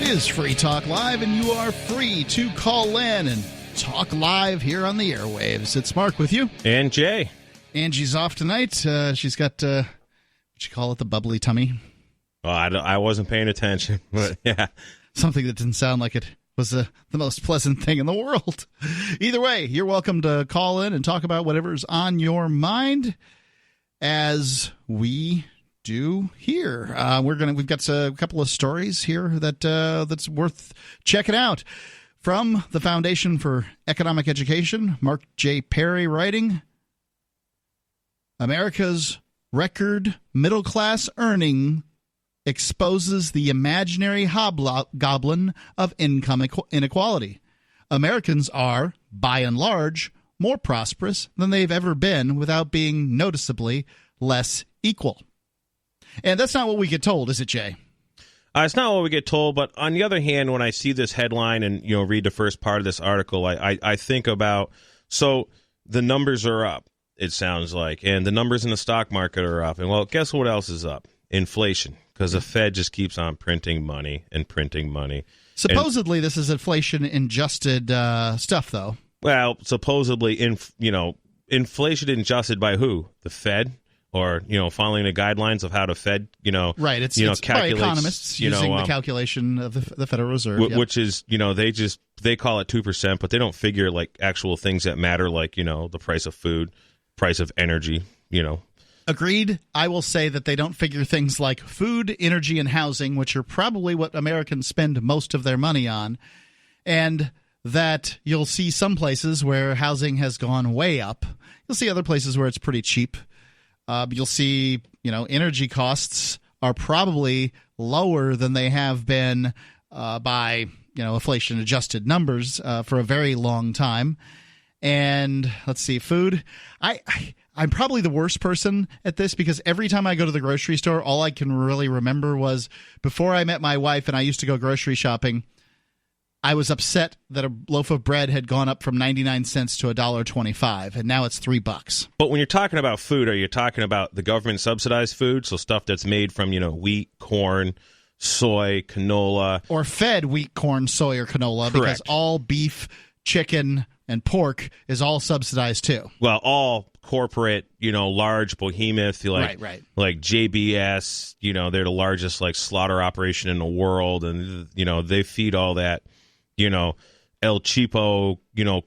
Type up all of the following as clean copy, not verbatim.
It is Free Talk Live, and you are free to call in and talk live here on the airwaves. It's Mark with you. And Jay. Angie's off tonight. She's got, what you call it, the bubbly tummy? Oh, I wasn't paying attention, but yeah. Something that didn't sound like it was the most pleasant thing in the world. Either way, you're welcome to call in and talk about whatever's on your mind, as we do here. We've got a couple of stories here that's worth checking out. From the Foundation for Economic Education, Mark J. Perry writing, America's record middle class earning exposes the imaginary hobgoblin of income inequality. Americans are, by and large, more prosperous than they've ever been without being noticeably less equal. And that's not what we get told, is it, Jay? It's not what we get told, but on the other hand, when I see this headline and read the first part of this article, I think about, so the numbers are up, it sounds like, and the numbers in the stock market are up. And, well, guess what else is up? Inflation, because the Fed just keeps on printing money and printing money. Supposedly, this is inflation-adjusted stuff, though. Well, supposedly, inflation adjusted by who? The Fed? Or, following the guidelines of how the Fed, right. It's by economists using the calculation of the Federal Reserve. Which is, they call it 2%, but they don't figure like actual things that matter, like, the price of food, price of energy, Agreed. I will say that they don't figure things like food, energy, and housing, which are probably what Americans spend most of their money on. And that you'll see some places where housing has gone way up. You'll see other places where it's pretty cheap. You'll see, energy costs are probably lower than they have been by, inflation-adjusted numbers for a very long time. And let's see, food. I'm probably the worst person at this because every time I go to the grocery store, all I can really remember was before I met my wife and I used to go grocery shopping, I was upset that a loaf of bread had gone up from 99 cents to $1.25, and now it's $3. But when you're talking about food, are you talking about the government subsidized food, so stuff that's made from, wheat, corn, soy, canola, or fed wheat, corn, soy, or canola? Correct. Because all beef, chicken, and pork is all subsidized too. Well, all corporate, large behemoth, like JBS, they're the largest like slaughter operation in the world, and they feed all that. El Cheapo,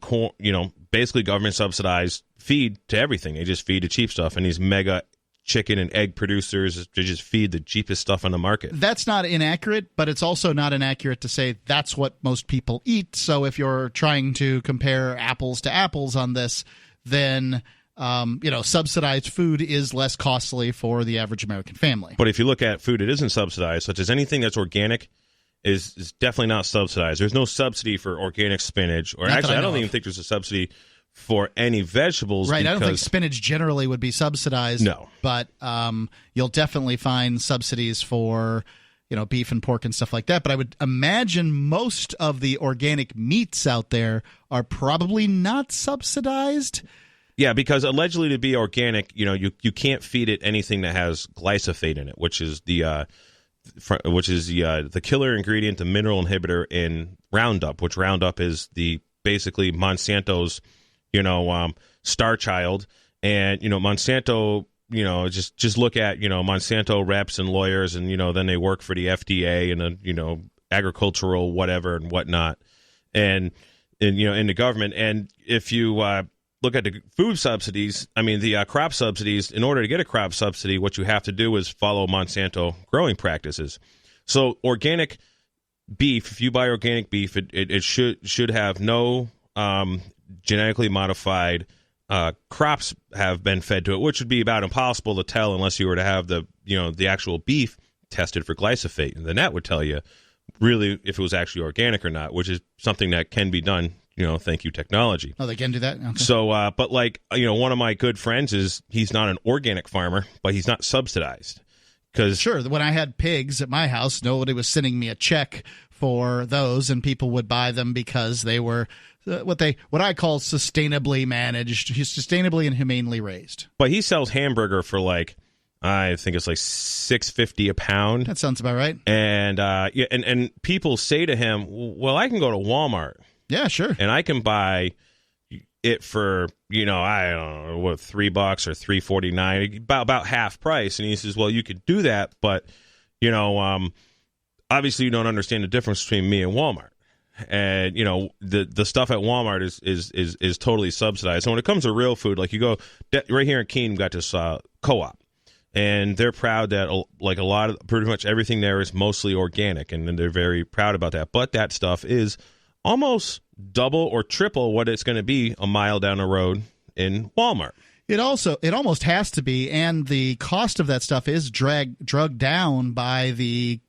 corn, basically government subsidized feed to everything. They just feed the cheap stuff. And these mega chicken and egg producers, they just feed the cheapest stuff on the market. That's not inaccurate, but it's also not inaccurate to say that's what most people eat. So if you're trying to compare apples to apples on this, then subsidized food is less costly for the average American family. But if you look at food that isn't subsidized, such as anything that's organic, is definitely not subsidized. There's no subsidy for organic spinach, or actually, I don't even think there's a subsidy for any vegetables. Right, I don't think spinach generally would be subsidized. No. But you'll definitely find subsidies for, beef and pork and stuff like that. But I would imagine most of the organic meats out there are probably not subsidized. Yeah, because allegedly to be organic, you can't feed it anything that has glyphosate in it, which is the killer ingredient, the mineral inhibitor in Roundup, which Roundup is basically Monsanto's, star child. And, Monsanto, just look at, Monsanto reps and lawyers and, then they work for the FDA and, agricultural whatever and whatnot. And in the government. And if you look at the food subsidies, the crop subsidies, in order to get a crop subsidy, what you have to do is follow Monsanto growing practices. So organic beef, if you buy organic beef, it should have no genetically modified crops have been fed to it, which would be about impossible to tell unless you were to have the actual beef tested for glyphosate. And then that would tell you really if it was actually organic or not, which is something that can be done. Thank you, technology. Oh, they can do that? Okay. So, but one of my good friends he's not an organic farmer, but he's not subsidized. Sure, when I had pigs at my house, nobody was sending me a check for those, and people would buy them because they were what I call sustainably managed, sustainably and humanely raised. But he sells hamburger for like I think it's like $6.50 a pound. That sounds about right. And and people say to him, "Well, I can go to Walmart. Yeah, sure. And I can buy it for, I don't know, what, $3 or $3.49, about half price." And he says, "Well, you could do that, but obviously you don't understand the difference between me and Walmart. And the stuff at Walmart is totally subsidized. And when it comes to real food, like you go right here in Keene, we've got this co-op, and they're proud that pretty much everything there is mostly organic, and they're very proud about that. But that stuff is almost double or triple what it's going to be a mile down the road in Walmart. It almost has to be, and the cost of that stuff is drugged down by the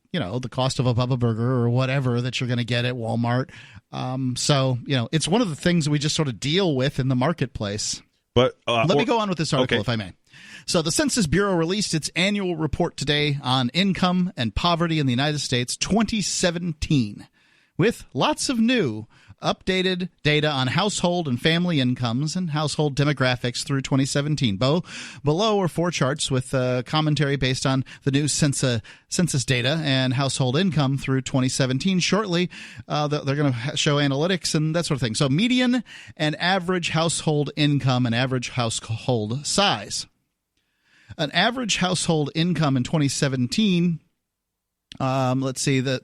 cost of a Bubba Burger or whatever that you're going to get at Walmart. So it's one of the things that we just sort of deal with in the marketplace. But let me go on with this article, if I may. So the Census Bureau released its annual report today on income and poverty in the United States 2017, with lots of new updated data on household and family incomes and household demographics through 2017. Below are 4 charts with commentary based on the new census data and household income through 2017. Shortly, they're going to show analytics and that sort of thing. So median and average household income and average household size. An average household income in 2017, let's see, the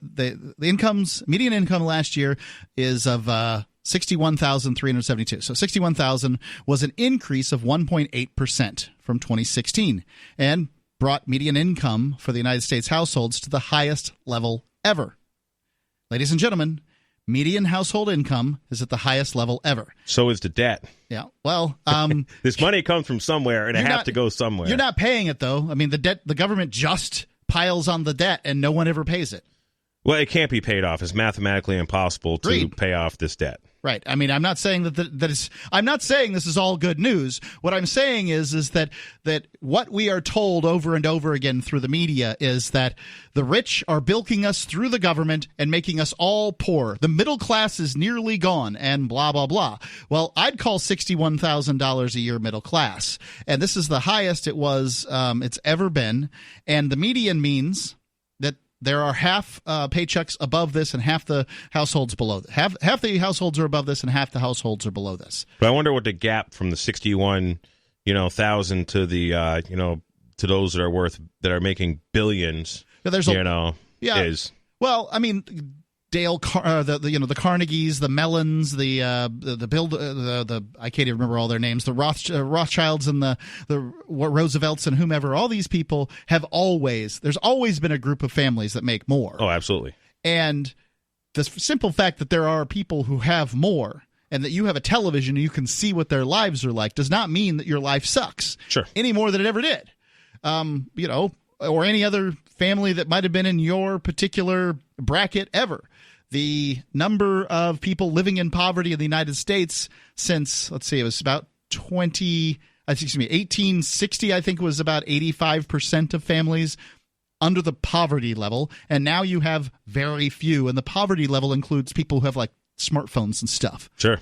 median income last year is of $61,372. So $61,000 was an increase of 1.8% from 2016 and brought median income for the United States households to the highest level ever. Ladies and gentlemen, median household income is at the highest level ever. So is the debt. Yeah. Well, this money comes from somewhere, and it has to go somewhere. You're not paying it, though. I mean, the government just piles on the debt, and no one ever pays it. Well, it can't be paid off. It's mathematically impossible to pay off this debt. Right. I mean, I'm not saying I'm not saying this is all good news. What I'm saying is that what we are told over and over again through the media is that the rich are bilking us through the government and making us all poor. The middle class is nearly gone and blah, blah, blah. Well, I'd call $61,000 a year middle class. And this is the highest it's ever been. And the median means that there are half paychecks above this and half the households below. Half the households are above this and half the households are below this. But I wonder what the gap from the 61,000 to the to those that are making billions. Is. Well, I mean, the Carnegies, the Mellons, the I can't even remember all their names. The Rothschilds and the Roosevelts and whomever. All these people there's always been a group of families that make more. Oh, absolutely. And the simple fact that there are people who have more and that you have a television and you can see what their lives are like does not mean that your life sucks. Sure. Any more than it ever did. Or any other family that might have been in your particular bracket ever. The number of people living in poverty in the United States since, let's see, it was about 1860, I think, was about 85% of families under the poverty level. And now you have very few. And the poverty level includes people who have like smartphones and stuff. Sure.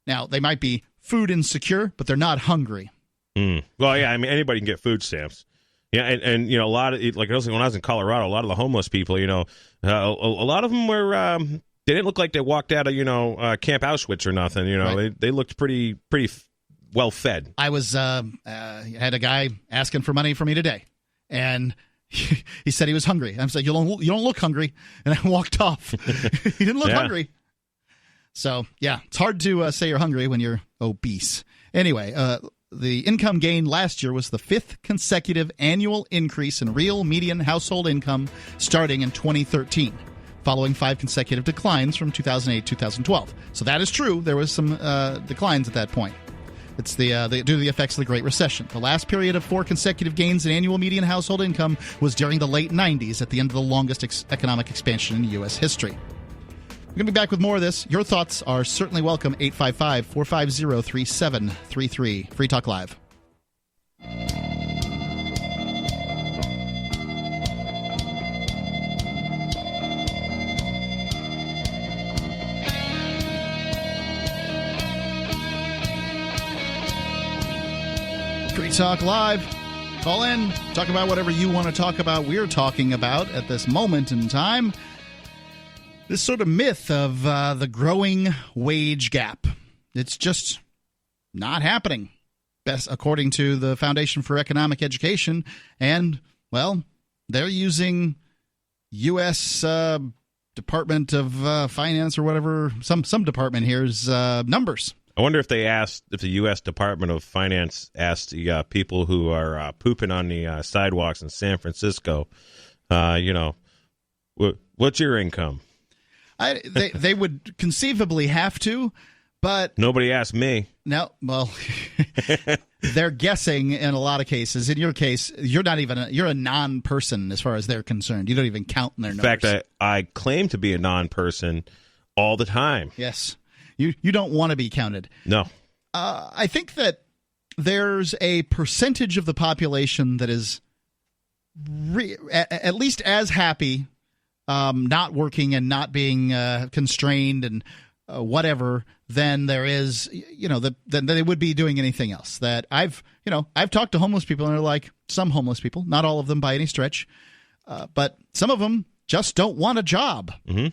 Now, they might be food insecure, but they're not hungry. Well, yeah, I mean, anybody can get food stamps. Yeah, and a lot of, like when I was in Colorado, a lot of the homeless people, a lot of them were, they didn't look like they walked out of, Camp Auschwitz or nothing. Right. They looked pretty well fed. I was had a guy asking for money for me today, and he said he was hungry. I was like, you don't look hungry, and I walked off. He didn't look hungry. So yeah, it's hard to say you're hungry when you're obese. Anyway, the income gain last year was the 5th consecutive annual increase in real median household income starting in 2013, following 5 consecutive declines from 2008-2012. So that is true. There was some declines at that point. It's due to the effects of the Great Recession. The last period of 4 consecutive gains in annual median household income was during the late 90s, at the end of the longest economic expansion in U.S. history. We're going to be back with more of this. Your thoughts are certainly welcome. 855-450-3733. Free Talk Live. Free Talk Live. Call in, talk about whatever you want to talk about. We're talking about at this moment in time this sort of myth of the growing wage gap. It's just not happening, best according to the Foundation for Economic Education. And, well, they're using U.S. Department of Finance or whatever, some department here's numbers. I wonder if the U.S. Department of Finance asked the people who are pooping on the sidewalks in San Francisco, what's your income? They would conceivably have to, but nobody asked me. No, well, they're guessing in a lot of cases. In your case, you're a non-person as far as they're concerned. You don't even count in their numbers. In fact, I claim to be a non-person all the time. Yes. You don't want to be counted. No. I think that there's a percentage of the population that is at least as happy not working and not being constrained and whatever than there is, than they would be doing anything else. That I've talked to homeless people, and they're like, some homeless people, not all of them by any stretch, but some of them just don't want a job. Mm-hmm.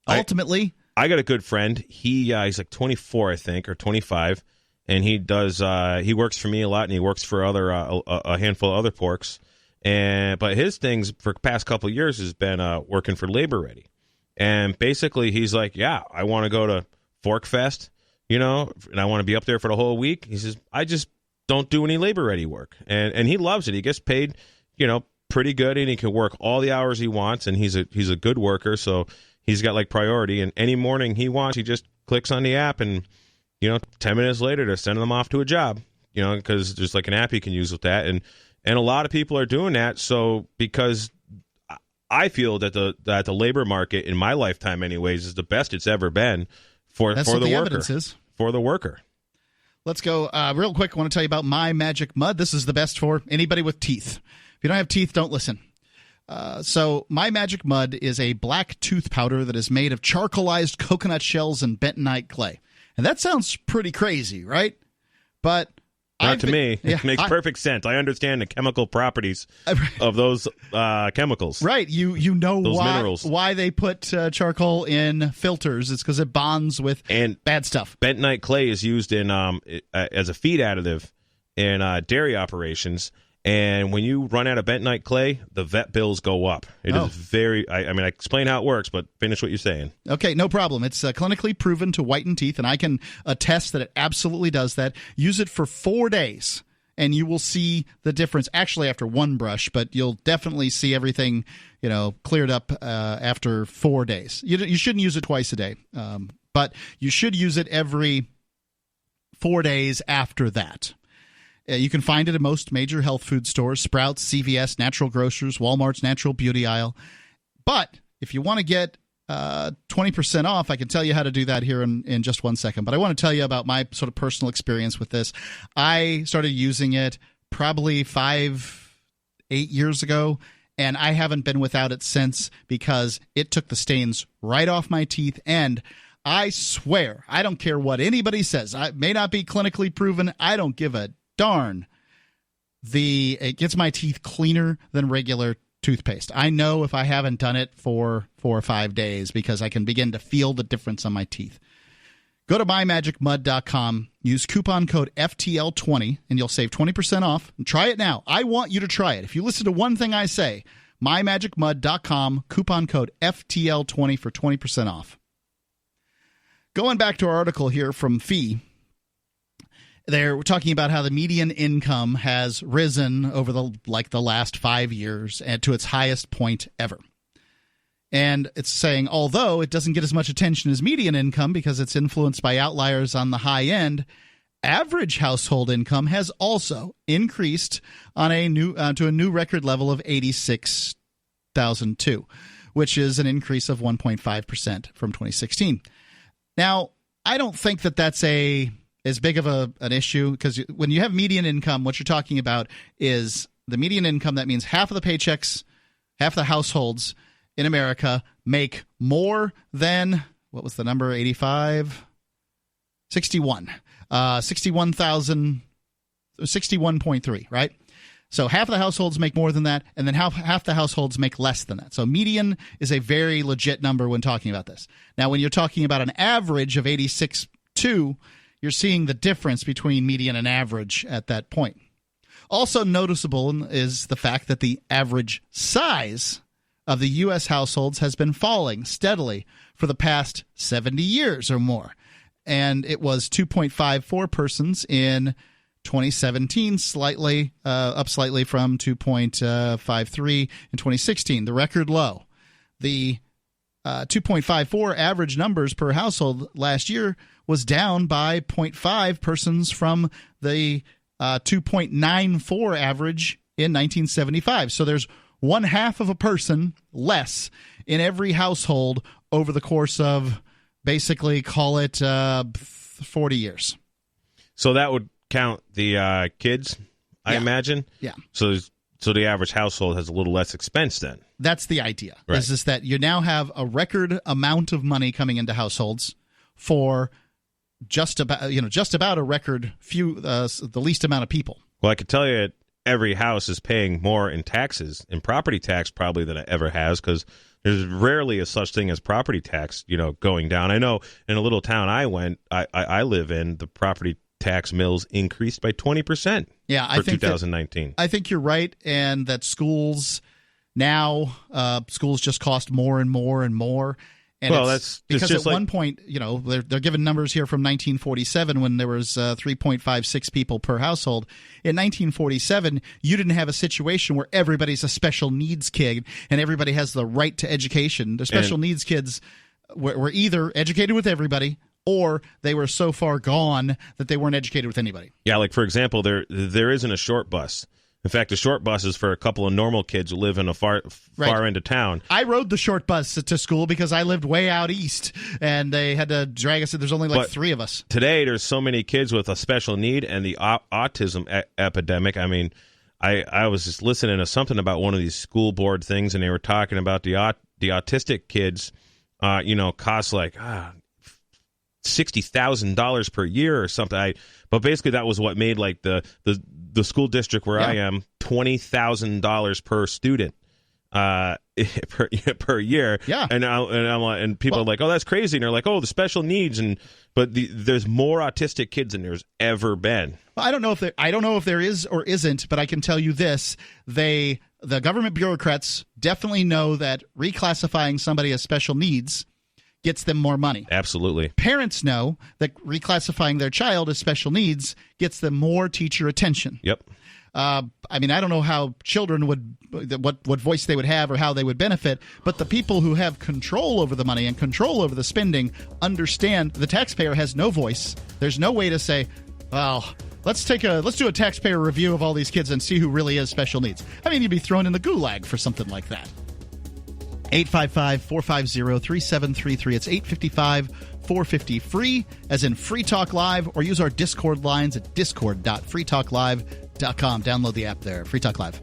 Ultimately, I got a good friend. He's like 24, I think, or 25, and he does. He works for me a lot, and he works for a handful of other porks. But his things for the past couple of years has been working for Labor Ready, and basically he's like, yeah, I want to go to Fork Fest, and I want to be up there for the whole week. He says, I just don't do any Labor Ready work, and he loves it. He gets paid, pretty good, and he can work all the hours he wants, and he's a good worker, so. He's got like priority, and any morning he wants, he just clicks on the app, and 10 minutes later they're sending them off to a job, because there's like an app you can use with that, and a lot of people are doing that. So because I feel that the labor market in my lifetime, anyways, is the best it's ever been for the worker. Evidence is. For the worker. Let's go real quick. I want to tell you about My Magic Mud. This is the best for anybody with teeth. If you don't have teeth, don't listen. So My Magic Mud is a black tooth powder that is made of charcoalized coconut shells and bentonite clay. And that sounds pretty crazy, right? But not to me. It makes perfect sense. I understand the chemical properties of those chemicals. Right. You know those minerals. Why they put charcoal in filters. It's because it bonds with bad stuff. Bentonite clay is used in as a feed additive in dairy operations. And when you run out of bentonite clay, the vet bills go up. It is very. I explain how it works, but finish what you're saying. Okay, no problem. It's clinically proven to whiten teeth, and I can attest that it absolutely does that. Use it for 4 days, and you will see the difference. Actually, after one brush, but you'll definitely see everything, cleared up after 4 days. You shouldn't use it twice a day, but you should use it every 4 days after that. You can find it at most major health food stores, Sprouts, CVS, Natural Grocers, Walmart's Natural Beauty Aisle. But if you want to get 20% off, I can tell you how to do that here in just 1 second. But I want to tell you about my sort of personal experience with this. I started using it probably 5-8 years ago, and I haven't been without it since because it took the stains right off my teeth. And I swear, I don't care what anybody says. It may not be clinically proven. I don't give a darn. It gets my teeth cleaner than regular toothpaste. I know if I haven't done it for 4 or 5 days because I can begin to feel the difference on my teeth. Go to mymagicmud.com, use coupon code FTL20, and you'll save 20% off. And try it now. I want you to try it. If you listen to one thing I say, mymagicmud.com, coupon code FTL20 for 20% off. Going back to our article here from Fee, they're talking about how the median income has risen over the last 5 years and to its highest point ever. And it's saying, although it doesn't get as much attention as median income because it's influenced by outliers on the high end, average household income has also increased on to a new record level of $86,002, which is an increase of 1.5% from 2016. Now, I don't think that that's as big of an issue, because when you have median income, what you're talking about is the median income. That means half of the paychecks, half the households in America make more than, what was the number, 61,000, 61.3, right? So half of the households make more than that, and then half the households make less than that. So median is a very legit number when talking about this. Now, when you're talking about an average of 86.2, you're seeing the difference between median and average at that point. Also noticeable is the fact that the average size of the U.S. households has been falling steadily for the past 70 years or more. And it was 2.54 persons in 2017, up slightly from 2.53 in 2016, the record low. The 2.54 average numbers per household last year was down by 0.5 persons from the 2.94 average in 1975. So there's 1/2 of a person less in every household over the course of basically, call it 40 years. So that would count the kids, I imagine? Yeah. So the average household has a little less expense then. That's the idea. Right. Is that you now have a record amount of money coming into households for just about a record few, the least amount of people. Well, I could tell you every house is paying more in taxes, in property tax probably than it ever has, because there's rarely a such thing as property tax, going down. I know in a little town I live in, the property tax mills increased by 20%. Yeah, for 2019. I think you're right, and that schools just cost more and more and more. And that's because just at one point, they're given numbers here from 1947 when there was 3.56 people per household. In 1947, you didn't have a situation where everybody's a special needs kid and everybody has the right to education. The special needs kids were either educated with everybody or they were so far gone that they weren't educated with anybody. Yeah, like for example, there isn't a short bus. In fact, the short bus is for a couple of normal kids who live in a far end of town. I rode the short bus to school because I lived way out east, and they had to drag us. There's only like 3 of us. Today, there's so many kids with a special need and the autism epidemic. I mean, I was just listening to something about one of these school board things, and they were talking about the autistic kids, cost like $60,000 per year or something. But basically, that was what made like the school district where I am $20,000 per student per year. Yeah, and people are like, oh, that's crazy, and they're like, oh, the special needs, but there's more autistic kids than there's ever been. Well, I don't know if there is or isn't, but I can tell you this: the government bureaucrats definitely know that reclassifying somebody as special needs gets them more money. Absolutely. Parents know that reclassifying their child as special needs gets them more teacher attention. Yep. I don't know how children what voice they would have or how they would benefit, but the people who have control over the money and control over the spending understand the taxpayer has no voice. There's no way to say, well, let's do a taxpayer review of all these kids and see who really is special needs. I mean, you'd be thrown in the gulag for something like that. 855-450-3733. It's 855-450-FREE, as in Free Talk Live, or use our Discord lines at discord.freetalklive.com. Download the app there. Free Talk Live.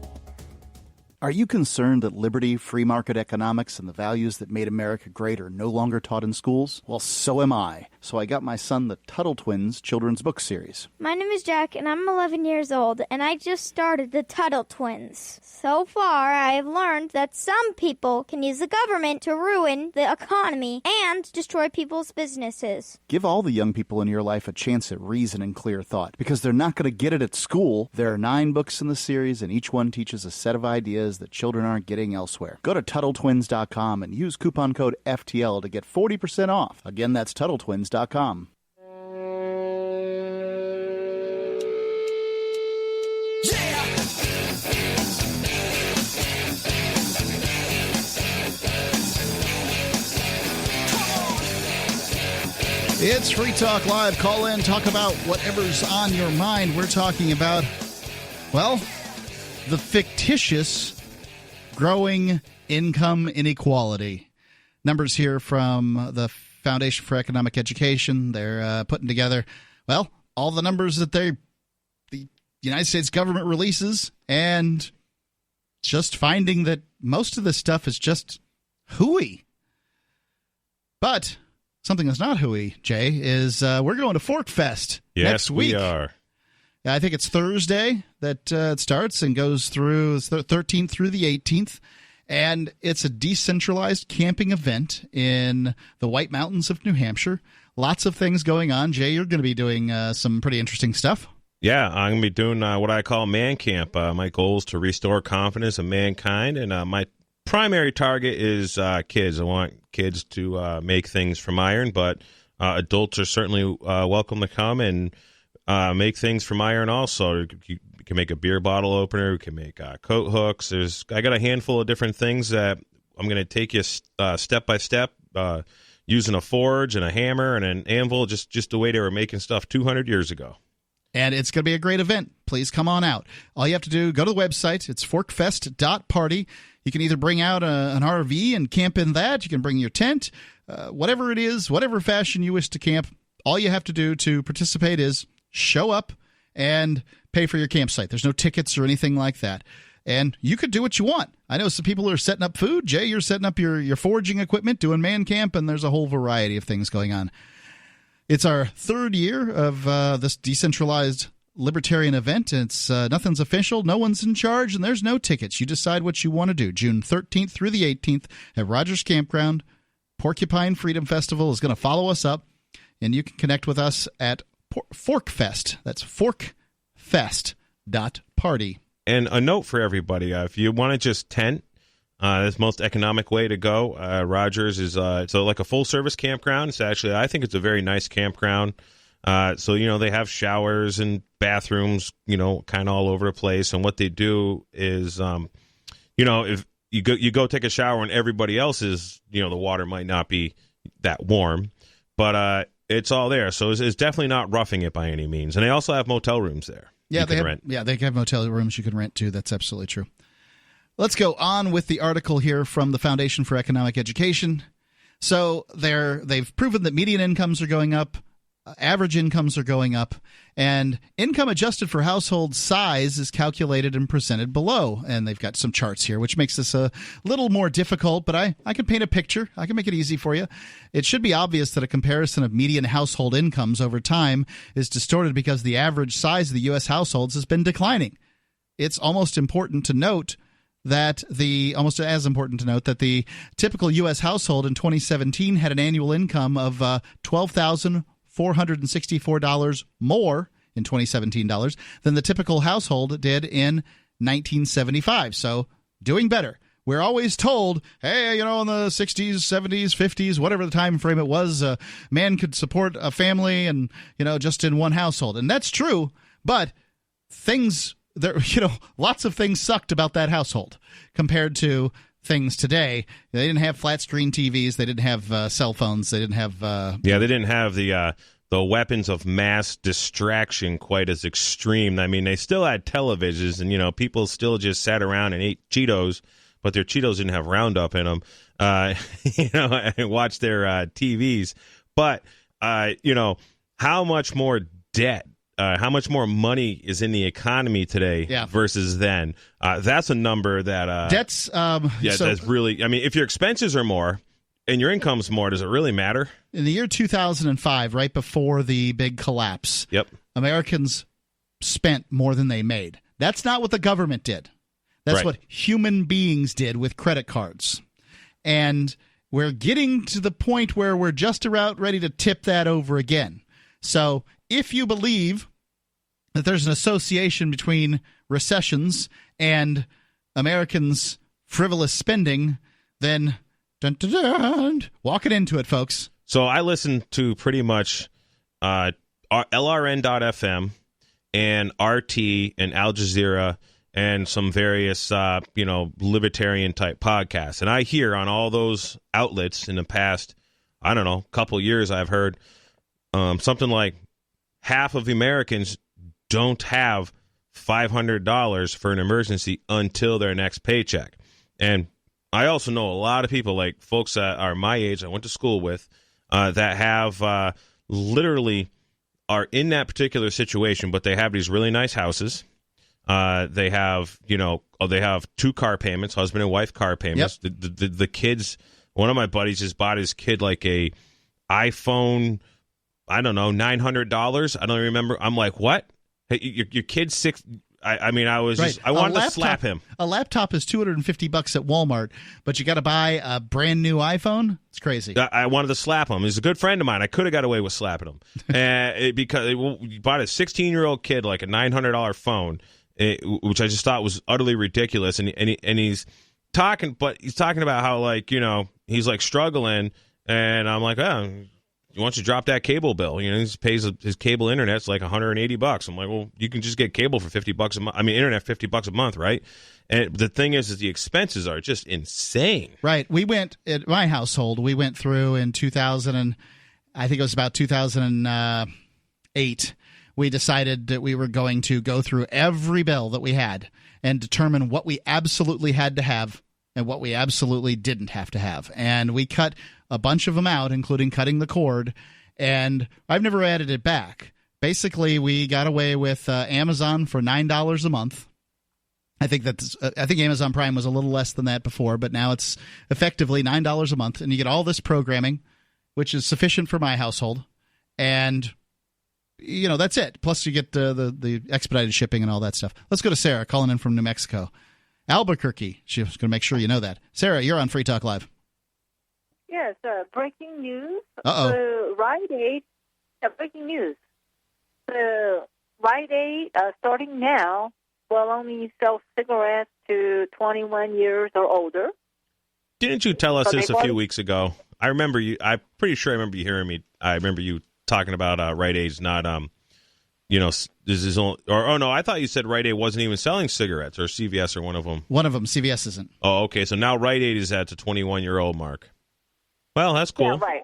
Are you concerned that liberty, free market economics, and the values that made America great are no longer taught in schools? Well, so am I. So I got my son the Tuttle Twins children's book series. My name is Jack, and I'm 11 years old, and I just started the Tuttle Twins. So far, I have learned that some people can use the government to ruin the economy and destroy people's businesses. Give all the young people in your life a chance at reason and clear thought, because they're not going to get it at school. There are 9 books in the series, and each one teaches a set of ideas that children aren't getting elsewhere. Go to TuttleTwins.com and use coupon code FTL to get 40% off. Again, that's TuttleTwins.com. It's Free Talk Live. Call in, talk about whatever's on your mind. We're talking about, well, the fictitious growing income inequality. Numbers here from the Foundation for Economic Education. They're putting together, well, all the numbers that the United States government releases, and just finding that most of this stuff is just hooey. But something that's not hooey, Jay, is we're going to Fork Fest next week. Yes, we are. I think it's Thursday that it starts and goes through the 13th through the 18th. And it's a decentralized camping event in the White Mountains of New Hampshire. Lots of things going on. Jay, you're going to be doing some pretty interesting stuff. Yeah, I'm going to be doing what I call man camp. My goal is to restore confidence in mankind, and my primary target is kids. I want kids to make things from iron, but adults are certainly welcome to come and make things from iron also. You can make a beer bottle opener. You can make coat hooks. I got a handful of different things that I'm going to take you step by step, using a forge and a hammer and an anvil, just the way they were making stuff 200 years ago. And it's going to be a great event. Please come on out. All you have to do, go to the website. It's forkfest.party. You can either bring out an RV and camp in that. You can bring your tent. Whatever it is, whatever fashion you wish to camp, all you have to do to participate is show up and pay for your campsite. There's no tickets or anything like that. And you could do what you want. I know some people are setting up food. Jay, you're setting up your foraging equipment, doing man camp, and there's a whole variety of things going on. It's our third year of this decentralized libertarian event. It's nothing's official, no one's in charge, and there's no tickets. You decide what you want to do. June 13th through the 18th at Rogers Campground. Porcupine Freedom Festival is going to follow us up, and you can connect with us at Forkfest. That's forkfest.party. And a note for everybody, if you want to just tent, that's the most economic way to go. Rogers is so like a full-service campground. It's actually, I think it's a very nice campground. So, they have showers and bathrooms, kind of all over the place. And what they do is, if you go take a shower and everybody else is, the water might not be that warm, but it's all there. So it's definitely not roughing it by any means. And they also have motel rooms there. Yeah, they have motel rooms you can rent too. That's absolutely true. Let's go on with the article here from the Foundation for Economic Education. So they've proven that median incomes are going up, average incomes are going up, and income adjusted for household size is calculated and presented below. And they've got some charts here, which makes this a little more difficult, but I can paint a picture. I can make it easy for you. It should be obvious that a comparison of median household incomes over time is distorted because the average size of the U.S. households has been declining. It's almost as important to note that the typical U.S. household in 2017 had an annual income of $12,464 more in 2017 dollars than the typical household did in 1975. So doing better. We're always told, hey, in the 60s, 70s, 50s, whatever the time frame it was, a man could support a family and, just in one household. And that's true, but lots of things sucked about that household compared to things today. They didn't have flat screen TVs. They didn't have cell phones. They didn't have they didn't have the weapons of mass distraction quite as extreme. I mean, they still had televisions, and people still just sat around and ate Cheetos, but their Cheetos didn't have Roundup in them. And watched their TVs. But how much more debt? How much more money is in the economy today versus then? That's a number that debts. That's really. I mean, if your expenses are more and your income's more, does it really matter? In the year 2005, right before the big collapse, Americans spent more than they made. That's not what the government did. That's what human beings did with credit cards, and we're getting to the point where we're just about ready to tip that over again. So if you believe that there's an association between recessions and Americans' frivolous spending, then walking into it, folks. So I listen to pretty much LRN.FM and RT and Al Jazeera and some various, libertarian-type podcasts. And I hear on all those outlets in the past, couple years, I've heard something like half of Americans don't have $500 for an emergency until their next paycheck. And I also know a lot of people, like folks that are my age, I went to school with, that have literally are in that particular situation, but they have these really nice houses. They have, they have 2 car payments, husband and wife car payments. Yep. The kids, one of my buddies just bought his kid like a iPhone, $900. I don't remember. I'm like, what? Hey, your kid's 6. I mean, I was right. just, I wanted to slap him. A laptop is $250 at Walmart, but you got to buy a brand new iPhone. It's crazy. I wanted to slap him. He's a good friend of mine. I could have got away with slapping him, because he bought a 16-year-old kid like a $900 phone, which I just thought was utterly ridiculous. And he's talking, but he's talking about how, like, you know, he's like struggling, and I'm like, oh. Why don't you drop that cable bill? You know, he pays his cable internet's like $180. I'm like, well, you can just get cable for $50 a month. I mean, internet $50 a month, right? And the thing is the expenses are just insane. Right. We went at my household. We went through in 2000, and I think it was about 2008. We decided that we were going to go through every bill that we had and determine what we absolutely had to have and what we absolutely didn't have to have. And we cut a bunch of them out, including cutting the cord, and I've never added it back. Basically, we got away with Amazon for $9 a month. I think Amazon Prime was a little less than that before, but now it's effectively $9 a month, and you get all this programming, which is sufficient for my household, and you know that's it. Plus, you get the expedited shipping and all that stuff. Let's go to Sarah, calling in from New Mexico. Albuquerque. She was going to make sure you know that. Sarah, you're on Free Talk Live. Yes, breaking news. Uh-oh. Rite Aid, breaking news. Rite Aid, starting now, will only sell cigarettes to 21 years or older. Didn't you tell us this a few weeks ago? I remember you. I'm pretty sure I remember you hearing me. I remember you talking about Rite Aid's not, you know, this is only, or no, I thought you said Rite Aid wasn't even selling cigarettes, or CVS, or one of them. One of them, CVS isn't. Oh, okay. So now Rite Aid is at the 21-year-old mark. Well, that's cool. Yeah, right.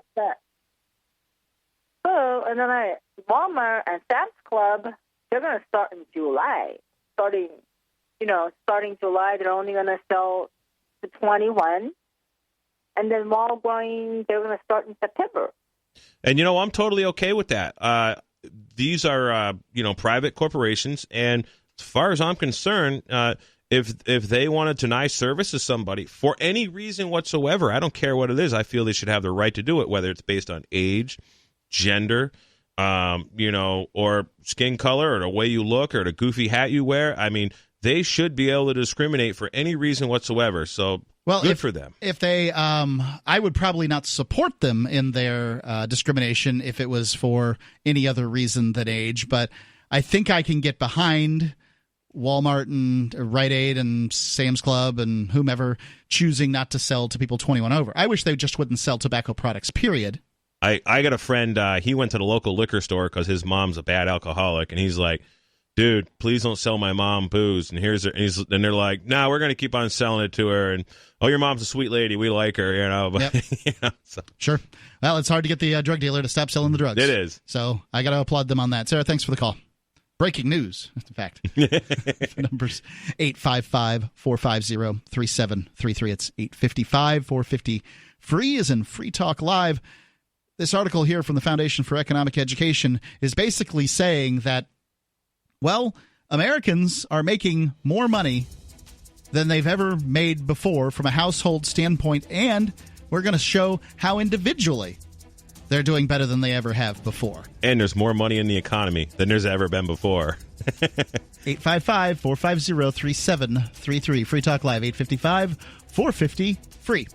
So, and then Walmart and Sam's Club, they're going to start in July. Starting July, they're only going to sell to 21. And then Walgreens, they're going to start in September. And, you know, I'm totally okay with that. These are, private corporations. And as far as I'm concerned, if they want to deny service to somebody for any reason whatsoever, I don't care what it is. I feel they should have the right to do it, whether it's based on age, gender, or skin color, or the way you look, or the goofy hat you wear. I mean, they should be able to discriminate for any reason whatsoever. So, good for them. If they, I would probably not support them in their discrimination if it was for any other reason than age. But I think I can get behind Walmart and Rite Aid and Sam's Club and whomever choosing not to sell to people 21 over. I wish they just wouldn't sell tobacco products, period. I got a friend, he went to the local liquor store because his mom's a bad alcoholic, and he's like, dude, please don't sell my mom booze. And and they're like, no, we're going to keep on selling it to her. And, oh, your mom's a sweet lady. We like her, you know. But, yep. Sure. Well, it's hard to get the drug dealer to stop selling the drugs. It is. So I got to applaud them on that. Sarah, thanks for the call. Breaking news, in fact. The number's 855-450-3733. It's 855-450-FREE is in Free Talk Live. This article here from the Foundation for Economic Education is basically saying that, well, Americans are making more money than they've ever made before from a household standpoint, and we're going to show how individually they're doing better than they ever have before. And there's more money in the economy than there's ever been before. 855-450-3733. Free Talk Live, 855-450-FREE.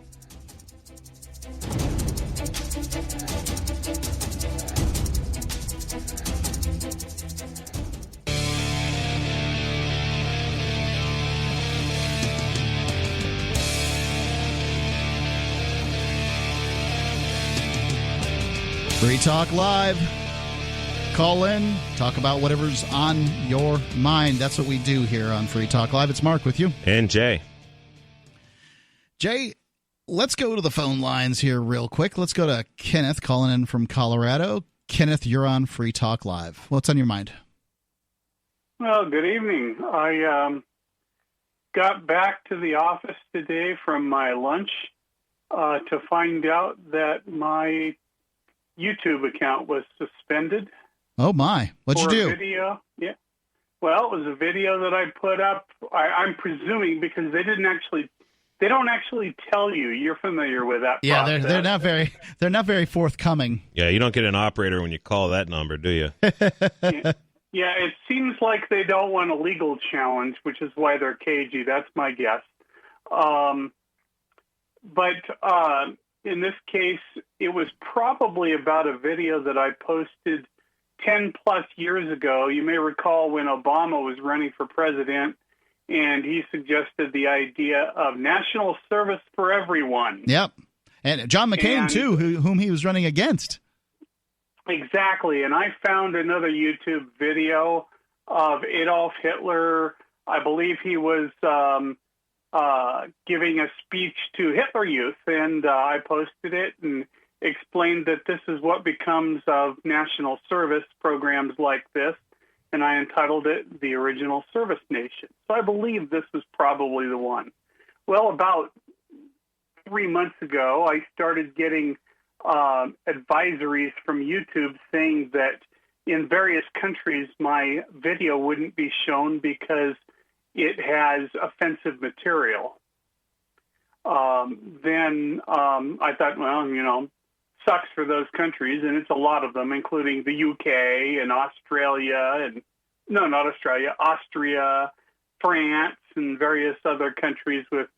Free Talk Live. Call in, talk about whatever's on your mind. That's what we do here on Free Talk Live. It's Mark with you. And Jay. Jay, let's go to the phone lines here real quick. Let's go to Kenneth calling in from Colorado. Kenneth, you're on Free Talk Live. What's on your mind? Well, good evening. I got back to the office today from my lunch to find out that my YouTube account was suspended. Oh, my. What'd you do? Video. Yeah. Well, it was a video that I put up. I'm presuming because they don't actually tell you. You're familiar with that. Yeah, process. they're not very forthcoming. Yeah, you don't get an operator when you call that number, do you? Yeah, it seems like they don't want a legal challenge, which is why they're cagey. That's my guess. But in this case, it was probably about a video that I posted 10-plus years ago. You may recall when Obama was running for president, and he suggested the idea of national service for everyone. Yep. And John McCain, too, whom he was running against. Exactly. And I found another YouTube video of Adolf Hitler. I believe he was giving a speech to Hitler Youth, and I posted it and explained that this is what becomes of national service programs like this, and I entitled it The Original Service Nation. So I believe this was probably the one. Well, about 3 months ago, I started getting advisories from YouTube saying that in various countries my video wouldn't be shown because it has offensive material. Then I thought, well, sucks for those countries, and it's a lot of them, including the UK and Australia, Austria, France, and various other countries with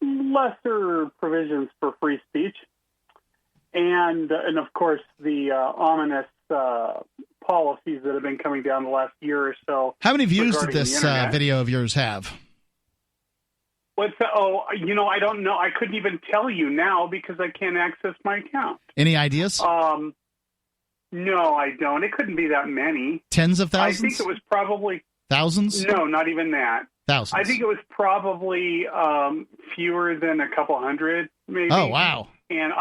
lesser provisions for free speech. And of course, the ominous policies that have been coming down the last year or so. How many views did this video of yours have? I don't know. I couldn't even tell you now because I can't access my account. Any ideas? No, I don't. It couldn't be that many. Tens of thousands? I think it was probably... Thousands? No, not even that. Thousands. I think it was probably fewer than a couple hundred, maybe. Oh, wow. And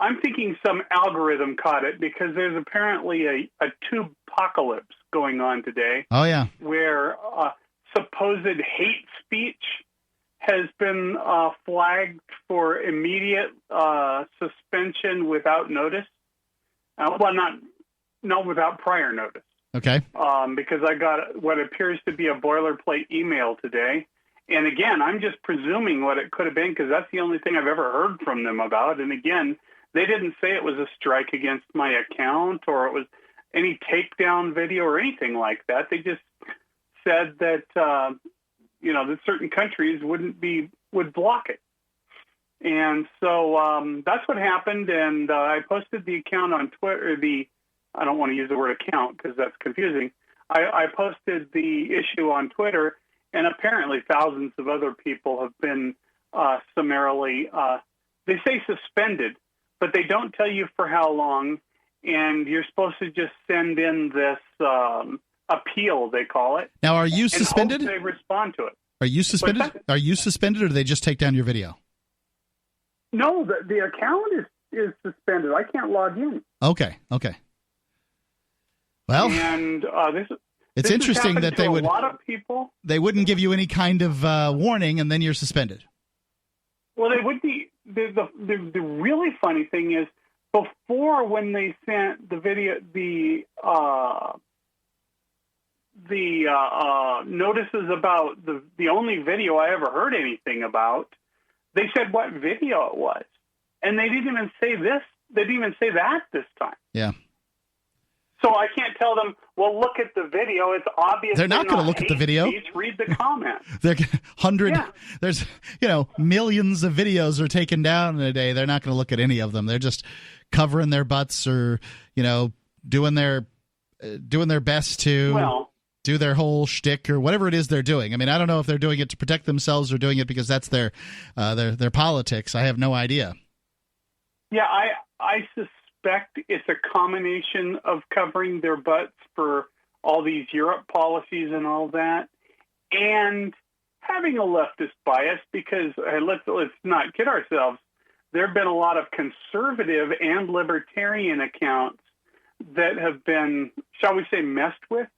I'm thinking some algorithm caught it because there's apparently a Youtubepocalypse going on today. Oh, yeah. Where supposed hate speech has been flagged for immediate suspension without notice. Not without prior notice. Okay. Because I got what appears to be a boilerplate email today. And again, I'm just presuming what it could have been because that's the only thing I've ever heard from them about. And again, they didn't say it was a strike against my account or it was any takedown video or anything like that. They just said that, that certain countries would block it. And so that's what happened. And I posted the account on Twitter, I don't want to use the word account because that's confusing. I posted the issue on Twitter, and apparently thousands of other people have been summarily, they say suspended, but they don't tell you for how long, and you're supposed to just send in this appeal, they call it. Now, are you suspended? And hope they respond to it. Are you suspended? Are you suspended, or do they just take down your video? No, the account is suspended. I can't log in. Okay. Well, and it's interesting that they would. A lot of people. They wouldn't give you any kind of warning, and then you're suspended. Well, they would be. The really funny thing is, before when they sent the video, the notices about the only video I ever heard anything about, they said what video it was, and they didn't even say this. They didn't even say that this time. Yeah. So I can't tell them, well, look at the video. It's obvious. They're not going to look at the video. Speech. Read the comments. There's, millions of videos are taken down in a day. They're not going to look at any of them. They're just covering their butts or, doing their best to do their whole shtick or whatever it is they're doing. I mean, I don't know if they're doing it to protect themselves or doing it because that's their politics. I have no idea. Yeah, I suspect it's a combination of covering their butts for all these Europe policies and all that, and having a leftist bias because let's not kid ourselves. There have been a lot of conservative and libertarian accounts that have been, shall we say, messed with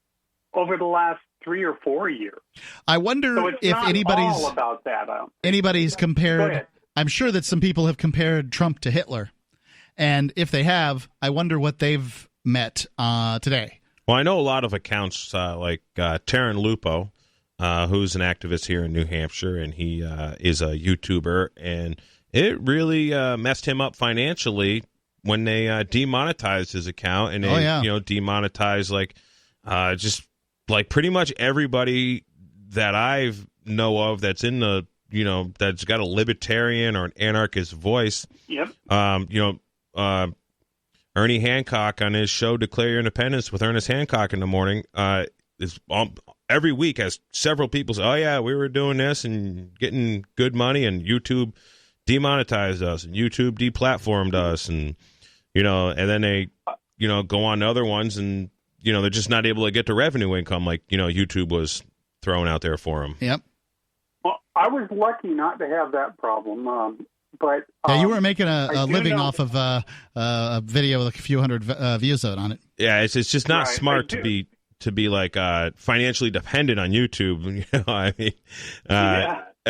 over the last 3 or 4 years. I wonder if anybody's all about that. Anybody's compared. I'm sure that some people have compared Trump to Hitler. And if they have, I wonder what they've met today. Well, I know a lot of accounts like Taryn Lupo, who's an activist here in New Hampshire, and he is a YouTuber, and it really messed him up financially when they demonetized his account, and they demonetized Just like pretty much everybody that I know of that's in the, that's got a libertarian or an anarchist voice. Yep. Ernie Hancock on his show Declare Your Independence with Ernest Hancock in the morning is every week has several people say, oh, yeah, we were doing this and getting good money, and YouTube demonetized us, and YouTube deplatformed us, and, and then they, go on to other ones, and, they're just not able to get the revenue income like, YouTube was thrown out there for them. Yep. Well, I was lucky not to have that problem. But you were making a living off of a video with a few hundred views on it. Yeah, it's just not smart to be like financially dependent on YouTube. I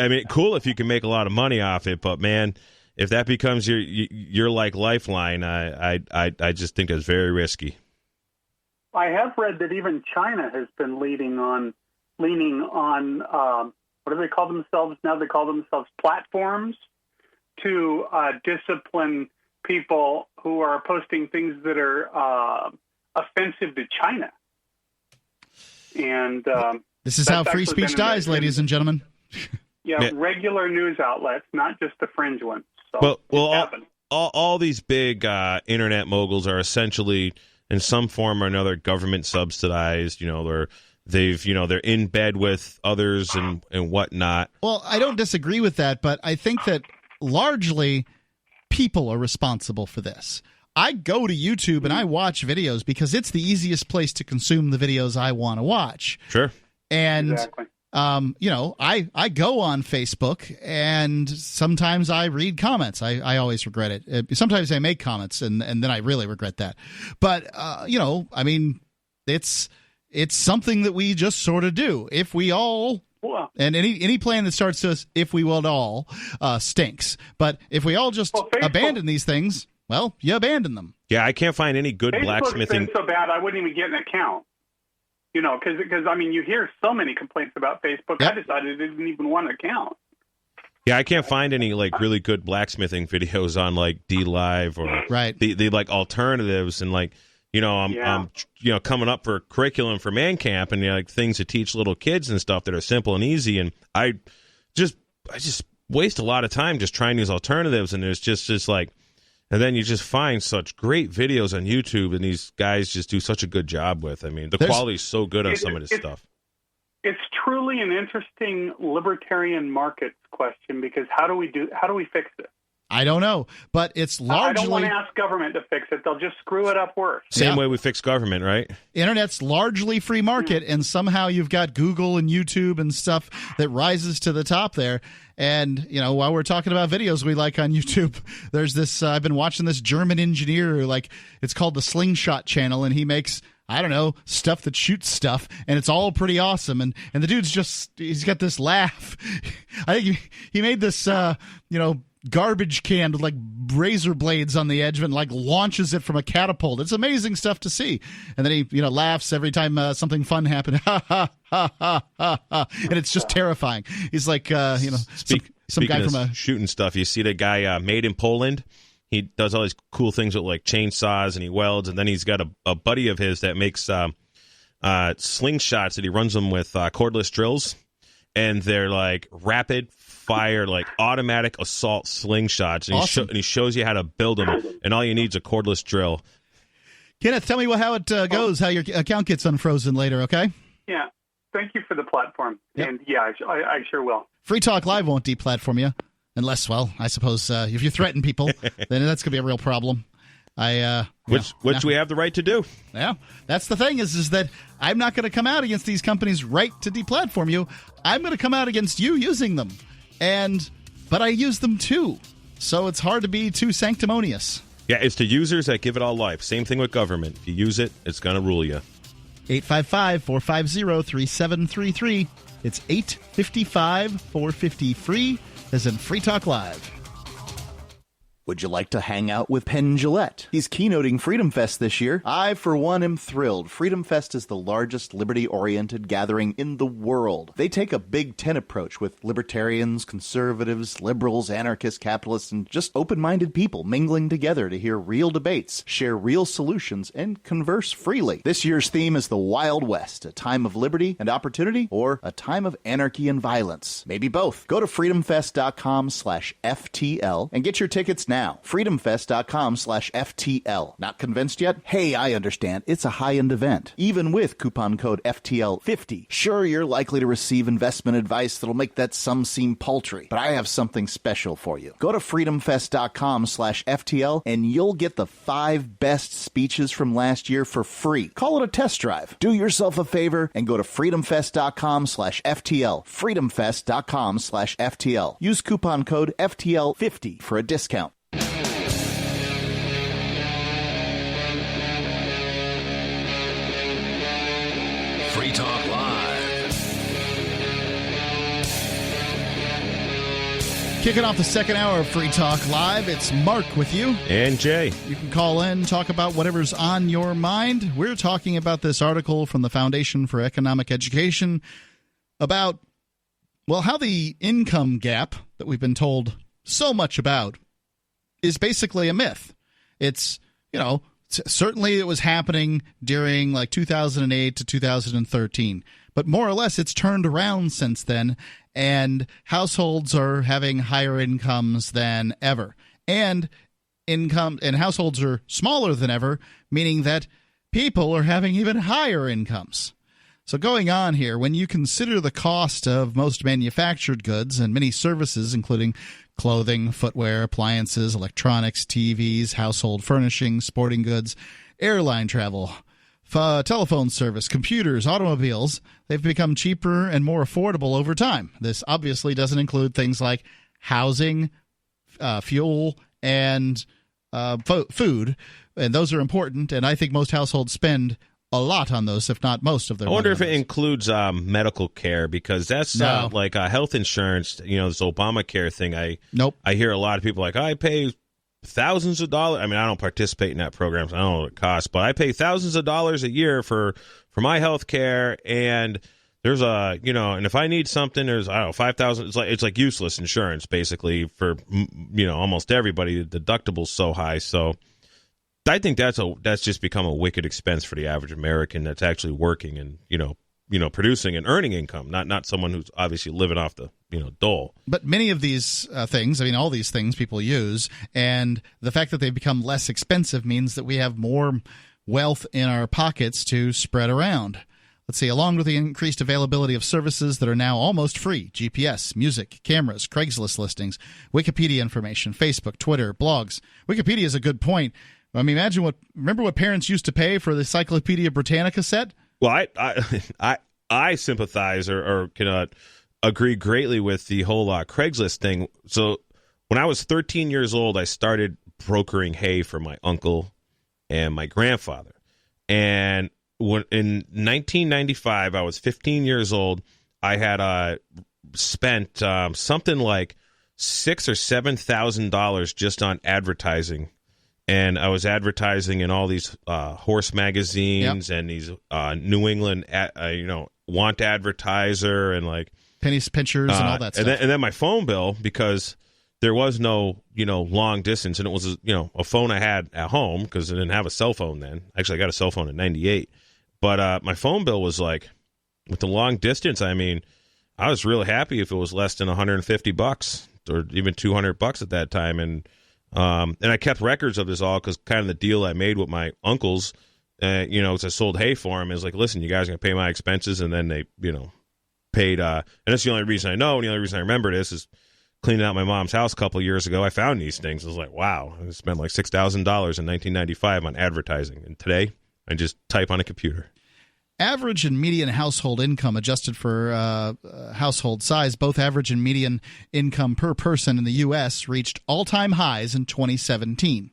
mean, cool if you can make a lot of money off it, but man, if that becomes your like lifeline, I just think that's very risky. I have read that even China has been leaning on what do they call themselves now? They call themselves platforms to discipline people who are posting things that are offensive to China. And this is how free speech dies, ladies and gentlemen. Yeah, regular news outlets, not just the fringe ones. So all these big internet moguls are essentially in some form or another government subsidized. They're in bed with others and whatnot. Well, I don't disagree with that, but I think that largely people are responsible for this. I go to YouTube and I watch videos because it's the easiest place to consume the videos I want to watch. Sure. And, exactly. I go on Facebook and sometimes I read comments. I always regret it. Sometimes I make comments and then I really regret that. But, it's something that we just sort of do. If we all... And any plan that starts to us, if we will all, stinks. But if we all just abandon these things, well, you abandon them. Yeah, I can't find any good blacksmithing. Facebook's been so bad, I wouldn't even get an account. Because you hear so many complaints about Facebook. Yep. I decided I didn't even want an account. Yeah, I can't find any like really good blacksmithing videos on like DLive or the like alternatives and like. I'm coming up for curriculum for Man Camp and like things to teach little kids and stuff that are simple and easy. And I just waste a lot of time just trying these alternatives. And there's just like, and then you just find such great videos on YouTube and these guys just do such a good job with. I mean, the quality is so good on some of this stuff. It's truly an interesting libertarian market question because how do we fix it? I don't know, but it's largely... I don't want to ask government to fix it. They'll just screw it up worse. Same way we fix government, right? Internet's largely free market, and somehow you've got Google and YouTube and stuff that rises to the top there. And, while we're talking about videos we like on YouTube, there's this... I've been watching this German engineer, it's called the Slingshot Channel, and he makes... I don't know, stuff that shoots stuff, and it's all pretty awesome. And the dude's he's got this laugh. I think he made this, garbage can with like razor blades on the edge of it and like launches it from a catapult. It's amazing stuff to see. And then he, laughs every time something fun happened. Ha, ha, ha, ha, ha, ha. And it's just terrifying. He's like, some guy from shooting stuff. You see the guy made in Poland? He does all these cool things with like chainsaws and he welds, and then he's got a buddy of his that makes slingshots that he runs them with cordless drills, and they're like rapid fire, like automatic assault slingshots. And, awesome. And he shows you how to build them, and all you need is a cordless drill. Kenneth, tell me how it goes, how your account gets unfrozen later, okay? Yeah. Thank you for the platform. Yep. And yeah, I sure will. Free Talk Live won't deplatform you. Unless, well, I suppose if you threaten people, then that's going to be a real problem. Which we have the right to do. Yeah, that's the thing is that I'm not going to come out against these companies' right to deplatform you. I'm going to come out against you using them. But I use them too. So it's hard to be too sanctimonious. Yeah, it's the users that give it all life. Same thing with government. If you use it, it's going to rule you. 855-450-3733. It's 855-450-FREE. As in Free Talk Live. Would you like to hang out with Penn Jillette? He's keynoting Freedom Fest this year. I, for one, am thrilled. Freedom Fest is the largest liberty-oriented gathering in the world. They take a Big Ten approach with libertarians, conservatives, liberals, anarchists, capitalists, and just open-minded people mingling together to hear real debates, share real solutions, and converse freely. This year's theme is the Wild West, a time of liberty and opportunity, or a time of anarchy and violence. Maybe both. Go to freedomfest.com/FTL and get your tickets now. freedomfest.com/FTL. Not convinced yet? Hey, I understand. It's a high-end event. Even with coupon code FTL50. Sure, you're likely to receive investment advice that'll make that sum seem paltry, but I have something special for you. Go to freedomfest.com/FTL and you'll get the 5 best speeches from last year for free. Call it a test drive. Do yourself a favor and go to freedomfest.com/FTL. freedomfest.com/FTL. Use coupon code FTL50 for a discount. Free Talk Live. Kicking off the second hour of Free Talk Live, it's Mark with you. And Jay. You can call in, talk about whatever's on your mind. We're talking about this article from the Foundation for Economic Education about, well, how the income gap that we've been told so much about is basically a myth. It's, certainly it was happening during like 2008 to 2013, but more or less it's turned around since then, and households are having higher incomes than ever, and households are smaller than ever, meaning that people are having even higher incomes. So going on here, when you consider the cost of most manufactured goods and many services, including clothing, footwear, appliances, electronics, TVs, household furnishings, sporting goods, airline travel, telephone service, computers, automobiles, they've become cheaper and more affordable over time. This obviously doesn't include things like housing, fuel, and food, and those are important, and I think most households spend a lot on those, if not most of their money. I wonder if it includes medical care, because that's like health insurance, this Obamacare thing. I hear a lot of people like, I pay thousands of dollars. I mean, I don't participate in that program, so I don't know what it costs, but I pay thousands of dollars a year for my health care, and there's and if I need something, there's, I don't know, $5,000. It's like useless insurance, basically, for, almost everybody. The deductible's so high, so I think that's just become a wicked expense for the average American that's actually working and producing and earning income, not someone who's obviously living off the dole. But many of these things, all these things people use, and the fact that they've become less expensive means that we have more wealth in our pockets to spread around. Let's see, along with the increased availability of services that are now almost free, GPS, music, cameras, Craigslist listings, Wikipedia information, Facebook, Twitter, blogs. Wikipedia is a good point. I mean, remember what parents used to pay for the Encyclopedia Britannica set? Well, I sympathize or can agree greatly with the whole Craigslist thing. So when I was 13 years old, I started brokering hay for my uncle and my grandfather. And in 1995, I was 15 years old. I had spent something like $6,000 or $7,000 just on advertising. And I was advertising in all these horse magazines and these New England, want advertiser and like penny pinchers and all that stuff. And then my phone bill, because there was no, long distance, and it was, a phone I had at home because I didn't have a cell phone then. Actually, I got a cell phone in '98, but my phone bill was like, with the long distance, I was really happy if it was less than $150 or even $200 at that time, and I kept records of this all because kind of the deal I made with my uncles, as I sold hay for them, is like, listen, you guys are going to pay my expenses. And then they, paid. And that's the only reason I know. And the only reason I remember this is cleaning out my mom's house a couple of years ago. I found these things. I was like, wow, I spent like $6,000 in 1995 on advertising. And today I just type on a computer. Average and median household income adjusted for household size, both average and median income per person in the U.S. reached all-time highs in 2017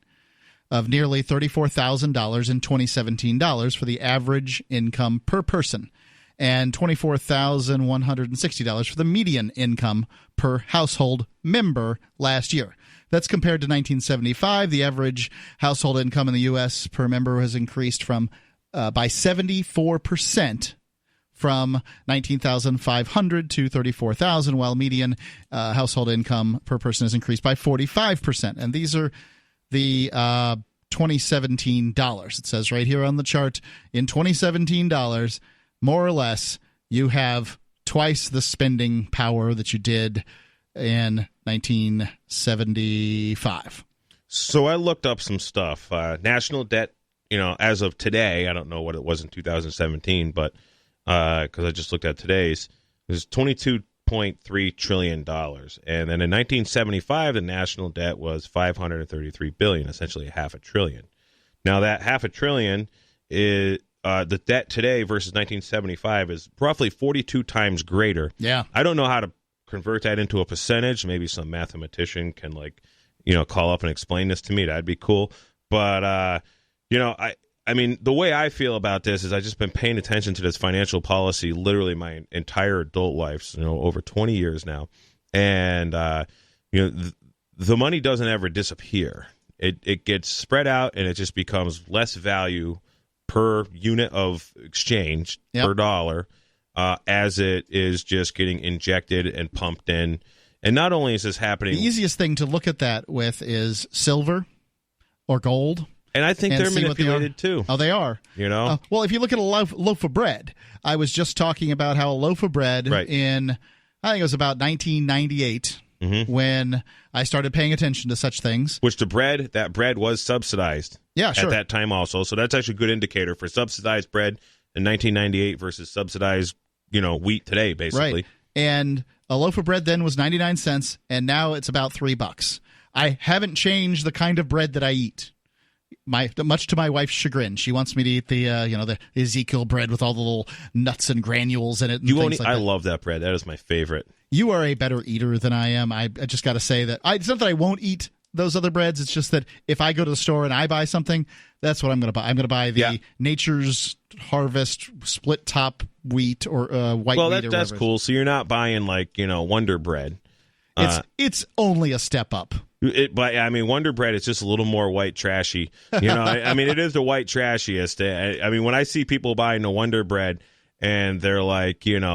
of nearly $34,000 in 2017 for the average income per person, and $24,160 for the median income per household member last year. That's compared to 1975. The average household income in the U.S. per member has increased by 74%. From $19,500 to $34,000, while median household income per person has increased by 45%. And these are the 2017 dollars. It says right here on the chart, in 2017 dollars, more or less, you have twice the spending power that you did in 1975. So I looked up some stuff. National debt, as of today, I don't know what it was in 2017, but because I just looked at today's, it was $22.3 trillion. And then in 1975, the national debt was $533 billion, essentially $500 billion. Now, that $500 billion is the debt today versus 1975 is roughly 42 times greater. Yeah. I don't know how to convert that into a percentage. Maybe some mathematician can, call up and explain this to me. That'd be cool. But, I mean, the way I feel about this is I've just been paying attention to this financial policy literally my entire adult life, over 20 years now. And, the money doesn't ever disappear. It gets spread out, and it just becomes less value per unit of exchange, per dollar, as it is just getting injected and pumped in. And not only is this happening... The easiest thing to look at that with is silver or gold. And I think they're manipulated too. Oh, they are. Well, if you look at a loaf of bread, I was just talking about how a loaf of bread in, I think it was about 1998, when I started paying attention to such things. Which that bread was subsidized. Yeah, sure. At that time also. So that's actually a good indicator for subsidized bread in 1998 versus subsidized, wheat today, basically. Right. And a loaf of bread then was 99 cents, and now it's about $3. I haven't changed the kind of bread that I eat. Much to my wife's chagrin, she wants me to eat the Ezekiel bread with all the little nuts and granules in it. And I love that bread. That is my favorite. You are a better eater than I am. I just got to say that it's not that I won't eat those other breads. It's just that if I go to the store and I buy something, that's what I'm going to buy. I'm going to buy the Nature's Harvest split top wheat or white wheat. Well, that's cool. So you're not buying Wonder Bread. It's only a step up. But I mean, Wonder Bread is just a little more white trashy. I mean, it is the white trashiest. I mean, when I see people buying the Wonder Bread and they're like, and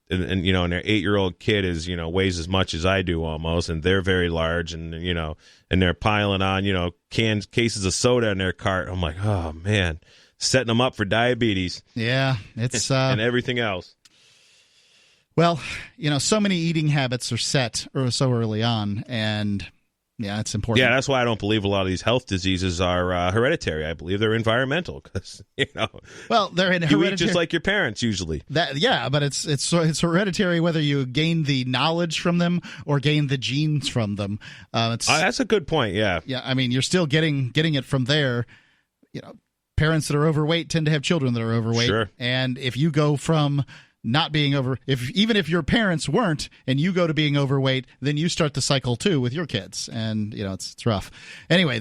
their 8-year-old kid is, weighs as much as I do almost, and they're very large, and and they're piling on, cases of soda in their cart. I'm like, oh man, setting them up for diabetes. Yeah, it's and everything else. Well, so many eating habits are set so early on, and it's important. Yeah, that's why I don't believe a lot of these health diseases are hereditary. I believe they're environmental because well, they're you eat just like your parents usually. But it's hereditary whether you gain the knowledge from them or gain the genes from them. That's a good point. Yeah. Yeah, I mean, you're still getting it from there. Parents that are overweight tend to have children that are overweight, sure. And if you go from not being even if your parents weren't and you go to being overweight, then you start the cycle too with your kids, and it's rough. Anyway,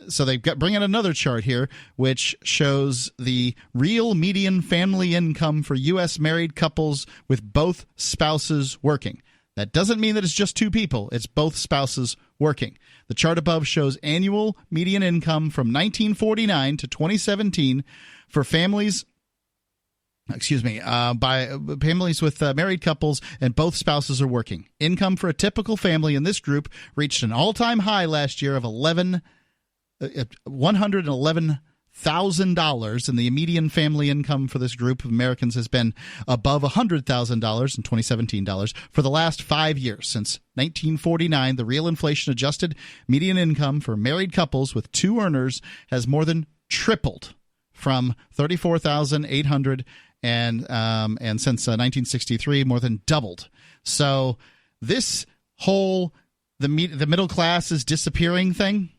so they've bring in another chart here which shows the real median family income for U.S. married couples with both spouses working. That doesn't mean that it's just two people; it's both spouses working. The chart above shows annual median income from 1949 to 2017 for families. By families with married couples and both spouses are working. Income for a typical family in this group reached an all-time high last year of $111,000, and the median family income for this group of Americans has been above $100,000 in 2017 dollars for the last 5 years. Since 1949, the real inflation-adjusted median income for married couples with two earners has more than tripled from $34,800. And since 1963, more than doubled. So this whole the middle class is disappearing thing,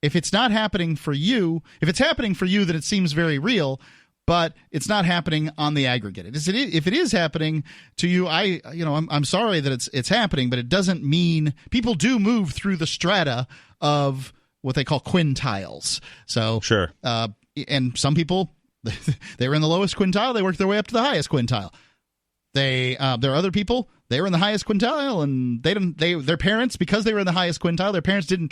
if it's not happening for you, if it's happening for you, then it seems very real. But it's not happening on the aggregate. If it is happening to you, I'm sorry that it's happening, but it doesn't mean people do move through the strata of what they call quintiles. So sure, and some people. They were in the lowest quintile. They worked their way up to the highest quintile. There are other people they were in the highest quintile, and their parents, because they were in the highest quintile, their parents didn't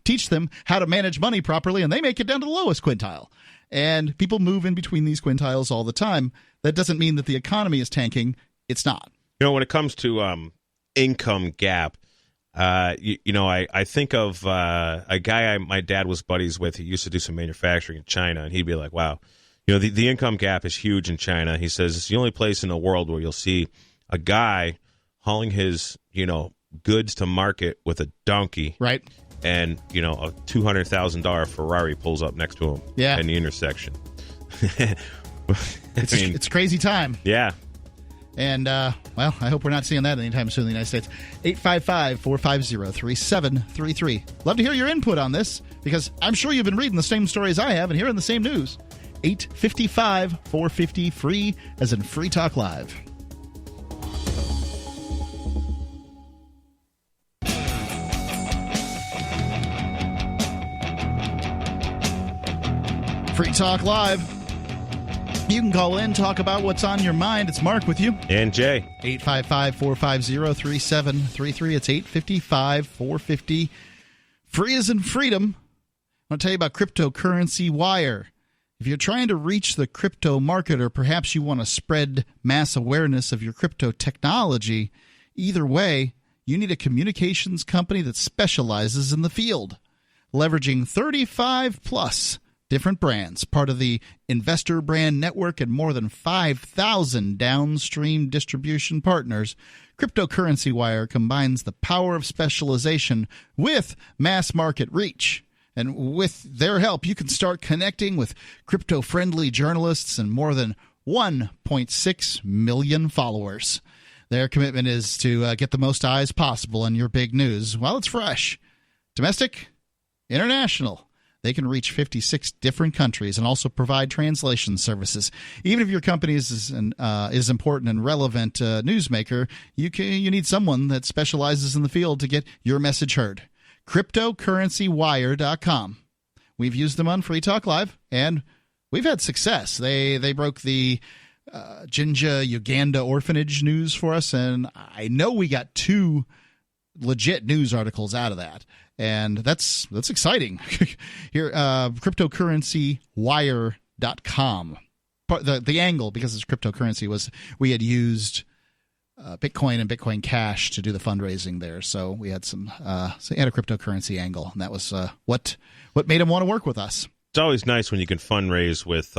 teach them how to manage money properly, and they make it down to the lowest quintile. And people move in between these quintiles all the time. That doesn't mean that the economy is tanking. It's not. When it comes to income gap, I think of a guy my dad was buddies with. He used to do some manufacturing in China, and he'd be like, wow, the income gap is huge in China. He says it's the only place in the world where you'll see a guy hauling his, goods to market with a donkey. Right. And, a $200,000 Ferrari pulls up next to him in the intersection. It's a crazy time. Yeah. And, I hope we're not seeing that anytime soon in the United States. 855-450-3733. Love to hear your input on this, because I'm sure you've been reading the same stories I have and hearing the same news. 855-450-FREE, as in Free Talk Live. Free Talk Live. You can call in, talk about what's on your mind. It's Mark with you. And Jay. 855-450-3733. It's 855-450. Free as in freedom. I want to tell you about Cryptocurrency Wire. If you're trying to reach the crypto market, or perhaps you want to spread mass awareness of your crypto technology, either way, you need a communications company that specializes in the field, leveraging 35+ different brands, part of the Investor Brand Network and more than 5,000 downstream distribution partners. Cryptocurrency Wire combines the power of specialization with mass market reach. And with their help, you can start connecting with crypto-friendly journalists and more than 1.6 million followers. Their commitment is to get the most eyes possible on your big news while it's fresh. Domestic, international. They can reach 56 different countries and also provide translation services. Even if your company is important and relevant newsmaker, you need someone that specializes in the field to get your message heard. CryptocurrencyWire.com. We've used them on Free Talk Live, and we've had success. They broke the Jinja Uganda orphanage news for us, and I know we got 2 legit news articles out of that. And that's exciting. Here, CryptocurrencyWire.com. The angle, because it's cryptocurrency, was we had used Bitcoin and Bitcoin Cash to do the fundraising there. So we had had a cryptocurrency angle, and that was what made them want to work with us. It's always nice when you can fundraise with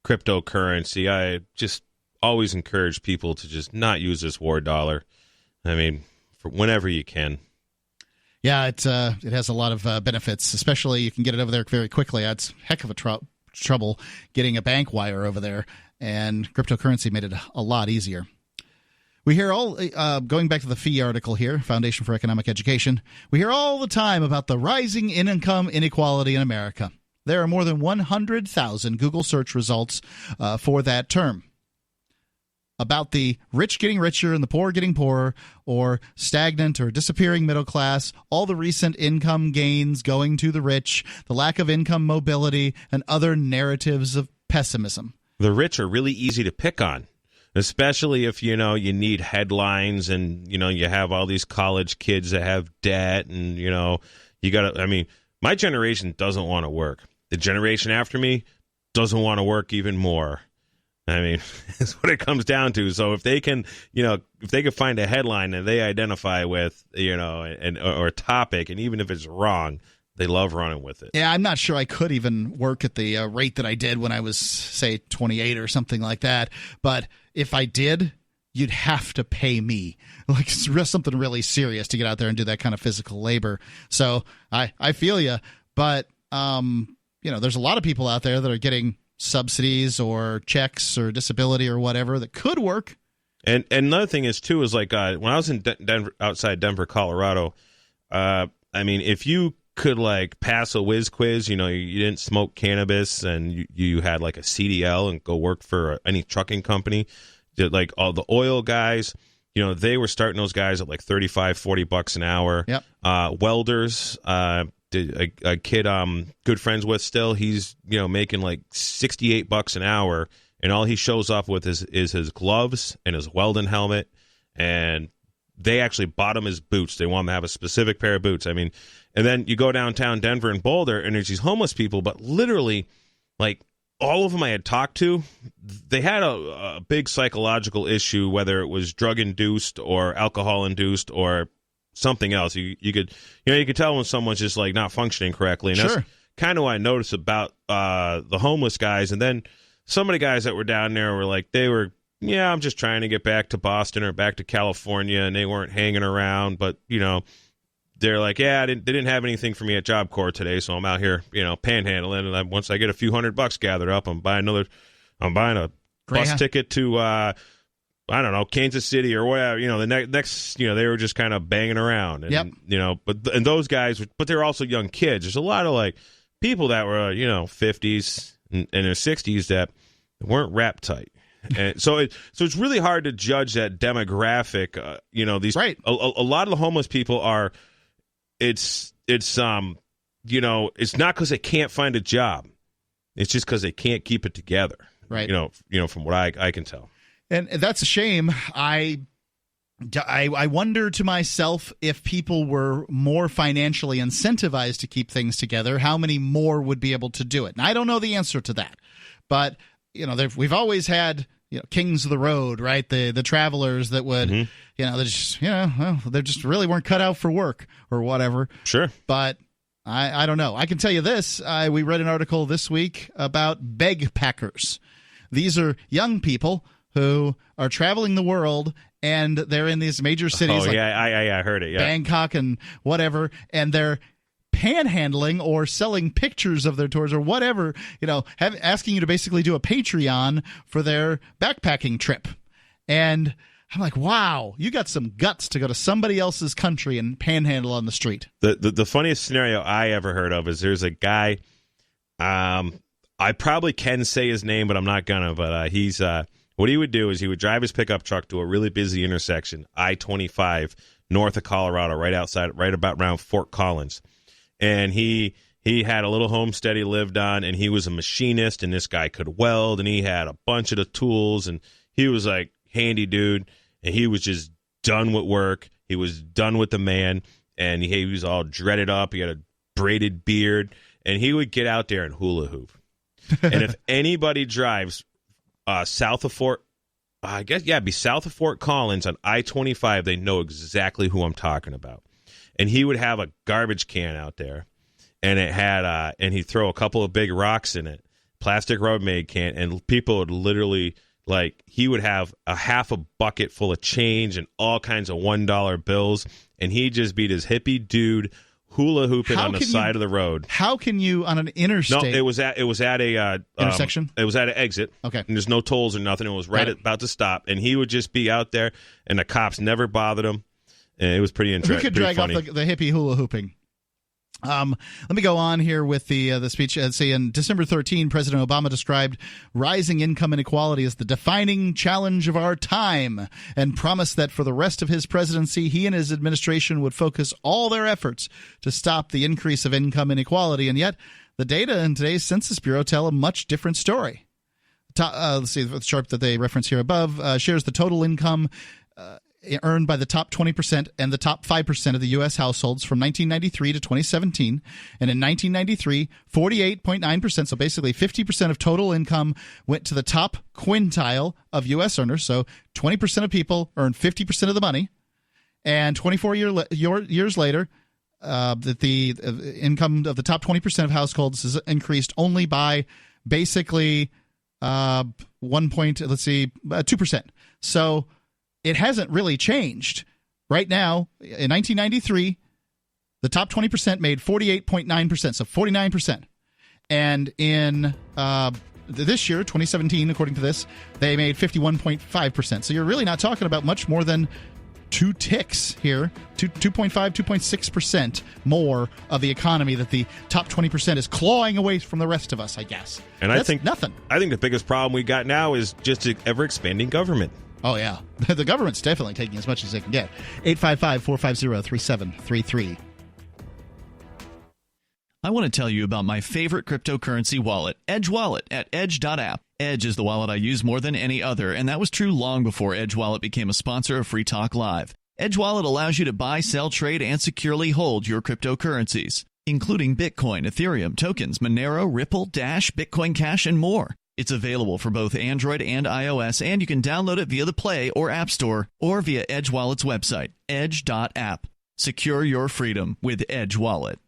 cryptocurrency. I just always encourage people to just not use this war dollar. I mean, for whenever you can. Yeah, it has a lot of benefits, especially you can get it over there very quickly. It's a heck of a trouble getting a bank wire over there, and cryptocurrency made it a lot easier. We hear going back to the fee article here, Foundation for Economic Education, we hear all the time about the rising income inequality in America. There are more than 100,000 Google search results for that term, about the rich getting richer and the poor getting poorer, or stagnant or disappearing middle class, all the recent income gains going to the rich, the lack of income mobility, and other narratives of pessimism. The rich are really easy to pick on, especially if, you need headlines and, you have all these college kids that have debt and, you got to, my generation doesn't want to work. The generation after me doesn't want to work even more. That's what it comes down to. So if they can, if they can find a headline that they identify with, or a topic, and even if it's wrong, they love running with it. Yeah, I'm not sure I could even work at the rate that I did when I was, say, 28 or something like that. But if I did, you'd have to pay me. Like, it's something really serious to get out there and do that kind of physical labor. So I feel you. But, there's a lot of people out there that are getting subsidies or checks or disability or whatever that could work. And another thing is too is like when I was in Denver, outside Denver, Colorado. If you could like pass a whiz quiz, you didn't smoke cannabis and you had like a CDL and go work for any trucking company, like all the oil guys, they were starting those guys at like $35-$40 an hour. Yep. Welders. A kid I'm good friends with still, he's making like $68 an hour, and all he shows up with is his gloves and his welding helmet, and they actually bought him his boots. They want him to have a specific pair of boots. I mean, and then you go downtown Denver and Boulder, and there's these homeless people, but literally, like, all of them I had talked to, they had a big psychological issue, whether it was drug-induced or alcohol-induced or something else. You could tell when someone's just, like, not functioning correctly. And that's kind of what I noticed about the homeless guys. And then some of the guys that were down there were like, I'm just trying to get back to Boston or back to California, and they weren't hanging around. But, they're like, they didn't have anything for me at Job Corps today, so I'm out here, panhandling. And once I get a few $100 gathered up, I'm buying a bus ticket to, I don't know, Kansas City or whatever. The next, they were just kind of banging around. And, and those guys, but they're also young kids. There's a lot of, like, people that were, 50s and their 60s that weren't wrapped tight. And so it's really hard to judge that demographic. These a lot of the homeless people are. It's not because they can't find a job. It's just because they can't keep it together. Right. From what I can tell. And that's a shame. I wonder to myself, if people were more financially incentivized to keep things together, how many more would be able to do it? And I don't know the answer to that. But, we've always had, kings of the road, right? The travelers that would, they just really weren't cut out for work or whatever. Sure. But I don't know. I can tell you this. We read an article this week about beg packers. These are young people who are traveling the world, and they're in these major cities. I heard it. Yeah. Bangkok and whatever, and they're panhandling or selling pictures of their tours or whatever, asking you to basically do a Patreon for their backpacking trip. And I'm like, wow, you got some guts to go to somebody else's country and panhandle on the street. The funniest scenario I ever heard of is there's a guy, I probably can say his name, but I'm not gonna, but he's what he would do is he would drive his pickup truck to a really busy intersection, I-25, north of Colorado, right about around Fort Collins. And he had a little homestead he lived on, and he was a machinist, and this guy could weld, and he had a bunch of the tools, and he was like handy dude, and he was just done with work. He was done with the man, and he was all dreaded up. He had a braided beard, and he would get out there and hula hoop. And if anybody drives south of Fort Collins on I-25, they know exactly who I'm talking about. And he would have a garbage can out there, and it had and he'd throw a couple of big rocks in it, plastic Rubbermaid can, and people would literally, like, he would have a half a bucket full of change and all kinds of $1 bills, and he'd just be this hippie dude hula hooping on the side of the road. How can you on an interstate? No, it was at a intersection. It was at an exit. Okay, and there's no tolls or nothing. It was about to stop, and he would just be out there, and the cops never bothered him. And it was pretty interesting. Who could drag off the hippie hula hooping? Let me go on here with the speech. Say in December 13, President Obama described rising income inequality as the defining challenge of our time, and promised that for the rest of his presidency, he and his administration would focus all their efforts to stop the increase of income inequality. And yet, the data in today's Census Bureau tell a much different story. Let's see, the chart that they reference here above shares the total income earned by the top 20% and the top 5% of the U.S. households from 1993 to 2017. And in 1993, 48.9%, so basically 50% of total income went to the top quintile of U.S. earners. So 20% of people earn 50% of the money. And 24 years later, the income of the top 20% of households is increased only by basically 2%. So it hasn't really changed. Right now, in 1993, the top 20% made 48.9%, so 49%. And in this year, 2017, according to this, they made 51.5%. So you're really not talking about much more than 2 ticks here, 2.5, 2.6% more of the economy that the top 20% is clawing away from the rest of us, I guess. And that's nothing. I think the biggest problem we got now is just an ever-expanding government. Oh, yeah. The government's definitely taking as much as they can get. 855-450-3733. I want to tell you about my favorite cryptocurrency wallet, Edge Wallet, at edge.app. Edge is the wallet I use more than any other, and that was true long before Edge Wallet became a sponsor of Free Talk Live. Edge Wallet allows you to buy, sell, trade, and securely hold your cryptocurrencies, including Bitcoin, Ethereum, tokens, Monero, Ripple, Dash, Bitcoin Cash, and more. It's available for both Android and iOS, and you can download it via the Play or App Store or via Edge Wallet's website, edge.app. Secure your freedom with Edge Wallet.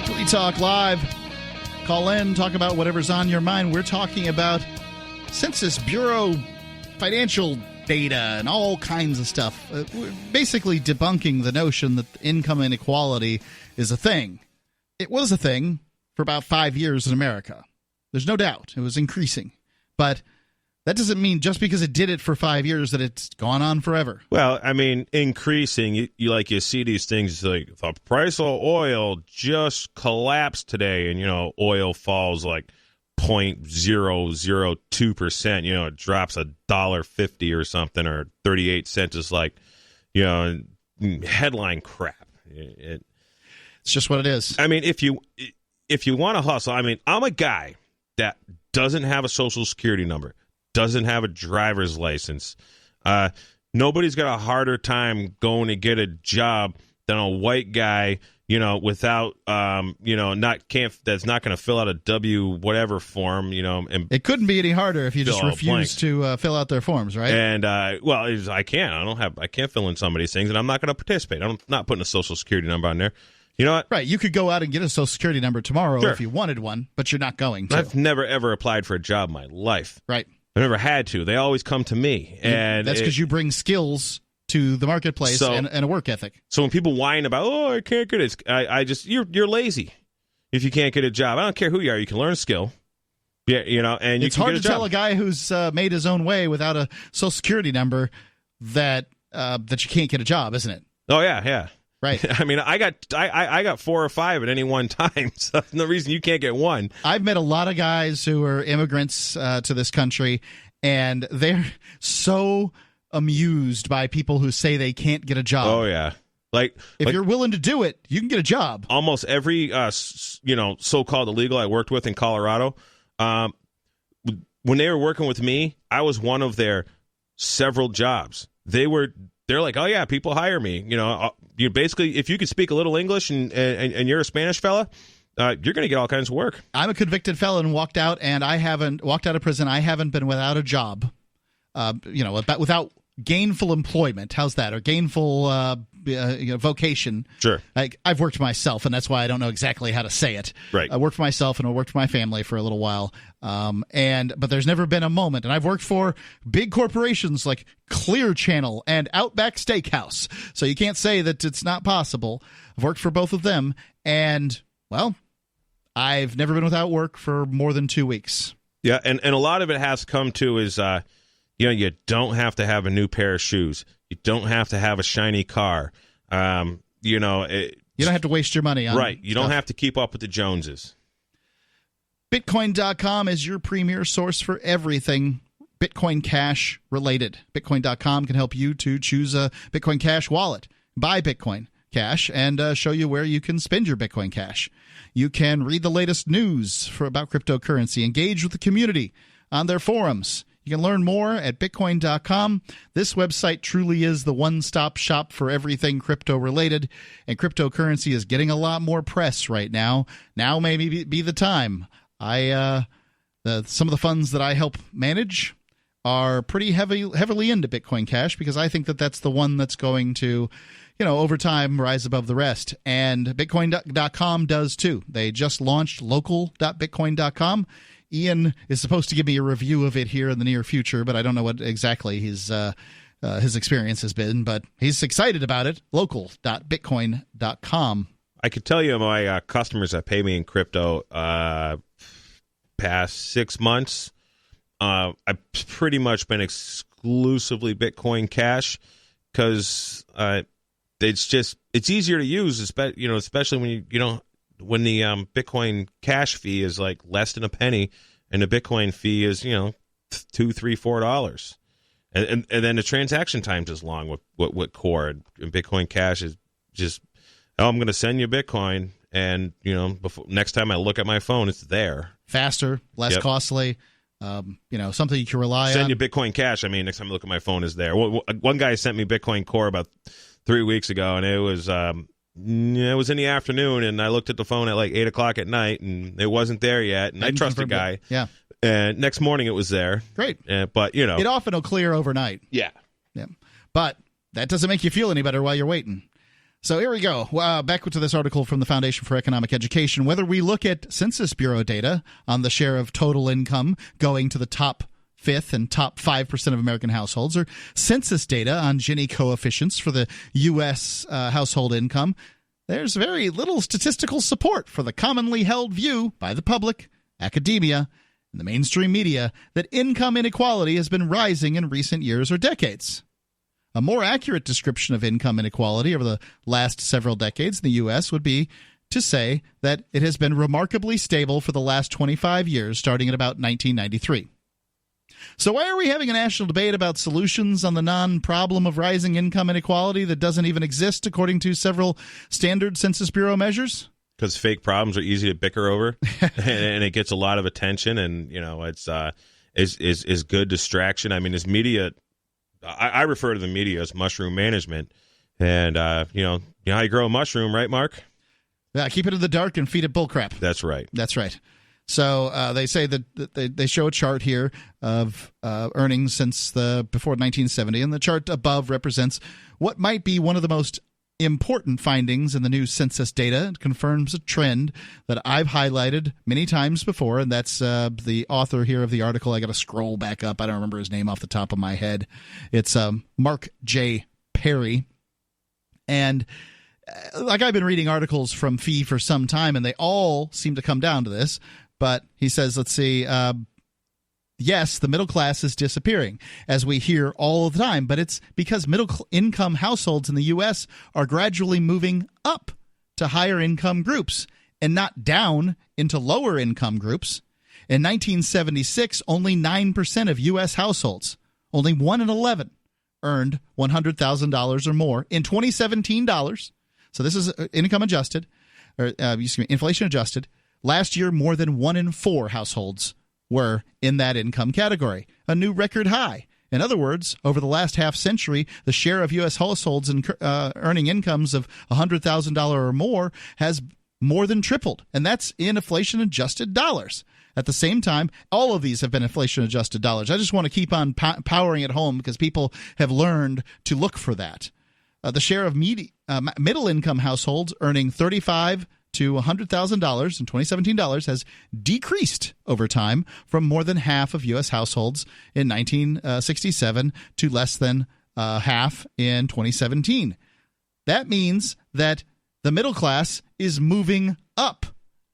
Free Talk Live. Call in, talk about whatever's on your mind. We're talking about Census Bureau financial data and all kinds of stuff. We're basically debunking the notion that income inequality is a thing. It was a thing for about 5 years in America. There's no doubt. It was increasing. But that doesn't mean just because it did it for 5 years that it's gone on forever. Well, I mean, increasing, you see these things like the price of oil just collapsed today, and, oil falls like 0.002%, it drops $1.50 or something, or 38 cents is like, headline crap. It's just what it is. I mean, if you want to hustle, I mean, I'm a guy that doesn't have a Social Security number, doesn't have a driver's license. Nobody's got a harder time going to get a job than a white guy, without, that's not going to fill out a W whatever form, and it couldn't be any harder if you just refuse to fill out their forms, right? And I can't. I can't fill in some of these things, and I'm not going to participate. I'm not putting a Social Security number on there. You know what? Right. You could go out and get a Social Security number tomorrow if you wanted one, but you're not going to. I've never ever applied for a job in my life. Right. I've never had to. They always come to me, and that's because you bring skills to the marketplace and a work ethic. So when people whine about, I can't get it, you're lazy if you can't get a job. I don't care who you are. You can learn a skill. Yeah, and it's hard to tell a guy who's made his own way without a Social Security number that you can't get a job, isn't it? Oh yeah. Right. I mean, I got 4 or 5 at any one time, so there's no reason you can't get one. I've met a lot of guys who are immigrants to this country, and they're so amused by people who say they can't get a job. Oh, yeah. If you're willing to do it, you can get a job. Almost every, so-called illegal I worked with in Colorado, when they were working with me, I was one of their several jobs. They're like, oh, yeah, people hire me. You basically, if you can speak a little English and you're a Spanish fella, you're going to get all kinds of work. I'm a convicted felon, walked out of prison. I haven't been without a job, without gainful employment. How's that? Or gainful vocation. Sure. I've worked myself, and that's why I don't know exactly how to say it. Right. I worked for myself, and I worked for my family for a little while. But there's never been a moment, and I've worked for big corporations like Clear Channel and Outback Steakhouse. So you can't say that it's not possible. I've worked for both of them, and, well, I've never been without work for more than 2 weeks. Yeah, and a lot of it has come to is, you don't have to have a new pair of shoes. You don't have to have a shiny car. You don't have to waste your money on right. You stuff. don't have to keep up with the Joneses. Bitcoin.com is your premier source for everything Bitcoin Cash related. Bitcoin.com can help you to choose a Bitcoin Cash wallet, buy Bitcoin Cash, and show you where you can spend your Bitcoin Cash. You can read the latest news about cryptocurrency, engage with the community on their forums. You can learn more at Bitcoin.com. This website truly is the one-stop shop for everything crypto-related, and cryptocurrency is getting a lot more press right now. Now may be the time. Some of the funds that I help manage are pretty heavily into Bitcoin Cash because I think that that's the one that's going to, over time rise above the rest. And Bitcoin.com does too. They just launched local.bitcoin.com. Ian is supposed to give me a review of it here in the near future, but I don't know what exactly his experience has been. But he's excited about it. Local.bitcoin.com. I could tell you my customers that pay me in crypto past 6 months, I've pretty much been exclusively Bitcoin Cash because it's easier to use, especially when when the Bitcoin Cash fee is like less than a penny, and the Bitcoin fee is, $2, $3, $4. And then the transaction time's is long with Core. And Bitcoin Cash is just, I'm going to send you Bitcoin, and before, next time I look at my phone, it's there. Faster, less costly. Something you can rely on. Send you Bitcoin Cash. I mean, next time I look at my phone, is there. One guy sent me Bitcoin Core about 3 weeks ago, and it was in the afternoon, and I looked at the phone at like 8 o'clock at night, and it wasn't there yet. And I trust the guy. Yeah. And next morning it was there. Great. But, it often will clear overnight. Yeah. Yeah. But that doesn't make you feel any better while you're waiting. So here we go. Back to this article from the Foundation for Economic Education. Whether we look at Census Bureau data on the share of total income going to the top 5th and top 5% of American households, or census data on Gini coefficients for the U.S. household income, there's very little statistical support for the commonly held view by the public, academia, and the mainstream media that income inequality has been rising in recent years or decades. A more accurate description of income inequality over the last several decades in the U.S. would be to say that it has been remarkably stable for the last 25 years, starting at about 1993. So why are we having a national debate about solutions on the non-problem of rising income inequality that doesn't even exist according to several standard Census Bureau measures? Because fake problems are easy to bicker over, and it gets a lot of attention, and it's good distraction. I mean, as media, I refer to the media as mushroom management, and you know how you grow a mushroom, right, Mark? Yeah, keep it in the dark and feed it bullcrap. That's right. That's right. So they say that they show a chart here of earnings since before 1970, and the chart above represents what might be one of the most important findings in the new census data. It confirms a trend that I've highlighted many times before, and that's the author here of the article. I got to scroll back up. I don't remember his name off the top of my head. It's Mark J. Perry. And like, I've been reading articles from Fee for some time, and they all seem to come down to this. But he says, let's see, yes, the middle class is disappearing, as we hear all the time, but it's because middle-income households in the U.S. are gradually moving up to higher-income groups and not down into lower-income groups. In 1976, only 9% of U.S. households, only 1 in 11, earned $100,000 or more. In 2017 dollars, so this is income adjusted, or inflation adjusted, last year more than 1 in 4 households were in that income category, a new record high. In other words, over the last half century, the share of U.S. households earning incomes of $100,000 or more has more than tripled, and that's in inflation-adjusted dollars. At the same time, all of these have been inflation-adjusted dollars. I just want to keep on powering it home because people have learned to look for that. The share of middle-income households earning $35,000 to $100,000 in 2017 dollars has decreased over time from more than half of U.S. households in 1967 to less than half in 2017. That means that the middle class is moving up,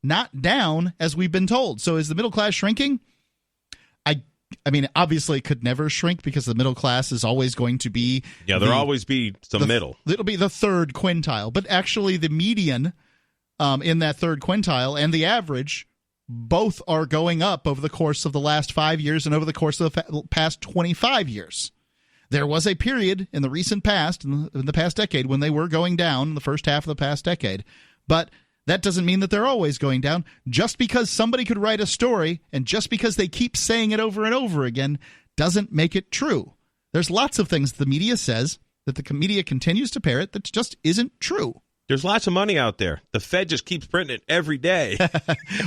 not down, as we've been told. So is the middle class shrinking? I mean, obviously it could never shrink because the middle class is always going to be... Yeah, there'll always be the middle. It'll be the third quintile. But actually the median in that third quintile and the average both are going up over the course of the last 5 years and over the course of the past 25 years. There was a period in the recent past, in the past decade, when they were going down in the first half of the past decade. But that doesn't mean that they're always going down. Just because somebody could write a story and just because they keep saying it over and over again doesn't make it true. There's lots of things the media says that the media continues to parrot that just isn't true. There's lots of money out there. The Fed just keeps printing it every day.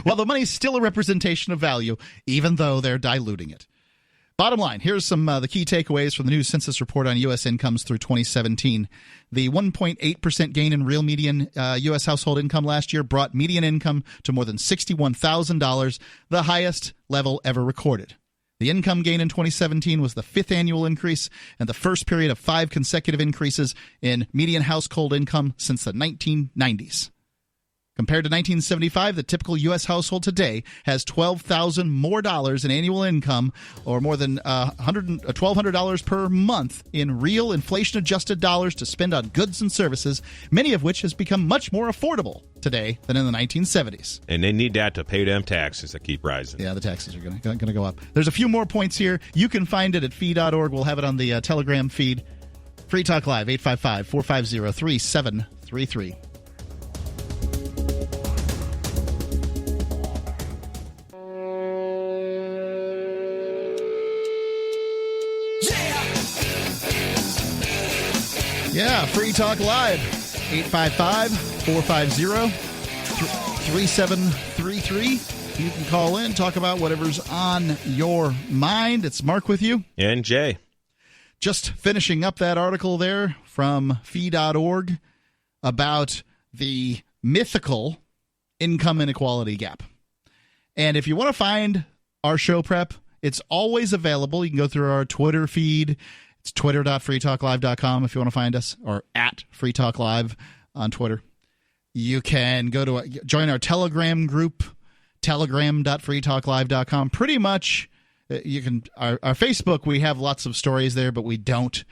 Well, the money's still a representation of value, even though they're diluting it. Bottom line, here's some the key takeaways from the new census report on U.S. incomes through 2017. The 1.8% gain in real median U.S. household income last year brought median income to more than $61,000, the highest level ever recorded. The income gain in 2017 was the 5th annual increase and the first period of 5 consecutive increases in median household income since the 1990s. Compared to 1975, the typical U.S. household today has $12,000 more dollars in annual income, or more than $1,200 per month in real inflation-adjusted dollars to spend on goods and services, many of which has become much more affordable today than in the 1970s. And they need that to pay them taxes that keep rising. Yeah, the taxes are going to go up. There's a few more points here. You can find it at fee.org. We'll have it on the Telegram feed. Free Talk Live, 855-450-3733. Yeah, Free Talk Live, 855-450-3733. You can call in, talk about whatever's on your mind. It's Mark with you. And Jay. Just finishing up that article there from fee.org about the mythical income inequality gap. And if you want to find our show prep, it's always available. You can go through our Twitter feed. It's twitter.freetalklive.com if you want to find us, or at Free Talk Live on Twitter. You can go to join our Telegram group, telegram.freetalklive.com. Pretty much, you can our Facebook. We have lots of stories there, but we don't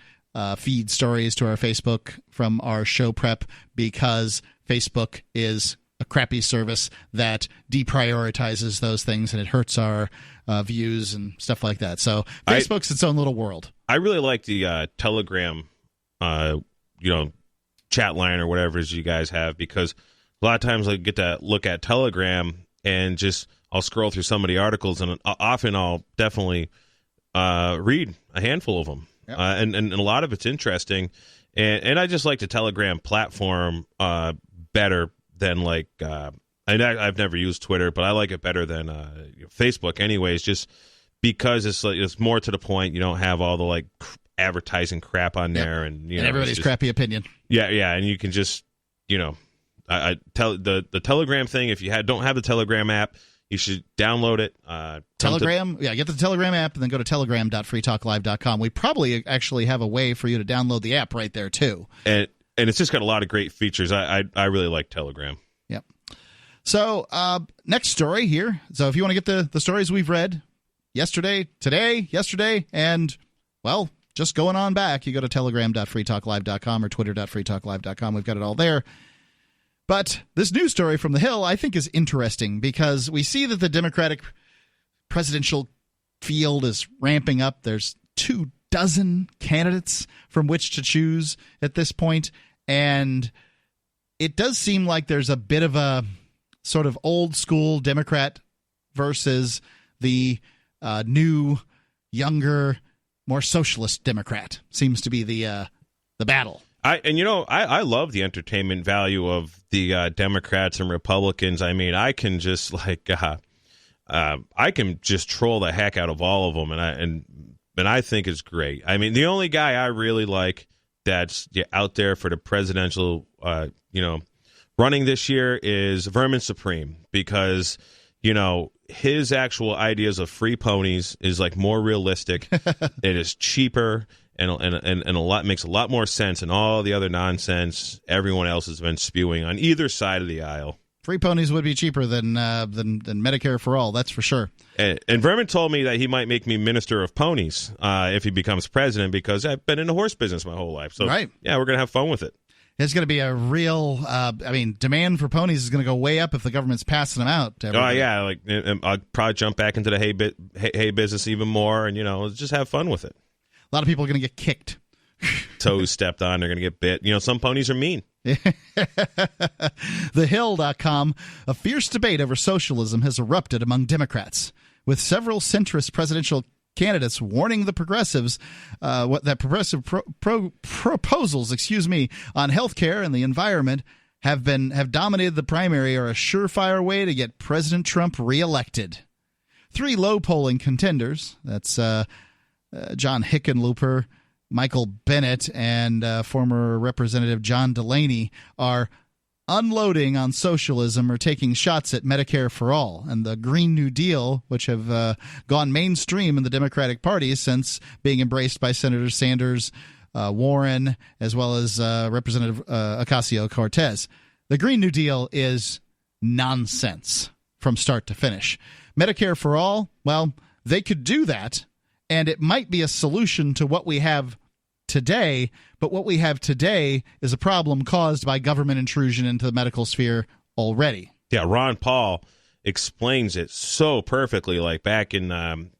feed stories to our Facebook from our show prep because Facebook is a crappy service that deprioritizes those things, and it hurts our views and stuff like that. So Facebook's its own little world. I really like the Telegram, chat line or whatever it is you guys have, because a lot of times I get to look at Telegram and I'll scroll through some of the articles, and often I'll definitely read a handful of them. Yep. And a lot of it's interesting. And I just like the Telegram platform better than I've never used Twitter, but I like it better than Facebook anyways, just because it's more to the point. You don't have all the advertising crap on there, and everybody's crappy opinion. Yeah, and you can just I tell the Telegram thing. If you don't have the Telegram app, you should download it. Telegram, get the Telegram app and then go to telegram.freetalklive.com. We probably actually have a way for you to download the app right there too. And it's just got a lot of great features. I really like Telegram. Yep. So next story here. So if you want to get the stories we've read yesterday, and, well, just going on back, you go to telegram.freetalklive.com or twitter.freetalklive.com. We've got it all there. But this news story from the Hill, I think, is interesting because we see that the Democratic presidential field is ramping up. There's 24 candidates from which to choose at this point, and it does seem like there's a bit of a sort of old school Democrat versus the new, younger, more socialist Democrat seems to be the battle. I love the entertainment value of the Democrats and Republicans. I mean, I can just I can just troll the heck out of all of them, and I think it's great. I mean, the only guy I really like that's out there for the presidential, running this year is Vermin Supreme, because his actual ideas of free ponies is more realistic. It is cheaper. And a lot makes a lot more sense than all the other nonsense everyone else has been spewing on either side of the aisle. Free ponies would be cheaper than Medicare for all, that's for sure. And Vermin told me that he might make me minister of ponies if he becomes president, because I've been in the horse business my whole life. So right. Yeah, we're gonna have fun with it. There's going to be a real, demand for ponies is going to go way up if the government's passing them out. Oh yeah, I'll probably jump back into the hay business even more, and let's just have fun with it. A lot of people are going to get kicked. Toes stepped on. They're going to get bit. Some ponies are mean. TheHill.com. A fierce debate over socialism has erupted among Democrats, with several centrist presidential candidates warning the progressives that progressive proposals, on health care and the environment have dominated the primary, are a surefire way to get President Trump reelected. Three low polling contenders, that's John Hickenlooper, Michael Bennett, and former Representative John Delaney, are unloading on socialism or taking shots at Medicare for all and the Green New Deal, which have gone mainstream in the Democratic Party since being embraced by Senator Sanders, Warren, as well as Representative Ocasio-Cortez. The Green New Deal is nonsense from start to finish. Medicare for all, well, they could do that, and it might be a solution to what we have today, but what we have today is a problem caused by government intrusion into the medical sphere already. Yeah, Ron Paul explains it so perfectly. Like back in,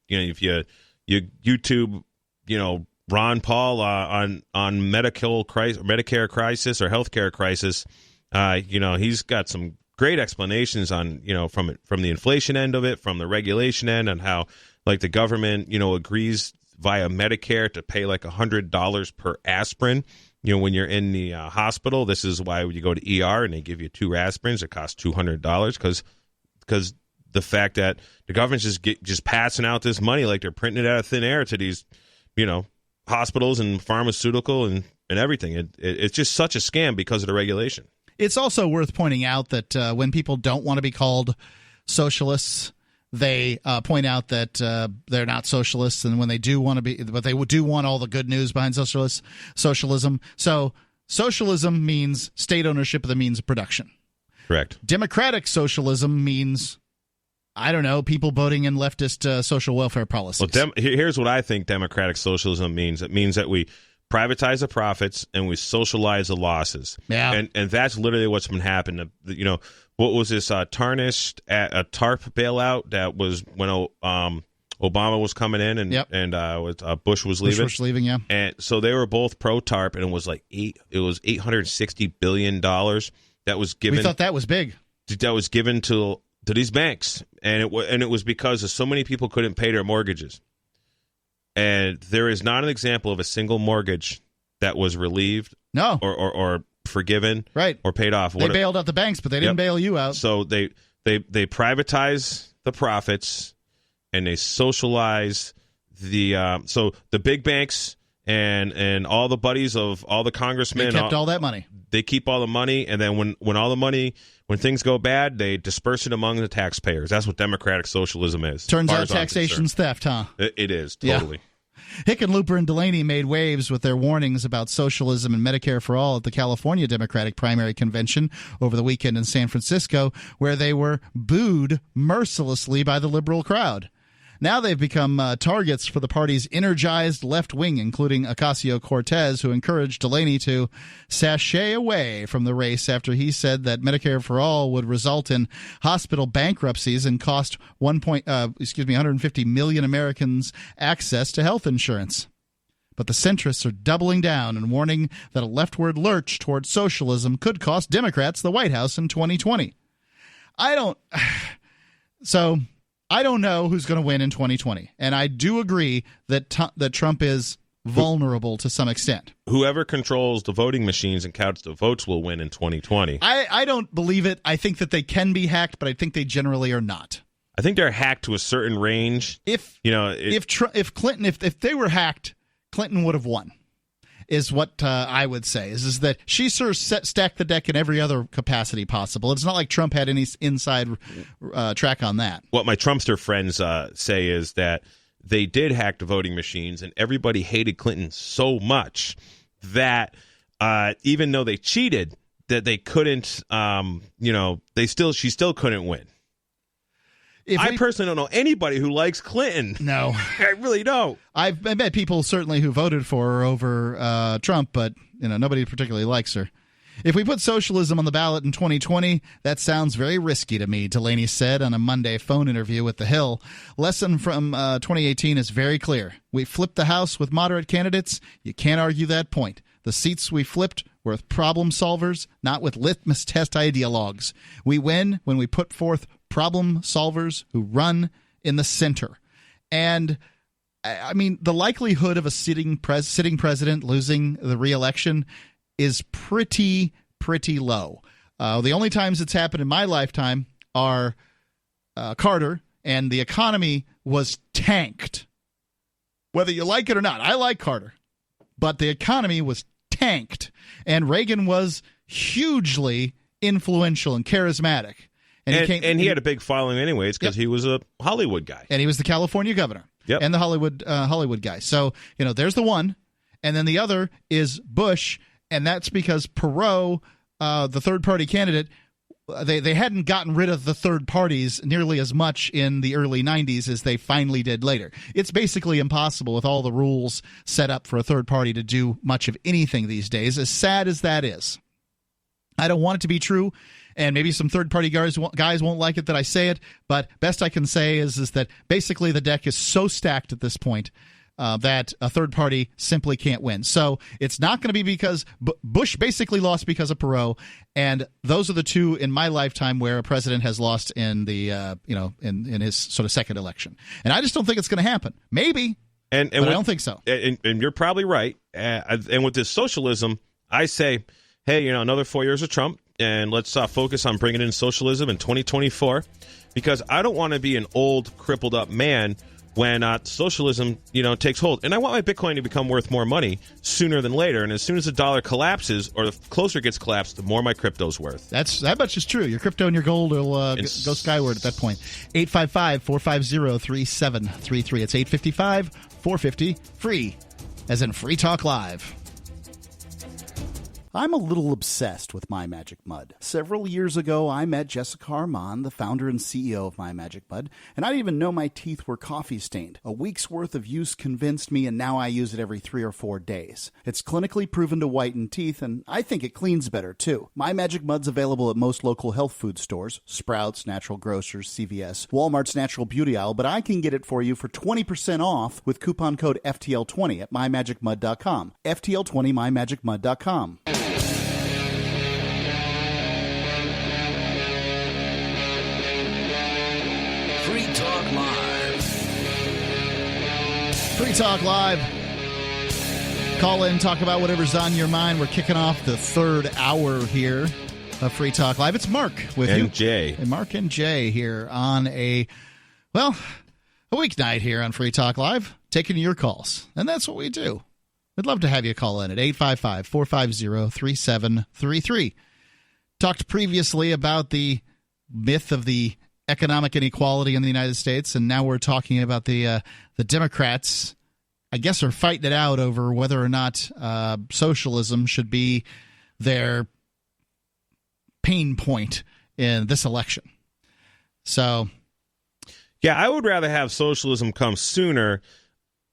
if you YouTube, Ron Paul on Medicare crisis or healthcare crisis, he's got some great explanations on, from the inflation end of it, from the regulation end, and how like the government, agrees via Medicare to pay like $100 per aspirin. When you're in the hospital, this is why you go to ER and they give you 2 aspirins. It costs $200 because the fact that the government's just passing out this money like they're printing it out of thin air to these, hospitals and pharmaceutical and everything. It's just such a scam because of the regulation. It's also worth pointing out that when people don't want to be called socialists, they point out that they're not socialists, and when they do want to be, but they do want all the good news behind socialism. So socialism means state ownership of the means of production. Correct. Democratic socialism means, I don't know, people voting in leftist social welfare policies. Well, here's what I think democratic socialism means. It means that we privatize the profits and we socialize the losses. Yeah. And that's literally what's been happening. What was this tarnished a TARP bailout that was when Obama was coming in and yep. and Bush was leaving. Bush was leaving, yeah. And so they were both pro TARP, and it was like $860 billion that was given. We thought that was big. That was given to these banks, and it was because so many people couldn't pay their mortgages. And there is not an example of a single mortgage that was relieved, no, or forgiven, right, or paid off. They bailed out the banks, but they didn't bail you out. So they privatize the profits and they socialize the big banks and all the buddies of all the congressmen. They kept all that money. They keep all the money, and then when things go bad, they disperse it among the taxpayers. That's what democratic socialism is. Turns out taxation's theft, huh? It is, totally. Yeah. Hickenlooper and Delaney made waves with their warnings about socialism and Medicare for all at the California Democratic primary convention over the weekend in San Francisco, where they were booed mercilessly by the liberal crowd. Now they've become targets for the party's energized left wing, including Ocasio-Cortez, who encouraged Delaney to sashay away from the race after he said that Medicare for all would result in hospital bankruptcies and cost 150 million Americans access to health insurance. But the centrists are doubling down and warning that a leftward lurch towards socialism could cost Democrats the White House in 2020. I don't know who's going to win in 2020, and I do agree that Trump is vulnerable to some extent. Whoever controls the voting machines and counts the votes will win in 2020. I don't believe it. I think that they can be hacked, but I think they generally are not. I think they're hacked to a certain range. If they were hacked, Clinton would have won. Is what I would say is that she sort of stacked the deck in every other capacity possible. It's not like Trump had any inside track on that. What my Trumpster friends say is that they did hack the voting machines, and everybody hated Clinton so much that even though they cheated, that they couldn't. She still couldn't win. I personally don't know anybody who likes Clinton. No. I really don't. I've met people certainly who voted for her over Trump, but nobody particularly likes her. If we put socialism on the ballot in 2020, that sounds very risky to me, Delaney said on a Monday phone interview with The Hill. Lesson from 2018 is very clear. We flipped the House with moderate candidates. You can't argue that point. The seats we flipped were with problem solvers, not with litmus test ideologues. We win when we put forth problem solvers who run in the center. And, I mean, the likelihood of a sitting president losing the re-election is pretty low. The only times it's happened in my lifetime are Carter, and the economy was tanked. Whether you like it or not, I like Carter, but the economy was tanked, and Reagan was hugely influential and charismatic. And he had a big following anyways because he was a Hollywood guy. And he was the California governor and the Hollywood guy. So, there's the one. And then the other is Bush, and that's because Perot, the third-party candidate, they hadn't gotten rid of the third parties nearly as much in the early 90s as they finally did later. It's basically impossible with all the rules set up for a third party to do much of anything these days, as sad as that is. I don't want it to be true, and maybe some third-party guys won't like it that I say it, but best I can say is that basically the deck is so stacked at this point that a third party simply can't win. So it's not going to be because Bush basically lost because of Perot, and those are the two in my lifetime where a president has lost in the in his sort of second election. And I just don't think it's going to happen. Maybe, but I don't think so. And you're probably right. And with this socialism, I say, hey, another 4 years of Trump, and let's focus on bringing in socialism in 2024, because I don't want to be an old, crippled up man when socialism, takes hold. And I want my Bitcoin to become worth more money sooner than later. And as soon as the dollar collapses, or the closer it gets collapsed, the more my crypto's worth. That much is true. Your crypto and your gold will go skyward at that point. 855-450-3733. It's 855-450-FREE, as in Free Talk Live. I'm a little obsessed with My Magic Mud. Several years ago, I met Jessica Armand, the founder and CEO of My Magic Mud, and I didn't even know my teeth were coffee stained. A week's worth of use convinced me, and now I use it every 3 or 4 days. It's clinically proven to whiten teeth, and I think it cleans better, too. My Magic Mud's available at most local health food stores, Sprouts, Natural Grocers, CVS, Walmart's Natural Beauty Aisle, but I can get it for you for 20% off with coupon code FTL20 at mymagicmud.com. FTL20, mymagicmud.com. Free Talk Live. Free Talk Live. Call in, talk about whatever's on your mind. We're kicking off the third hour here of Free Talk Live. It's Mark with you. And Jay. And Mark and Jay here on a weeknight here on Free Talk Live, taking your calls. And that's what we do. We'd love to have you call in at 855-450-3733. Talked previously about the myth of the economic inequality in the United States, and now we're talking about the Democrats, I guess, are fighting it out over whether or not socialism should be their pain point in this election. So, yeah, I would rather have socialism come sooner,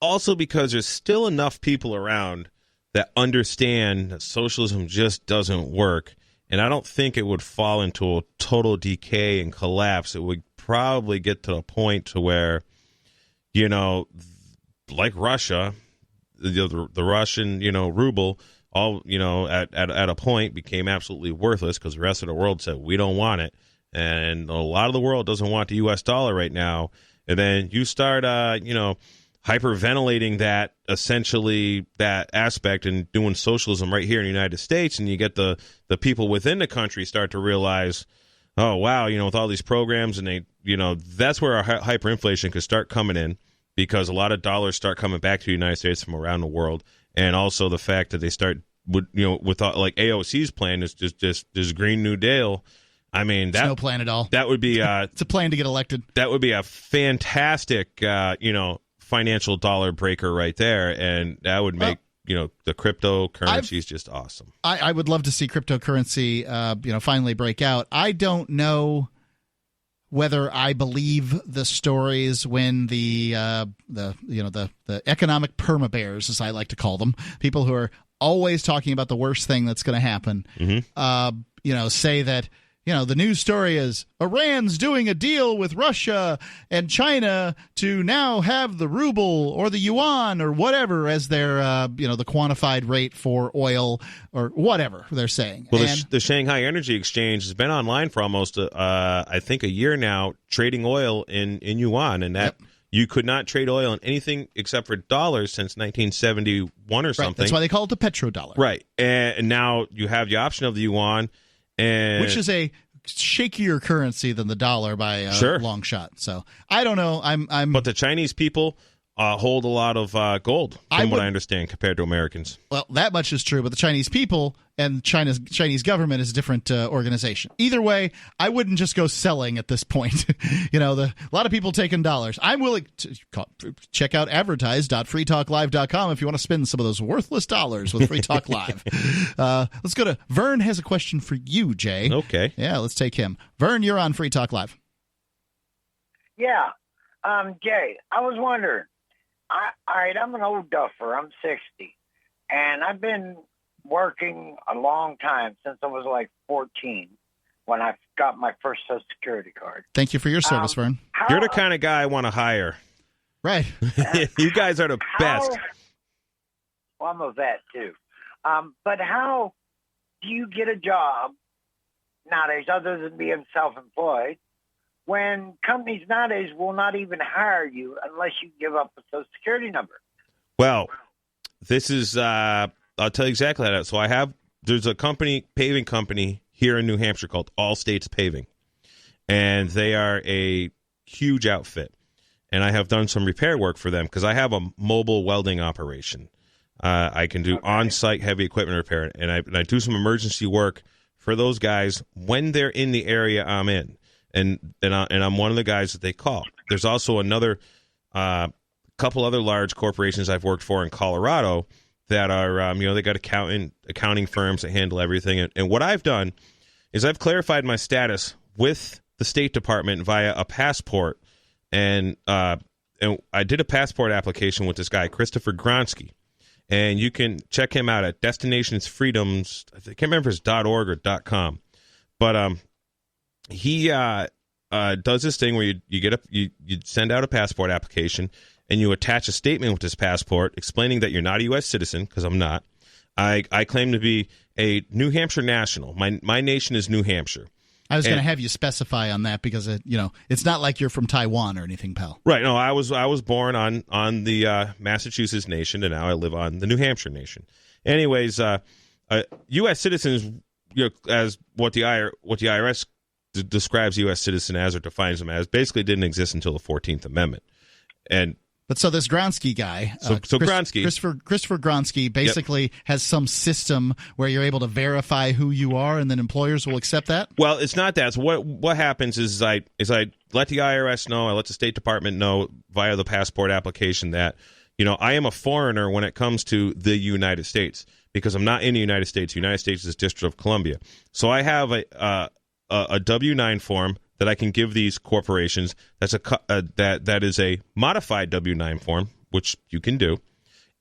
also because there's still enough people around that understand that socialism just doesn't work. And I don't think it would fall into a total decay and collapse. It would probably get to a point to where, like Russia, the Russian, ruble, all, at a point became absolutely worthless because the rest of the world said, we don't want it. And a lot of the world doesn't want the U.S. dollar right now. And then you start, hyperventilating that aspect and doing socialism right here in the United States, and you get the people within the country start to realize, oh wow, with all these programs, and they, that's where our hyperinflation could start coming in, because a lot of dollars start coming back to the United States from around the world, and also the fact that they start with like AOC's plan is just this Green New Deal. I mean, no plan at all. That would be it's a plan to get elected. That would be a fantastic financial dollar breaker right there, and that would make the cryptocurrencies just awesome. I would love to see cryptocurrency finally break out. I don't know whether I believe the stories when the economic perma-bears, as I like to call them, people who are always talking about the worst thing that's going to happen, say that the news story is Iran's doing a deal with Russia and China to now have the ruble or the yuan or whatever as their, the quantified rate for oil or whatever they're saying. Well, the Shanghai Energy Exchange has been online for almost, I think, a year now, trading oil in yuan, and that you could not trade oil in anything except for dollars since 1971 or something. That's why they call it the petrodollar. Right. And now you have the option of the yuan. Which is a shakier currency than the dollar by a long shot. So I don't know. But the Chinese people hold a lot of gold, from what I understand, compared to Americans. Well, that much is true, but the Chinese people and Chinese government is a different organization. Either way, I wouldn't just go selling at this point. A lot of people taking dollars. I'm willing to check out advertise.freetalklive.com if you want to spend some of those worthless dollars with Free Talk Live. Let's go to Vern. Has a question for you, Jay. Okay. Yeah, let's take him. Vern, you're on Free Talk Live. Yeah. Jay, I was wondering, I'm an old duffer. I'm 60, and I've been working a long time, since I was like 14 when I got my first Social Security card. Thank you for your service, Vern. You're the kind of guy I want to hire. Right. You guys are the best. Well, I'm a vet, too. But how do you get a job nowadays, other than being self-employed, when companies nowadays will not even hire you unless you give up a Social Security number? Well, this is, I'll tell you exactly how that. So there's a paving company here in New Hampshire called All States Paving, and they are a huge outfit. And I have done some repair work for them because I have a mobile welding operation. I can do on-site heavy equipment repair, and I do some emergency work for those guys when they're in the area I'm in. And I'm one of the guys that they call. There's also another couple other large corporations I've worked for in Colorado that are they got accounting firms that handle everything. And what I've done is I've clarified my status with the State Department via a passport, and I did a passport application with this guy Christopher Gronsky, and you can check him out at Destinations Freedoms. I can't remember if it's .org or .com, but he does this thing where you send out a passport application and you attach a statement with this passport explaining that you're not a U.S. citizen, because I'm not. I claim to be a New Hampshire national. My nation is New Hampshire. I was going to have you specify on that because it's not like you're from Taiwan or anything, pal. Right. No, I was born on the Massachusetts nation, and now I live on the New Hampshire nation. Anyways, U.S. citizens, as what the IRS describes U.S. citizen as or defines them as, basically didn't exist until the 14th Amendment. But so this Gronsky guy, Gronsky, Christopher Gronsky, basically has some system where you're able to verify who you are, and then employers will accept that. Well, it's not that. So what happens is I let the IRS know, I let the State Department know via the passport application that I am a foreigner when it comes to the United States, because I'm not in the United States. The United States is District of Columbia. So I have a W-9 form that I can give these corporations. That's that is a modified W-9 form, which you can do,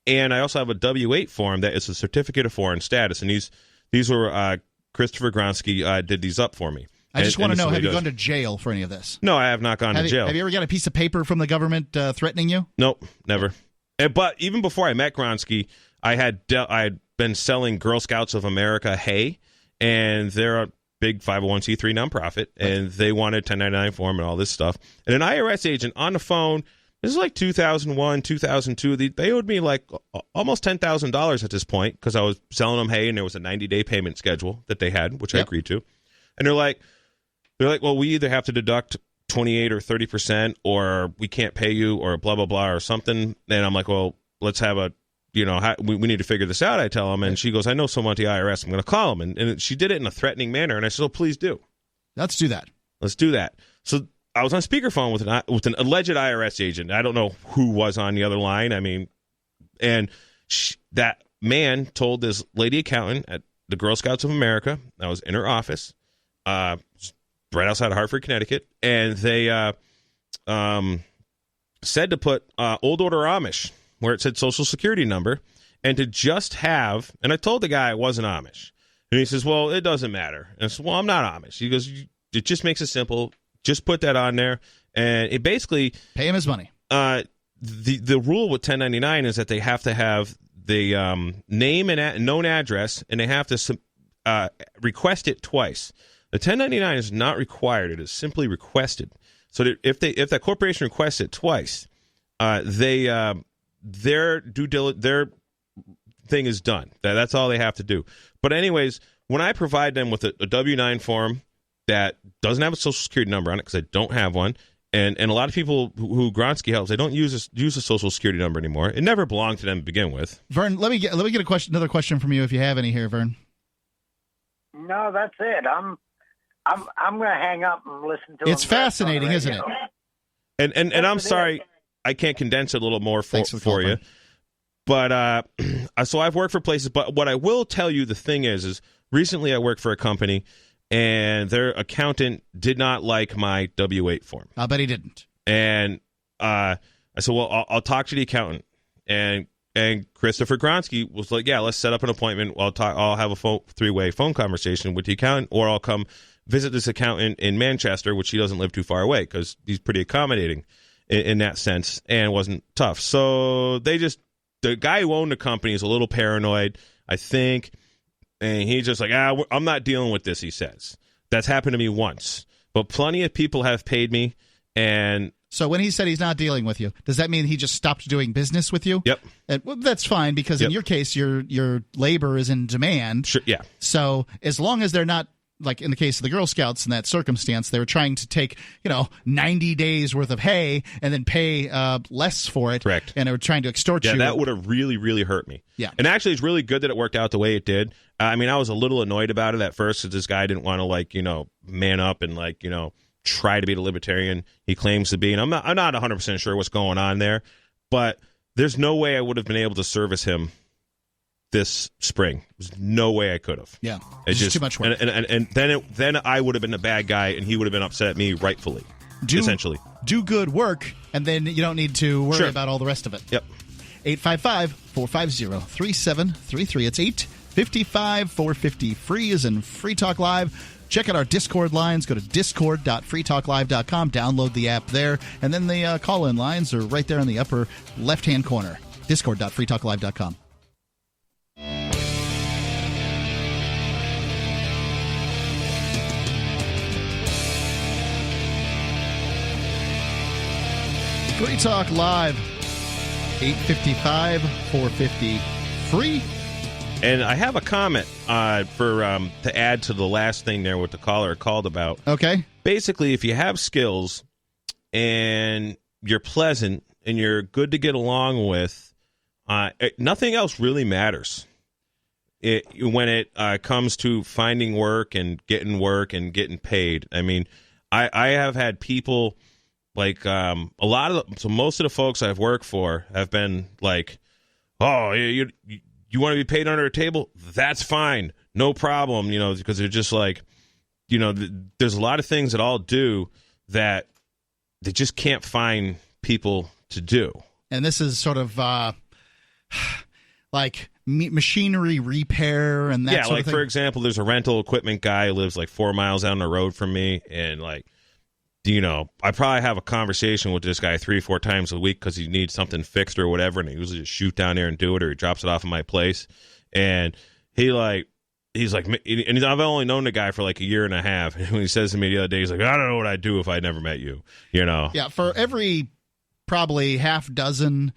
and I also have a W-8 form that is a certificate of foreign status. And these were Christopher Gronsky did these up for me. I just want to know: have you gone to jail for any of this? No, I have not gone to jail. Have you ever got a piece of paper from the government threatening you? Nope, never. But even before I met Gronsky, I had been selling Girl Scouts of America hay, and they're a big 501c3 nonprofit, and they wanted 1099 form and all this stuff. And an IRS agent on the phone, this is like 2001, 2002, they owed me like almost $10,000 at this point because I was selling them hay, and there was a 90-day payment schedule that they had, which I agreed to. And they're like, well, we either have to deduct 28 or 30%, or we can't pay you, or blah, blah, blah, or something. And I'm like, well, let's have a we need to figure this out, I tell him. And she goes, I know someone at the IRS. I'm going to call him. And she did it in a threatening manner. And I said, oh, please do. Let's do that. Let's do that. So I was on speakerphone with an alleged IRS agent. I don't know who was on the other line. I mean, and that man told this lady accountant at the Girl Scouts of America, that was in her office, right outside of Hartford, Connecticut, and they said to put old order Amish where it said Social Security number, and to just have, and I told the guy I wasn't Amish. And he says, well, it doesn't matter. And I said, well, I'm not Amish. He goes, it just makes it simple. Just put that on there. And it basically... pay him his money. The rule with 1099 is that they have to have the name and known address, and they have to request it twice. The 1099 is not required. It is simply requested. So that if that corporation requests it twice, their thing is done. That's all they have to do. But anyways, when I provide them with a W-9 form that doesn't have a Social Security number on it because I don't have one, And a lot of people who Gwartney helps, they don't use a social security number anymore. It never belonged to them to begin with. Vern, let me get another question from you if you have any here, Vern. No, that's it. I'm going to hang up and listen to. It's fascinating, isn't it? And I'm sorry, I can't condense it a little more for you. But so I've worked for places. But what I will tell you, the thing is recently I worked for a company, and their accountant did not like my W-8 form. I bet he didn't. And I said, well, I'll talk to the accountant. And Christopher Gwartney was like, yeah, let's set up an appointment. I'll have a three-way phone conversation with the accountant, or I'll come visit this accountant in Manchester, which he doesn't live too far away because he's pretty accommodating in that sense, and wasn't tough. So the guy who owned the company is a little paranoid, I think, and he's just like, I'm not dealing with this, he says. That's happened to me once. But plenty of people have paid me, and... So when he said he's not dealing with you, does that mean he just stopped doing business with you? Yep. And, well, that's fine, because in your case, your labor is in demand. Sure, yeah. So as long as they're not, like in the case of the Girl Scouts in that circumstance, they were trying to take 90 days worth of hay and then pay less for it. Correct. And they were trying to extort you. Yeah, that would have really, really hurt me. Yeah. And actually, it's really good that it worked out the way it did. I mean, I was a little annoyed about it at first because this guy didn't want to man up and try to be the libertarian he claims to be. And I'm not 100% sure what's going on there, but there's no way I would have been able to service him this spring. There's no way I could have. Yeah, it's just too much work. And then I would have been the bad guy, and he would have been upset at me rightfully, essentially. Do good work, and then you don't need to worry about all the rest of it. Yep. 855-450-3733. It's 855-450. Free is in Free Talk Live. Check out our Discord lines. Go to discord.freetalklive.com. Download the app there. And then the call-in lines are right there in the upper left-hand corner. Discord.freetalklive.com. Free Talk Live, 855-450. Free. And I have a comment to add to the last thing there what the caller called about. Okay. Basically, if you have skills and you're pleasant and you're good to get along with, nothing else really matters. When it comes to finding work and getting paid. I mean, I have had people like most of the folks I've worked for have been like, oh, you want to be paid under a table? That's fine. No problem, because they're just like, there's a lot of things that I'll do that they just can't find people to do. And this is sort of like machinery repair and that sort of thing. Yeah, like for example, there's a rental equipment guy who lives like 4 miles down the road from me, and I probably have a conversation with this guy 3 or 4 times a week because he needs something fixed or whatever, and he usually just shoot down there and do it, or he drops it off at my place. And he's like, and I've only known the guy for like a year and a half. And when he says to me the other day, he's like, I don't know what I'd do if I'd never met you. Yeah, for every probably half dozen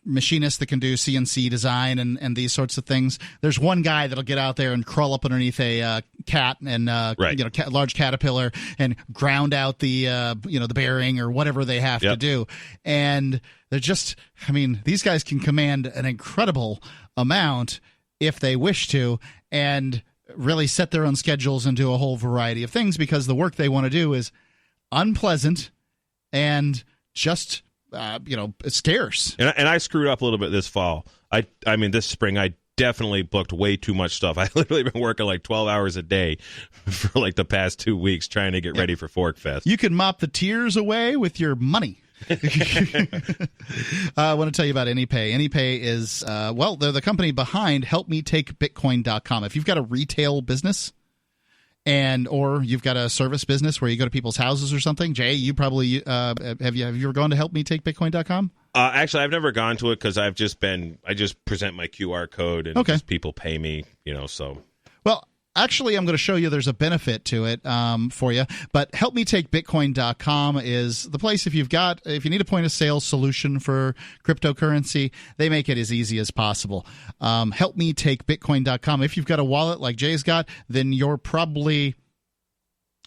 machinists that can do CNC design and these sorts of things, there's one guy that'll get out there and crawl up underneath a cat and large caterpillar and ground out the the bearing or whatever they have to do. And they're just, these guys can command an incredible amount if they wish to, and really set their own schedules and do a whole variety of things, because the work they want to do is unpleasant and just scarce. And I screwed up a little bit this fall. This spring, I definitely booked way too much stuff. I literally been working like 12 hours a day for like the past 2 weeks trying to get ready for Fork Fest. You can mop the tears away with your money. I want to tell you about AnyPay. AnyPay is, they're the company behind HelpMeTakeBitcoin.com. If you've got a retail business, or you've got a service business where you go to people's houses or something, Jay, you probably have you ever gone to helpmetakebitcoin.com? Actually, I've never gone to it because I just present my QR code and just people pay me, so. Well, actually, I'm going to show you there's a benefit to it for you. But helpmetakebitcoin.com is the place if you need a point of sale solution for cryptocurrency, they make it as easy as possible. Helpmetakebitcoin.com. If you've got a wallet like Jay's got, then you're probably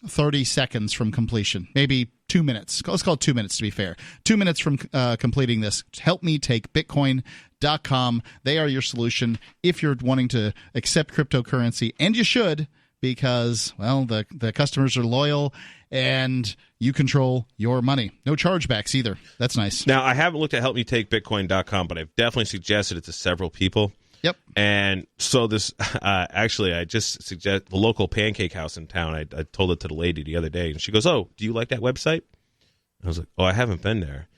30 seconds from completion, maybe 2 minutes. Let's call it 2 minutes to be fair. 2 minutes from completing this. HelpMeTakeBitcoin.com. They are your solution if you're wanting to accept cryptocurrency, and you should, because, well, the customers are loyal and you control your money. No chargebacks either. That's nice. Now, I haven't looked at HelpMeTakeBitcoin.com, but I've definitely suggested it to several people. Yep. And so this, actually, I just suggest the local pancake house in town. I told it to the lady the other day, and she goes, "Oh, do you like that website?" I was like, "Oh, I haven't been there."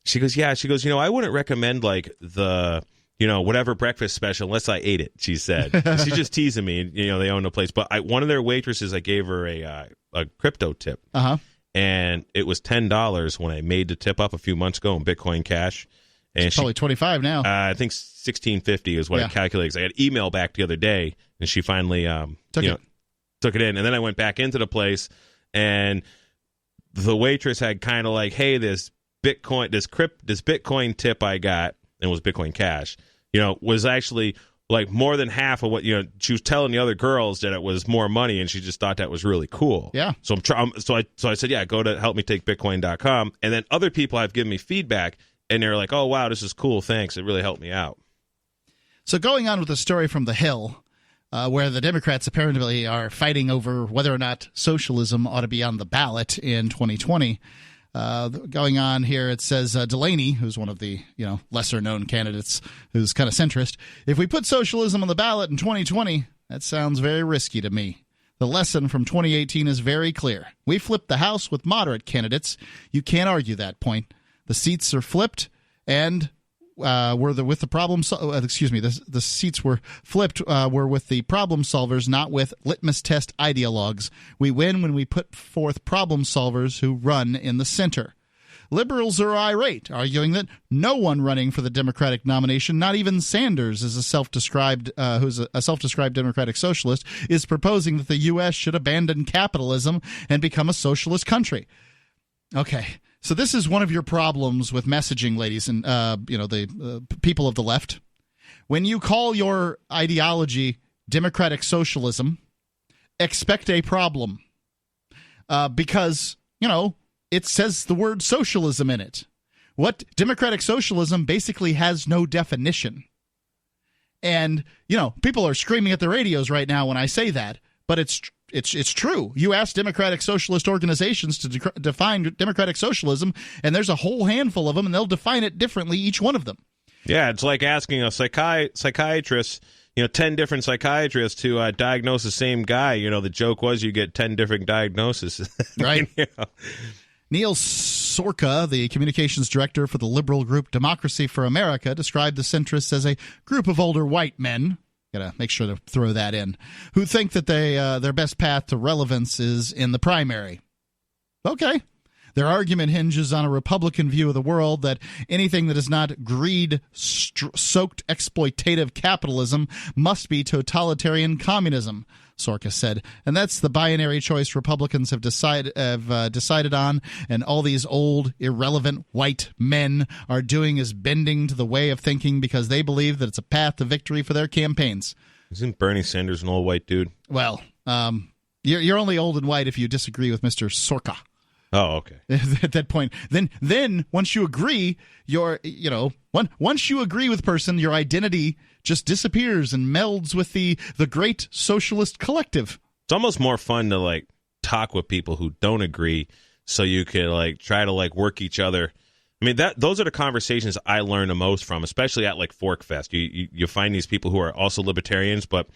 She goes, "Yeah." She goes, I wouldn't recommend like the, whatever breakfast special unless I ate it, she said. She's just teasing me. They own the place. But one of their waitresses, I gave her a crypto tip. Uh-huh. And it was $10 when I made the tip up a few months ago in Bitcoin Cash. And it's probably 25 now. I think 1650 is what I calculated. I got an email back the other day, and she finally took it in. And then I went back into the place, and the waitress had kind of like, "Hey, this Bitcoin tip I got," and it was Bitcoin Cash, was actually like more than half of what, she was telling the other girls that it was more money, and she just thought that was really cool. Yeah. So I said, yeah, go to helpmetakebitcoin.com. And then other people have given me feedback, and they're like, "Oh, wow, this is cool. Thanks. It really helped me out." So going on with the story from the Hill, where the Democrats apparently are fighting over whether or not socialism ought to be on the ballot in 2020. Going on here, it says Delaney, who's one of the lesser-known candidates, who's kind of centrist, "If we put socialism on the ballot in 2020, that sounds very risky to me. The lesson from 2018 is very clear. We flipped the House with moderate candidates. You can't argue that point. The seats are flipped, and the seats were flipped were with the problem solvers, not with litmus test ideologues. We win when we put forth problem solvers who run in the center. Liberals are irate, arguing that no one running for the Democratic nomination, not even Sanders, who's a self-described Democratic socialist, is proposing that the U.S. should abandon capitalism and become a socialist country." Okay. So this is one of your problems with messaging, ladies and the people of the left. When you call your ideology democratic socialism, expect a problem because it says the word socialism in it. What democratic socialism basically has no definition, and people are screaming at the radios right now when I say that, but it's true. You ask democratic socialist organizations to define democratic socialism, and there's a whole handful of them, and they'll define it differently, each one of them. Yeah, it's like asking a psychiatrist, 10 different psychiatrists to diagnose the same guy. The joke was you get 10 different diagnoses. Right. Neil Sorka, the communications director for the liberal group Democracy for America, described the centrists as a group of older white men. Got to make sure to throw that in, who think that their best path to relevance is in the primary. Okay. Their argument hinges on a Republican view of the world that anything that is not greed-soaked exploitative capitalism must be totalitarian communism, Sorka said. And that's the binary choice Republicans have decided on, and all these old, irrelevant white men are doing is bending to the way of thinking because they believe that it's a path to victory for their campaigns. Isn't Bernie Sanders an old white dude? Well, you're only old and white if you disagree with Mr. Sorka. Oh, okay. At that point, then once you agree, once you agree with a person, your identity just disappears and melds with the great socialist collective. It's almost more fun to talk with people who don't agree, so you can try to work each other. I mean, those are the conversations I learn the most from, especially at Fork Fest. You find these people who are also libertarians, but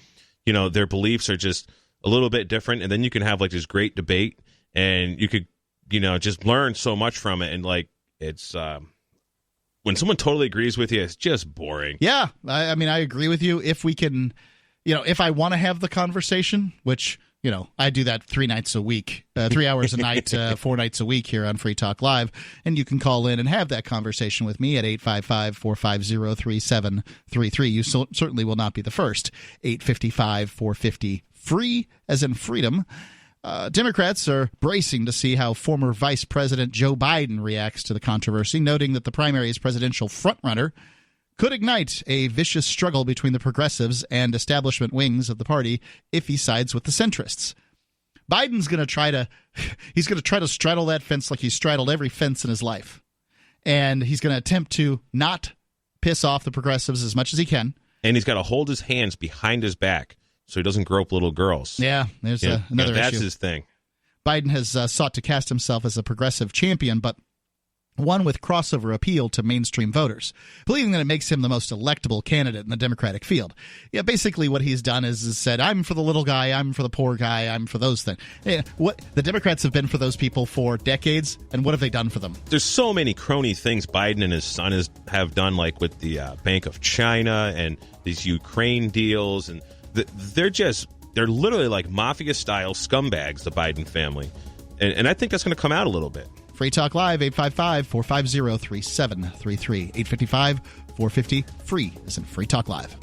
their beliefs are just a little bit different, and then you can have this great debate, and you could just learn so much from it. And it's when someone totally agrees with you, it's just boring. Yeah. I mean, I agree with you. If we can, if I want to have the conversation, which, I do that 3 nights a week, 3 hours a night, 4 nights a week here on Free Talk Live. And you can call in and have that conversation with me at 855-450-3733. You certainly will not be the first. 855-450-FREE, as in freedom. Democrats are bracing to see how former Vice President Joe Biden reacts to the controversy, noting that the primary's presidential frontrunner could ignite a vicious struggle between the progressives and establishment wings of the party if he sides with the centrists. Biden's going to try to straddle that fence like he's straddled every fence in his life. And he's going to attempt to not piss off the progressives as much as he can. And he's got to hold his hands behind his back so he doesn't grope little girls. Yeah, there's another that's issue. His thing. Biden has sought to cast himself as a progressive champion, but one with crossover appeal to mainstream voters, believing that it makes him the most electable candidate in the Democratic field. Yeah, basically what he's done is said, I'm for the little guy, I'm for the poor guy, I'm for those things. Yeah, what the Democrats have been for those people for decades, and what have they done for them? There's so many crony things Biden and his son have done, like with the Bank of China and these Ukraine deals, and they're literally like mafia-style scumbags, the Biden family. And I think that's going to come out a little bit. Free Talk Live, 855-450-3733. 855-450-FREE. Listen, Free Talk Live.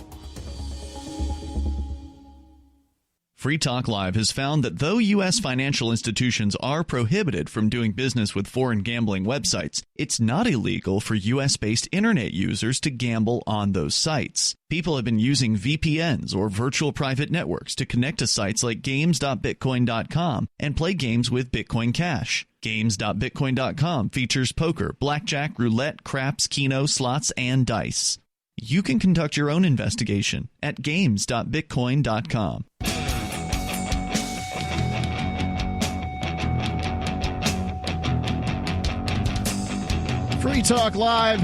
Free Talk Live has found that though U.S. financial institutions are prohibited from doing business with foreign gambling websites, it's not illegal for U.S.-based internet users to gamble on those sites. People have been using VPNs or virtual private networks to connect to sites like games.bitcoin.com and play games with Bitcoin Cash. Games.bitcoin.com features poker, blackjack, roulette, craps, keno, slots, and dice. You can conduct your own investigation at games.bitcoin.com. Free Talk Live.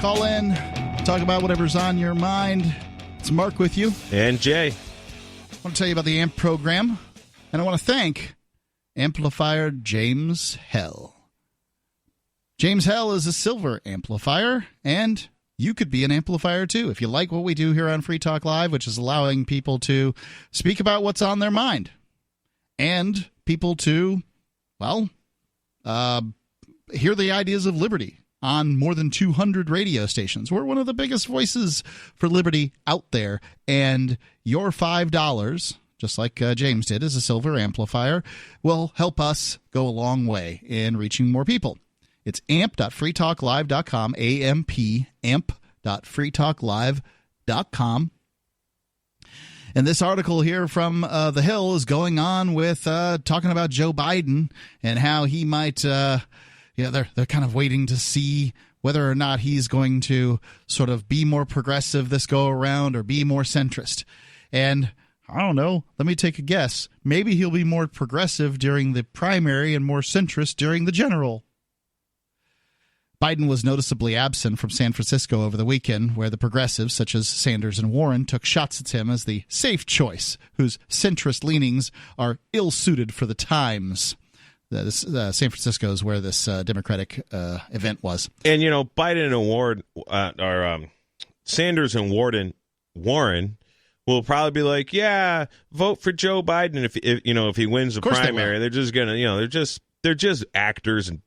Call in. Talk about whatever's on your mind. It's Mark with you. And Jay. I want to tell you about the AMP program. And I want to thank amplifier James Hell. James Hell is a silver amplifier, and you could be an amplifier too. If you like what we do here on Free Talk Live, which is allowing people to speak about what's on their mind, and people to, well, hear the ideas of liberty on more than 200 radio stations. We're one of the biggest voices for liberty out there, and your $5, just like James did as a silver amplifier, will help us go a long way in reaching more people. It's amp.freetalklive.com, amp.freetalklive.com. And this article here from The Hill is going on with talking about Joe Biden and how he might they're kind of waiting to see whether or not he's going to sort of be more progressive this go around or be more centrist. And I don't know. Let me take a guess. Maybe he'll be more progressive during the primary and more centrist during the general. Biden was noticeably absent from San Francisco over the weekend, where the progressives, such as Sanders and Warren, took shots at him as the safe choice, whose centrist leanings are ill-suited for the times. San Francisco is where this Democratic event was. And, Biden and Warren, Sanders and Warren will probably be like, yeah, vote for Joe Biden if he wins the primary. They're just going to, they're just actors and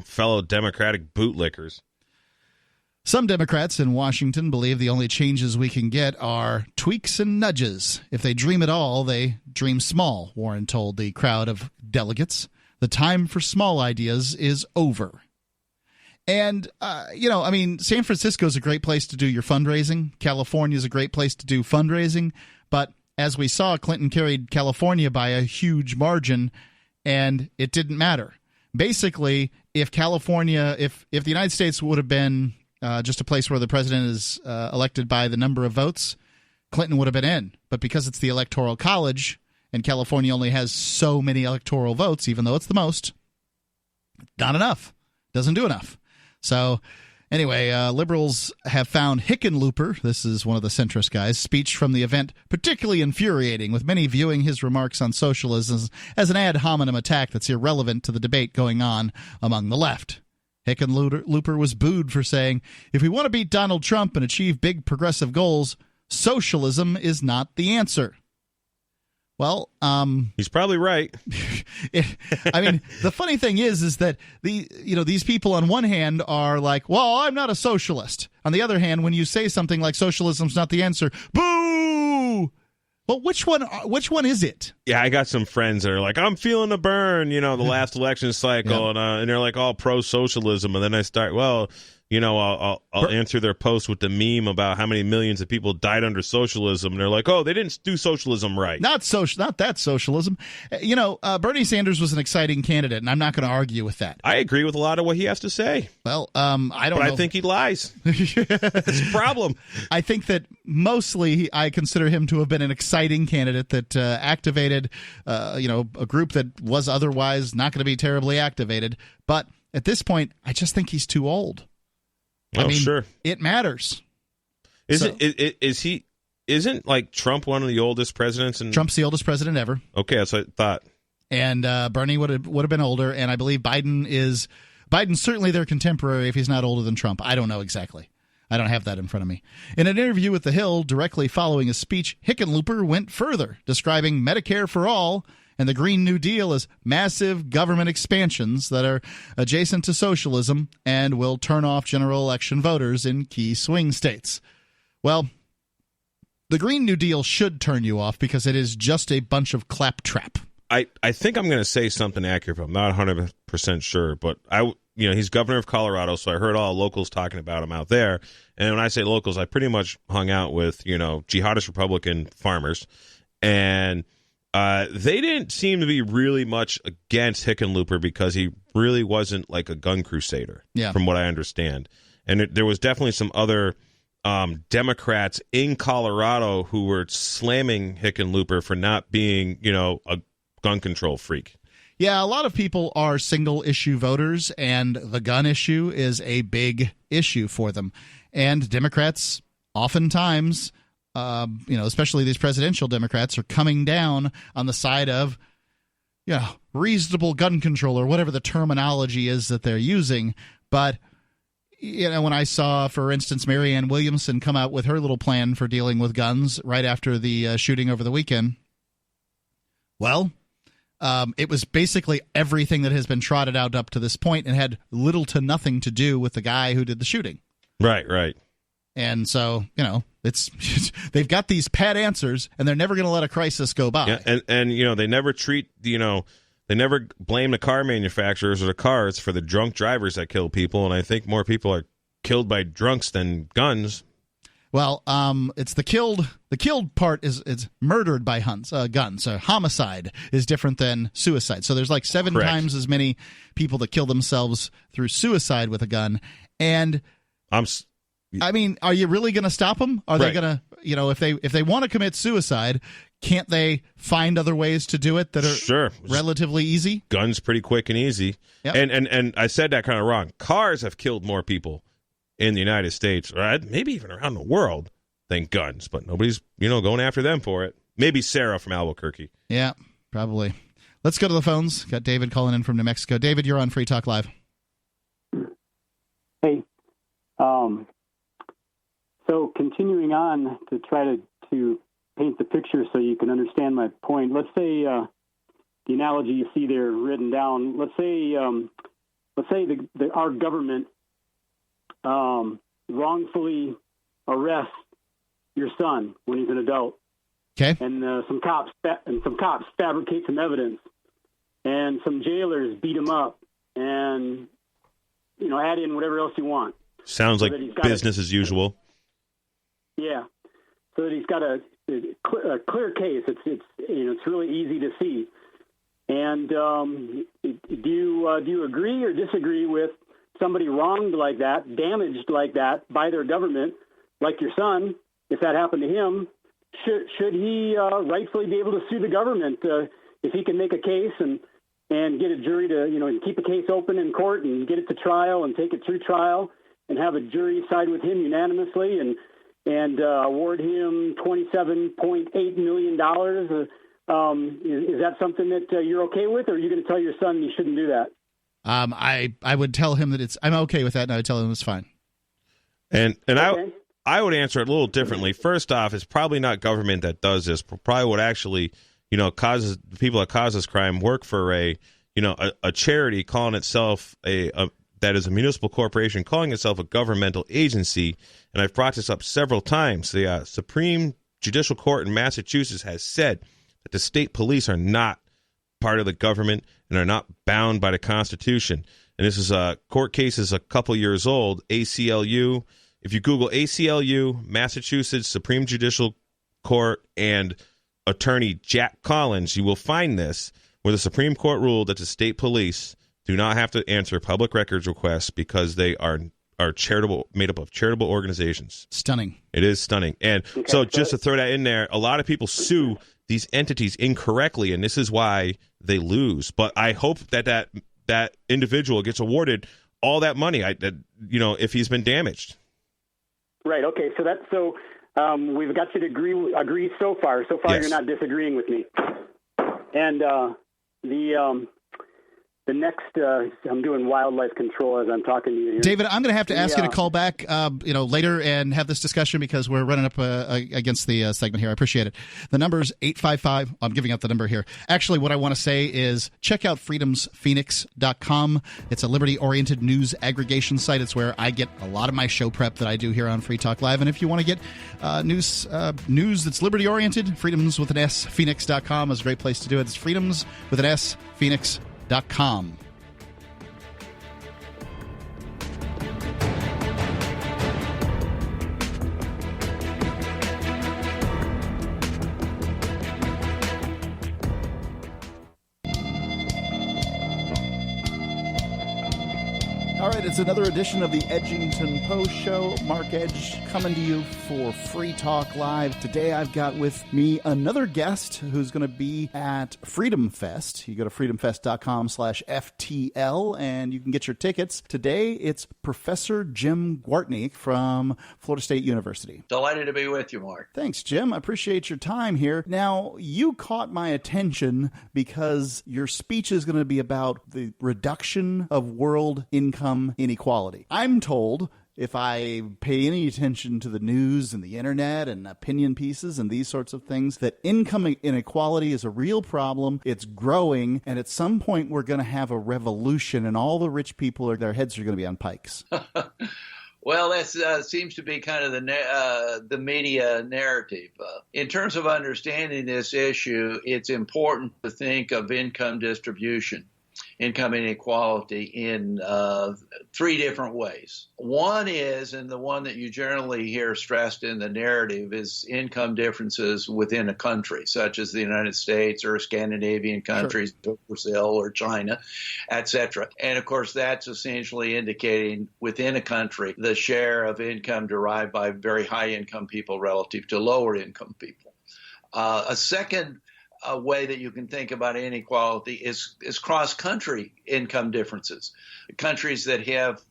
fellow Democratic bootlickers. Some Democrats in Washington believe the only changes we can get are tweaks and nudges. If they dream at all, they dream small, Warren told the crowd of delegates. The time for small ideas is over. And, San Francisco is a great place to do your fundraising. California is a great place to do fundraising. But as we saw, Clinton carried California by a huge margin, and it didn't matter. Basically, if the United States would have been just a place where the president is elected by the number of votes, Clinton would have been in. But because it's the Electoral College and California only has so many electoral votes, even though it's the most, not enough. Doesn't do enough. So anyway, liberals have found Hickenlooper, this is one of the centrist guys, speech from the event particularly infuriating, with many viewing his remarks on socialism as an ad hominem attack that's irrelevant to the debate going on among the left. Hickenlooper was booed for saying, if we want to beat Donald Trump and achieve big progressive goals, socialism is not the answer. Well, he's probably right. The funny thing is that these people on one hand are like, well, I'm not a socialist. On the other hand, when you say something like socialism's not the answer, boo! Well, which one is it? Yeah, I got some friends that are like, I'm feeling the burn, the last election cycle, and they're like all pro-socialism. And then I start, well, I'll answer their post with the meme about how many millions of people died under socialism, and they're like, "Oh, they didn't do socialism right." Not that socialism. Bernie Sanders was an exciting candidate, and I'm not going to argue with that. I agree with a lot of what he has to say. Well, I don't know. But I think he lies. That's a problem. I think that mostly I consider him to have been an exciting candidate that activated, a group that was otherwise not going to be terribly activated. But at this point, I just think he's too old. Sure. It matters. Isn't like Trump one of the oldest presidents? Trump's the oldest president ever. Okay, that's what I thought. And Bernie would have been older, and I believe Biden's certainly their contemporary if he's not older than Trump. I don't know exactly. I don't have that in front of me. In an interview with The Hill directly following his speech, Hickenlooper went further, describing Medicare for all and the Green New Deal as massive government expansions that are adjacent to socialism and will turn off general election voters in key swing states. Well, the Green New Deal should turn you off because it is just a bunch of claptrap. I think I'm going to say something accurate, but I'm not 100% sure. But he's governor of Colorado, so I heard all locals talking about him out there. And when I say locals, I pretty much hung out with, jihadist Republican farmers. And they didn't seem to be really much against Hickenlooper because he really wasn't like a gun crusader, from what I understand. And there was definitely some other Democrats in Colorado who were slamming Hickenlooper for not being, a gun control freak. Yeah, a lot of people are single-issue voters, and the gun issue is a big issue for them. And Democrats oftentimes, especially these presidential Democrats, are coming down on the side of, reasonable gun control or whatever the terminology is that they're using. But, when I saw, for instance, Marianne Williamson come out with her little plan for dealing with guns right after the shooting over the weekend, well, it was basically everything that has been trotted out up to this point and had little to nothing to do with the guy who did the shooting. Right. And so, it's they've got these pat answers, and they're never going to let a crisis go by. Yeah, and they never they never blame the car manufacturers or the cars for the drunk drivers that kill people, and I think more people are killed by drunks than guns. Well, it's the killed part is murdered by guns. So homicide is different than suicide. So there's like 7 times as many people that kill themselves through suicide with a gun. And are you really going to stop them? Are they going to, if they want to commit suicide, can't they find other ways to do it that are relatively easy? Guns pretty quick and easy. Yep. And I said that kind of wrong. Cars have killed more people in the United States, or maybe even around the world, than guns. But nobody's, going after them for it. Maybe Sarah from Albuquerque. Yeah, probably. Let's go to the phones. Got David calling in from New Mexico. David, you're on Free Talk Live. Hey. So continuing on to try to paint the picture so you can understand my point, let's say the analogy you see there written down, let's say our government wrongfully arrests your son when he's an adult. Okay. And some cops fabricate some evidence, and some jailers beat him up, and add in whatever else you want. Sounds like business as usual. Yeah, so that he's got a clear case. It's really easy to see. And do you agree or disagree with somebody wronged like that, damaged like that by their government, like your son? If that happened to him, should he rightfully be able to sue the government if he can make a case and get a jury to keep a case open in court and get it to trial and take it through trial and have a jury side with him unanimously and award him $27.8 million? Is that something that you're okay with, or are you going to tell your son you shouldn't do that? I would tell him that I'm okay with that, and I would tell him it's fine. And okay. I would answer it a little differently. First off, it's probably not government that does this. Probably what actually, causes the people that cause this crime work for a charity calling itself that is a municipal corporation calling itself a governmental agency. And I've brought this up several times. The Supreme Judicial Court in Massachusetts has said that the state police are not part of the government and are not bound by the Constitution. and this is a court case is a couple years old. ACLU. If you Google ACLU, Massachusetts Supreme Judicial Court, and attorney Jack Collins, you will find this, where the Supreme Court ruled that the state police do not have to answer public records requests because they are charitable, made up of charitable organizations. Stunning. It is stunning. And so just to throw that in there, a lot of people sue these entities incorrectly, and this is why they lose. But I hope that individual gets awarded all that money, if he's been damaged. Right. Okay. So we've got you to agree so far. So far, yes. You're not disagreeing with me. And the next, I'm doing wildlife control as I'm talking to you here. David, I'm going to have to ask you to call back, later and have this discussion because we're running up against the segment here. I appreciate it. The number's 855. I'm giving out the number here. Actually, what I want to say is check out freedomsphoenix.com. It's a liberty-oriented news aggregation site. It's where I get a lot of my show prep that I do here on Free Talk Live. And if you want to get news that's liberty-oriented, freedoms with an S, phoenix.com is a great place to do it. It's freedoms with an S, phoenix.com. All right, it's another edition of the Edgington Post Show. Mark Edge coming to you for Free Talk Live. Today I've got with me another guest who's going to be at Freedom Fest. You go to freedomfest.com/FTL and you can get your tickets. Today it's Professor Jim Gwartney from Florida State University. Delighted to be with you, Mark. Thanks, Jim. I appreciate your time here. Now, you caught my attention because your speech is going to be about the reduction of world income inequality. I'm told if I pay any attention to the news and the internet and opinion pieces and these sorts of things, that income inequality is a real problem. It's growing, and at some point we're going to have a revolution, and all the rich people, their heads are going to be on pikes. Well, that seems to be kind of the media narrative. In terms of understanding this issue, it's important to think of income distribution, income inequality in three different ways. One is, and the one that you generally hear stressed in the narrative, is income differences within a country, such as the United States or Scandinavian countries, sure, Brazil or China, etc. And of course, that's essentially indicating within a country the share of income derived by very high income people relative to lower income people. A second way that you can think about inequality is cross-country income differences. Countries that have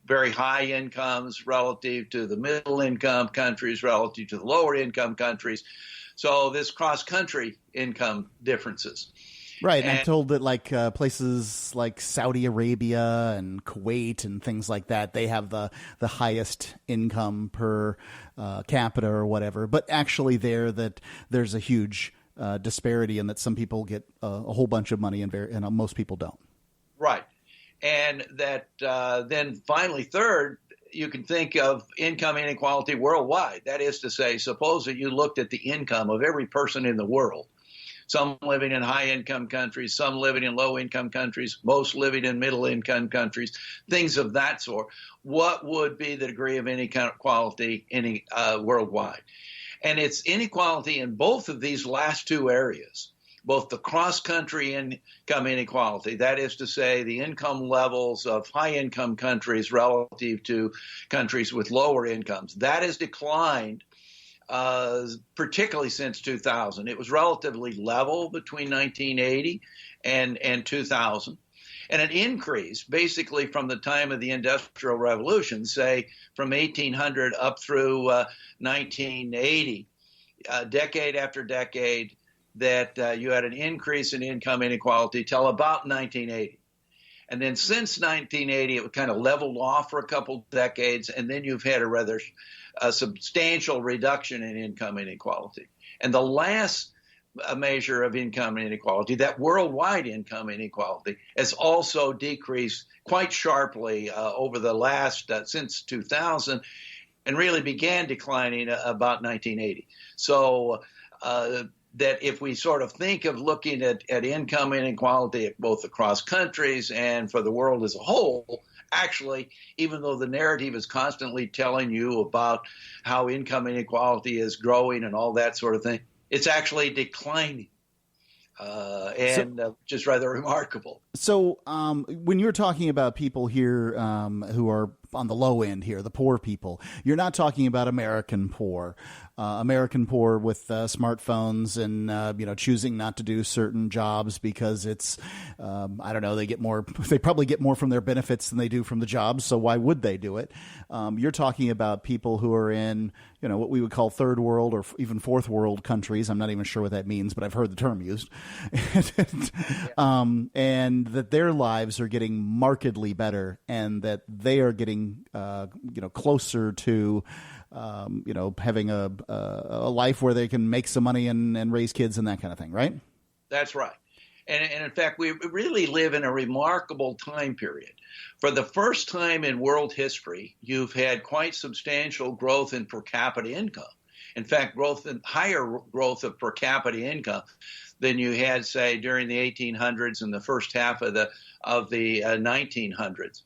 very high incomes relative to the middle-income countries, relative to the lower-income countries. So this cross-country income differences. Right, and I'm told that places like Saudi Arabia and Kuwait and things like that, they have the highest income per capita or whatever. But actually there's a huge disparity in that some people get a whole bunch of money and most people don't. Right. And that then finally, third, you can think of income inequality worldwide. That is to say, suppose that you looked at the income of every person in the world, some living in high-income countries, some living in low-income countries, most living in middle-income countries, things of that sort. What would be the degree of inequality worldwide? And it's inequality in both of these last two areas, both the cross-country income inequality, that is to say the income levels of high-income countries relative to countries with lower incomes. That has declined, particularly since 2000. It was relatively level between 1980 and 2000. And an increase basically from the time of the Industrial Revolution, say from 1800 up through 1980, decade after decade, that you had an increase in income inequality till about 1980. And then since 1980, it kind of leveled off for a couple decades, and then you've had a rather substantial reduction in income inequality. And the last measure of income inequality, that worldwide income inequality, has also decreased quite sharply over the last, since 2000, and really began declining about 1980. So that if we sort of think of looking at income inequality both across countries and for the world as a whole, actually, even though the narrative is constantly telling you about how income inequality is growing and all that sort of thing, it's actually declining. Just rather remarkable. So when you're talking about people here who are on the low end here, the poor people, you're not talking about American poor with smartphones and choosing not to do certain jobs because it's I don't know, they probably get more from their benefits than they do from the jobs, so why would they do it? You're talking about people who are in what we would call third world or even fourth world countries. I'm not even sure what that means, but I've heard the term used. And that their lives are getting markedly better, and that they are getting closer to having a life where they can make some money and raise kids and that kind of thing, right? That's right. And in fact, we really live in a remarkable time period. For the first time in world history, you've had quite substantial growth in per capita income. In fact, higher growth of per capita income than you had, say, during the 1800s and the first half of the 1900s.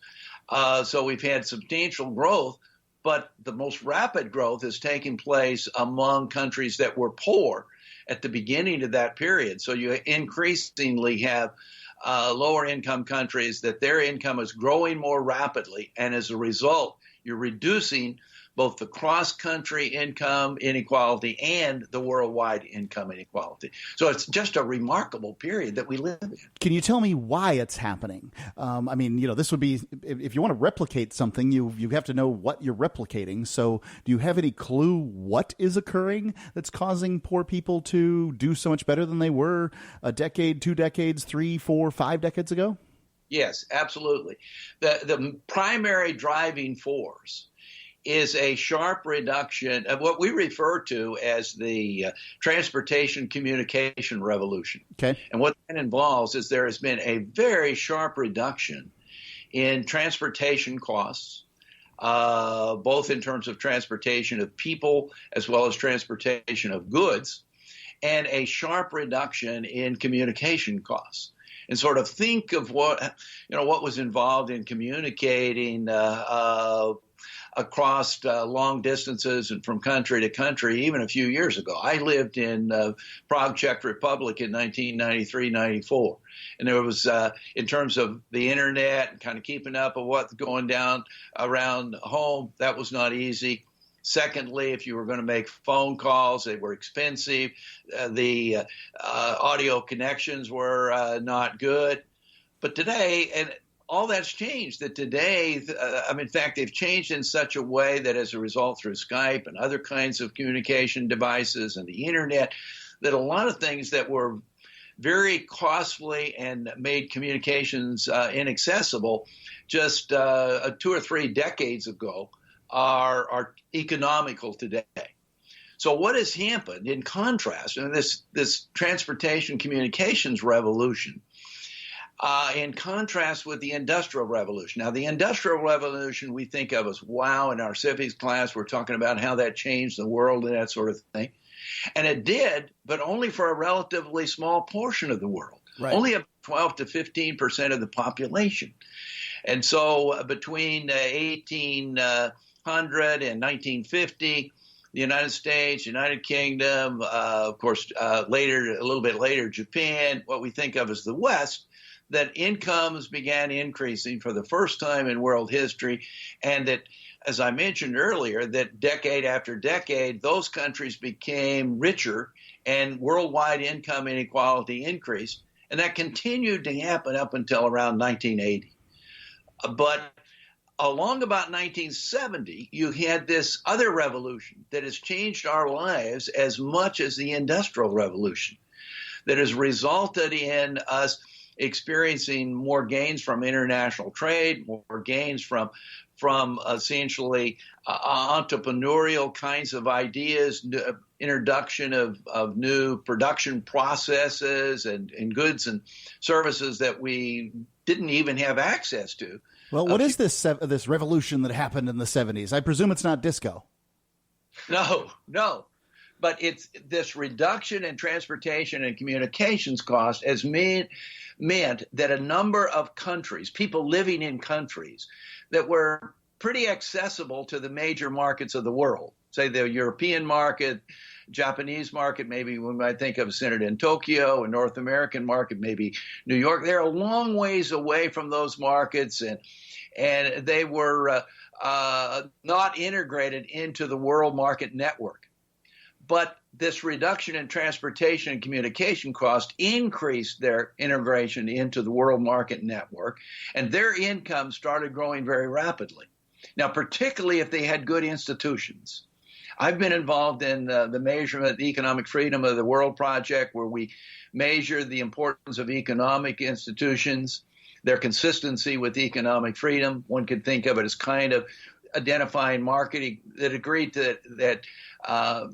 So we've had substantial growth, but the most rapid growth is taking place among countries that were poor at the beginning of that period. So you increasingly have lower income countries that their income is growing more rapidly, and as a result, you're reducing both the cross-country income inequality and the worldwide income inequality. So it's just a remarkable period that we live in. Can you tell me why it's happening? This would be, if you want to replicate something, you have to know what you're replicating. So do you have any clue what is occurring that's causing poor people to do so much better than they were a decade, 2 decades, 3, 4, 5 decades ago? Yes, absolutely. The primary driving force is a sharp reduction of what we refer to as the transportation communication revolution. Okay. And what that involves is there has been a very sharp reduction in transportation costs, both in terms of transportation of people as well as transportation of goods, and a sharp reduction in communication costs. And sort of think of what was involved in communicating across long distances and from country to country even a few years ago. I lived in Prague, Czech Republic in 1993-94. And there was, in terms of the internet and kind of keeping up with what's going down around home, that was not easy. Secondly, if you were going to make phone calls, they were expensive. The audio connections were not good. But today, and all that's changed, that today, in fact, they've changed in such a way that as a result through Skype and other kinds of communication devices and the internet, that a lot of things that were very costly and made communications inaccessible just 2 or 3 decades ago are economical today. So what has happened in contrast, and this transportation communications revolution, in contrast with the Industrial Revolution. Now, the Industrial Revolution we think of as, wow, in our civics class, we're talking about how that changed the world and that sort of thing. And it did, but only for a relatively small portion of the world, right. Only about 12 to 15% of the population. And so between 1800 and 1950, the United States, United Kingdom, of course, a little bit later, Japan, what we think of as the West, that incomes began increasing for the first time in world history, and that, as I mentioned earlier, that decade after decade, those countries became richer and worldwide income inequality increased, and that continued to happen up until around 1980. But along about 1970, you had this other revolution that has changed our lives as much as the Industrial Revolution, that has resulted in us experiencing more gains from international trade, more gains from essentially entrepreneurial kinds of ideas, introduction of new production processes and goods and services that we didn't even have access to. Well, what is this revolution that happened in the 70s? I presume it's not disco. No. But it's this reduction in transportation and communications cost has meant that a number of countries, people living in countries that were pretty accessible to the major markets of the world, say the European market, Japanese market, maybe we might think of centered in Tokyo, a North American market, maybe New York. They're a long ways away from those markets, and they were not integrated into the world market network. But this reduction in transportation and communication cost increased their integration into the world market network, and their income started growing very rapidly. Now, particularly if they had good institutions. I've been involved in the measurement of the economic freedom of the world project, where we measure the importance of economic institutions, their consistency with economic freedom. One could think of it as kind of identifying marketing, the degree that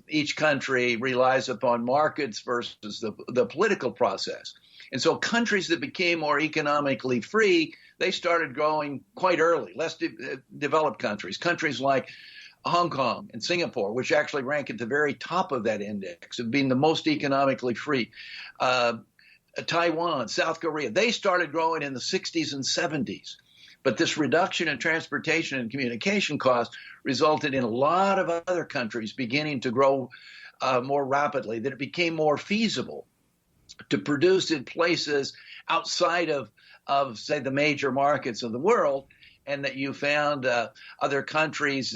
each country relies upon markets versus the political process. And so countries that became more economically free, they started growing quite early, less developed countries like Hong Kong and Singapore, which actually rank at the very top of that index of being the most economically free. Taiwan, South Korea, they started growing in the 60s and 70s. But this reduction in transportation and communication costs resulted in a lot of other countries beginning to grow more rapidly, that it became more feasible to produce in places outside of say, the major markets of the world, and that you found other countries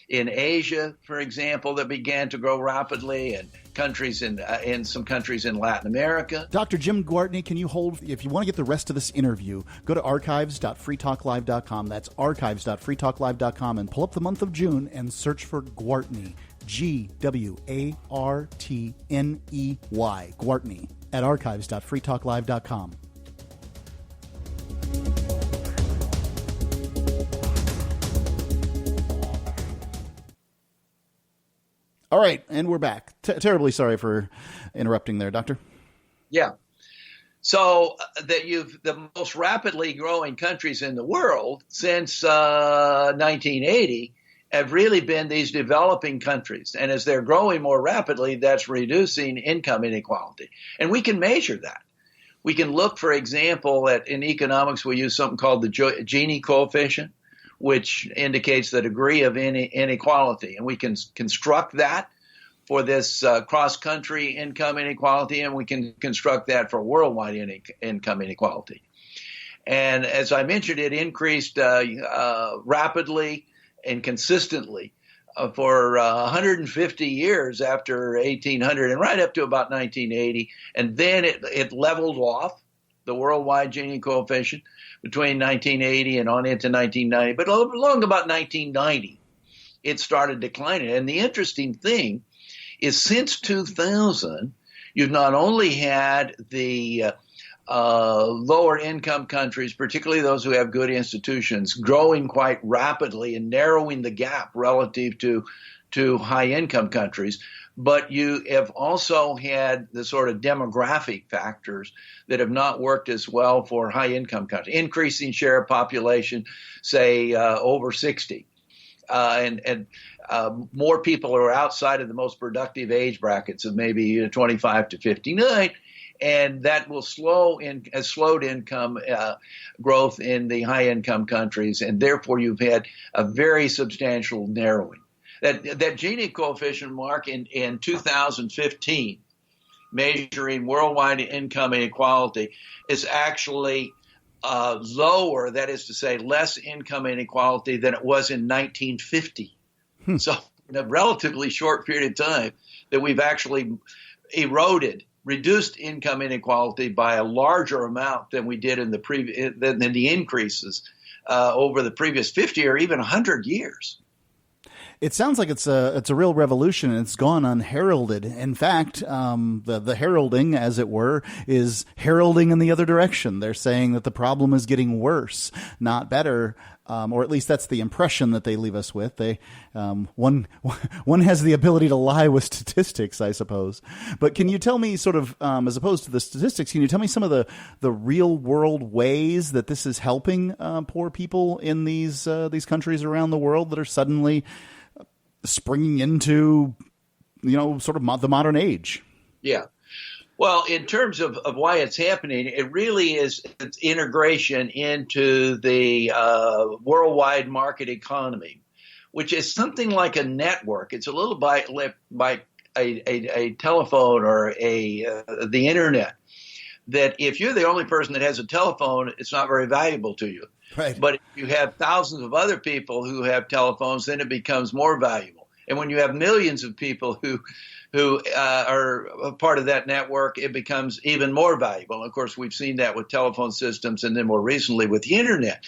in Asia, for example, that began to grow rapidly, and countries in some countries in Latin America. Dr. Jim Gwartney, can you hold, if you want to get the rest of this interview, go to archives.freetalklive.com. That's archives.freetalklive.com, and pull up the month of June and search for Gwartney, Gwartney, Gwartney, at archives.freetalklive.com. All right, and we're back. Terribly sorry for interrupting there, Doctor. Yeah. So the most rapidly growing countries in the world since 1980 have really been these developing countries. And as they're growing more rapidly, that's reducing income inequality. And we can measure that. We can look, for example, in economics, we use something called the Gini coefficient, which indicates the degree of inequality. And we can construct that for this cross-country income inequality, and we can construct that for worldwide income inequality. And as I mentioned, it increased rapidly and consistently for 150 years after 1800 and right up to about 1980. And then it leveled off, the worldwide Gini coefficient, between 1980 and on into 1990. But along about 1990, it started declining. And the interesting thing is, since 2000, you've not only had the lower income countries, particularly those who have good institutions, growing quite rapidly and narrowing the gap relative to high income countries, but you have also had the sort of demographic factors that have not worked as well for high income countries. Increasing share of population, say over 60, and more people are outside of the most productive age brackets of maybe 25 to 59. And that will has slowed income growth in the high income countries, and therefore you've had a very substantial narrowing. That Gini coefficient, Mark, in 2015, measuring worldwide income inequality, is actually lower, that is to say, less income inequality than it was in 1950. So in a relatively short period of time that we've actually reduced income inequality by a larger amount than we did in than the increases over the previous 50 or even 100 years. It sounds like it's a real revolution, and it's gone unheralded. In fact, the heralding, as it were, is heralding in the other direction. They're saying that the problem is getting worse, not better, or at least that's the impression that they leave us with. One has the ability to lie with statistics, I suppose. But can you tell me, sort of, as opposed to the statistics, can you tell me some of the real world ways that this is helping poor people in these countries around the world that are suddenly springing into sort of the modern age. Yeah. Well, in terms of why it's happening, it really is its integration into the worldwide market economy, which is something like a network. It's a little like a telephone or the internet, that if you're the only person that has a telephone, it's not very valuable to you. Right. But if you have thousands of other people who have telephones, then it becomes more valuable. And when you have millions of people who are a part of that network, it becomes even more valuable. And of course, we've seen that with telephone systems and then more recently with the internet.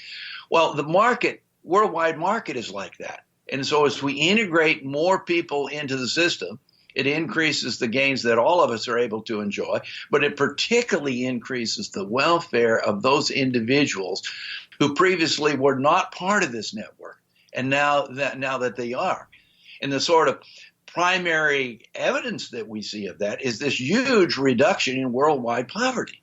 Well, the worldwide market is like that. And so as we integrate more people into the system, it increases the gains that all of us are able to enjoy, but it particularly increases the welfare of those individuals who previously were not part of this network, and now that they are. And the sort of primary evidence that we see of that is this huge reduction in worldwide poverty,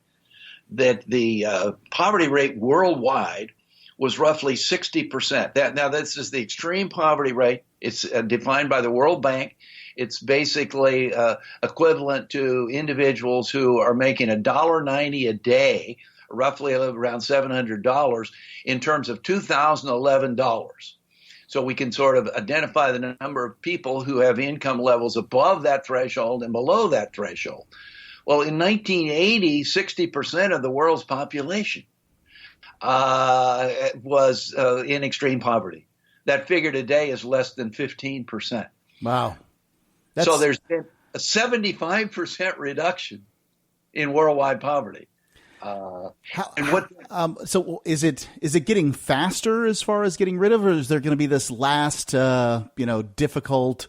that the poverty rate worldwide was roughly 60%. Now, this is the extreme poverty rate. It's defined by the World Bank. It's basically equivalent to individuals who are making $1.90 a day, roughly around $700 in terms of 2011 dollars. So we can sort of identify the number of people who have income levels above that threshold and below that threshold. Well, in 1980, 60% of the world's population was in extreme poverty. That figure today is less than 15%. Wow. So there's been a 75% reduction in worldwide poverty. So is it getting faster as far as getting rid of, or is there going to be this last, difficult,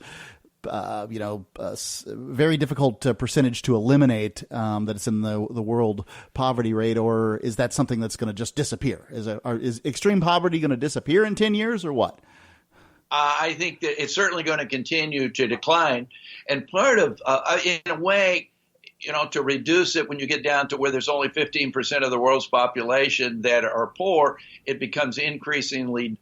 very difficult percentage to eliminate that it's in the world poverty rate, or is that something that's going to just disappear? Is extreme poverty going to disappear in 10 years or what? I think that it's certainly going to continue to decline. And part of, in a way, to reduce it when you get down to where there's only 15% of the world's population that are poor, it becomes increasingly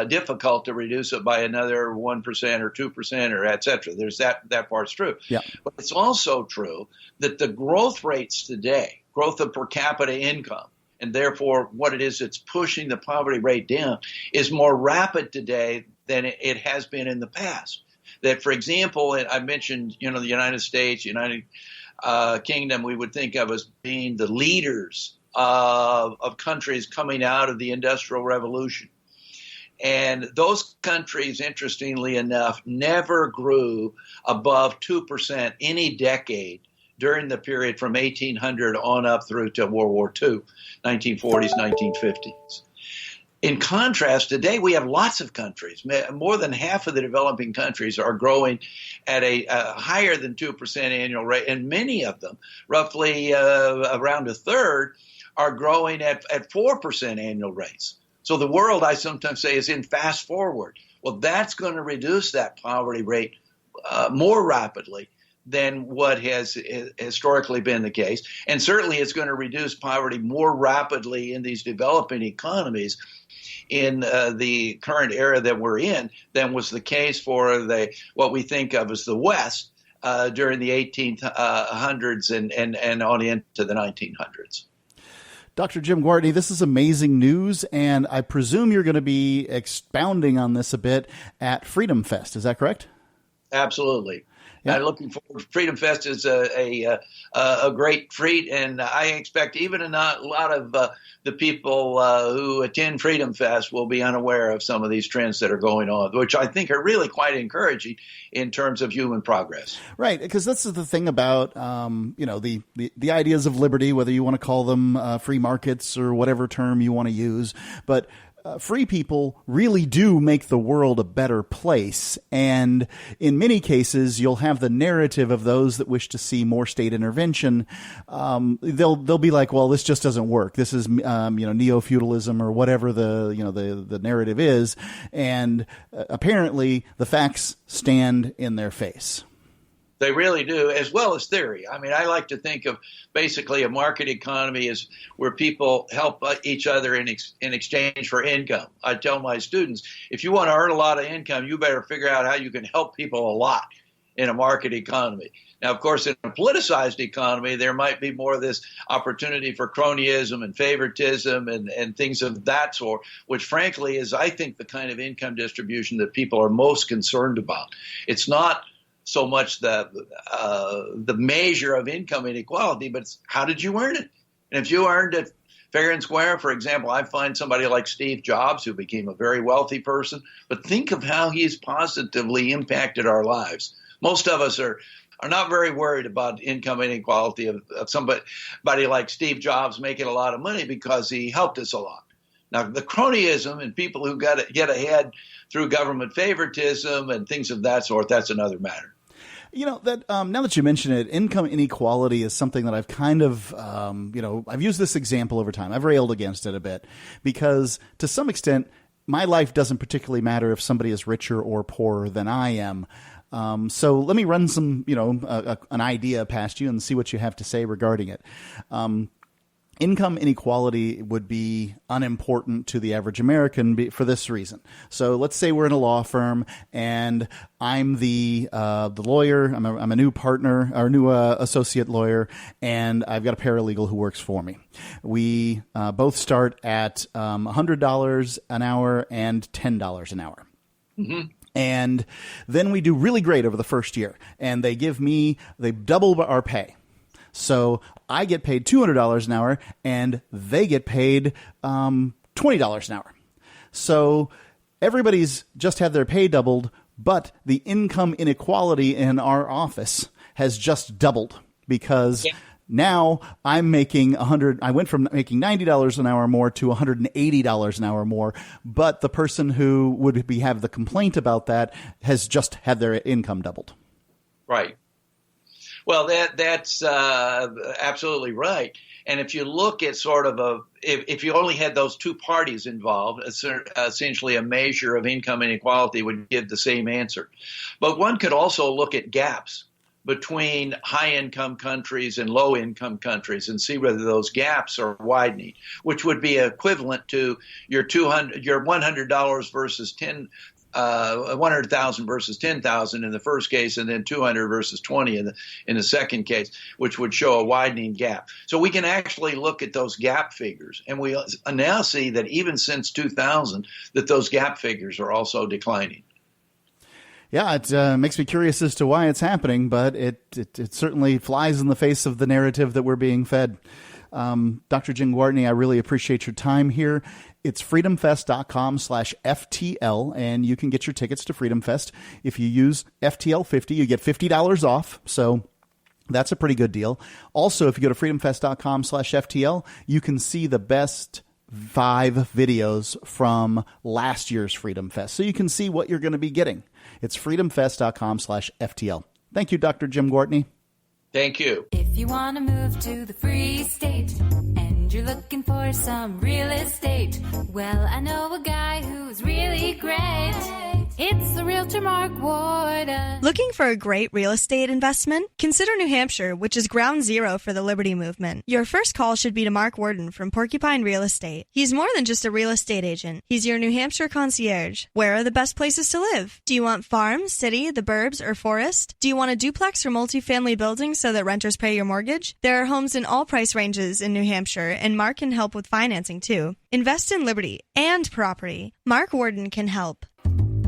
difficult to reduce it by another 1% or 2% or et cetera. There's that part's true. Yeah. But it's also true that the growth rates today, growth of per capita income, and therefore what it is that's pushing the poverty rate down, is more rapid today than it has been in the past. That, for example, I mentioned, the United States, United Kingdom, we would think of as being the leaders of countries coming out of the Industrial Revolution. And those countries, interestingly enough, never grew above 2% any decade during the period from 1800 on up through to World War II, 1940s, 1950s. In contrast, today we have lots of countries. More than half of the developing countries are growing at a higher than 2% annual rate, and many of them, roughly around a third, are growing at 4% annual rates. So the world, I sometimes say, is in fast forward. Well, that's going to reduce that poverty rate more rapidly than what has historically been the case. And certainly it's going to reduce poverty more rapidly in these developing economies in the current era that we're in than was the case for what we think of as the West during the 1800s and on into the 1900s. Dr. Jim Gwartney, this is amazing news, and I presume you're going to be expounding on this a bit at Freedom Fest. Is that correct? Absolutely. Yeah. I'm looking forward. Freedom Fest is a great treat, and I expect even a lot of the people who attend Freedom Fest will be unaware of some of these trends that are going on, which I think are really quite encouraging in terms of human progress. Right, because this is the thing about the ideas of liberty, whether you want to call them free markets or whatever term you want to use, but free people really do make the world a better place. And in many cases, you'll have the narrative of those that wish to see more state intervention. They'll be like, well, this just doesn't work. This is, neo-feudalism or whatever the narrative is. And apparently the facts stand in their face. They really do, as well as theory. I mean, I like to think of basically a market economy as where people help each other in exchange for income. I tell my students, if you want to earn a lot of income, you better figure out how you can help people a lot. in a market economy. Now, of course, in a politicized economy, there might be more of this opportunity for cronyism and favoritism and things of that sort, which frankly is, I think, the kind of income distribution that people are most concerned about. It's not so much the measure of income inequality, but it's how did you earn it? And if you earned it fair and square, for example, I find somebody like Steve Jobs, who became a very wealthy person, but think of how he's positively impacted our lives. Most of us are not very worried about income inequality of somebody like Steve Jobs making a lot of money because he helped us a lot. Now, the cronyism and people who get ahead through government favoritism and things of that sort, that's another matter. You know, that now that you mention it, income inequality is something that I've kind of, I've used this example over time. I've railed against it a bit because to some extent, my life doesn't particularly matter if somebody is richer or poorer than I am. So let me run some, an idea past you and see what you have to say regarding it. Income inequality would be unimportant to the average American for this reason. So let's say we're in a law firm and I'm the lawyer. I'm a new partner or new associate lawyer, and I've got a paralegal who works for me. We both start at $100 an hour and $10 an hour. Mm-hmm. And then we do really great over the first year, and they double our pay. So I get paid $200 an hour, and they get paid $20 an hour. So everybody's just had their pay doubled, but the income inequality in our office has just doubled because now I'm making I went from making $90 an hour more to $180 an hour more, but the person who would have the complaint about that has just had their income doubled. Right. Well, that's absolutely right. And if you look at sort of if you only had those two parties involved, essentially a measure of income inequality would give the same answer. But one could also look at gaps between high-income countries and low-income countries and see whether those gaps are widening, which would be equivalent to your $100 versus 100,000 versus 10,000 in the first case, and then 200 versus 20 in the second case, which would show a widening gap. So we can actually look at those gap figures, and we now see that even since 2000, that those gap figures are also declining. Yeah, it makes me curious as to why it's happening, but it certainly flies in the face of the narrative that we're being fed. Dr. Jim Gwartney, I really appreciate your time here. It's freedomfest.com/FTL, and you can get your tickets to Freedom Fest. If you use FTL50, you get $50 off, so that's a pretty good deal. Also, if you go to freedomfest.com/FTL, you can see the best 5 videos from last year's Freedom Fest, so you can see what you're going to be getting. It's freedomfest.com/FTL. Thank you, Dr. Jim Gwartney. Thank you. If you want to move to the free state and you're looking for some real estate, well, I know a guy who's really great. It's the realtor Mark Warden. Looking for a great real estate investment? Consider New Hampshire, which is ground zero for the Liberty Movement. Your first call should be to Mark Warden from Porcupine Real Estate. He's more than just a real estate agent. He's your New Hampshire concierge. Where are the best places to live? Do you want farm, city, the burbs, or forest? Do you want a duplex or multifamily building so that renters pay your mortgage? There are homes in all price ranges in New Hampshire, and Mark can help with financing too. Invest in liberty and property. Mark Warden can help.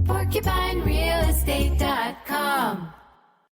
PorcupineRealestate.com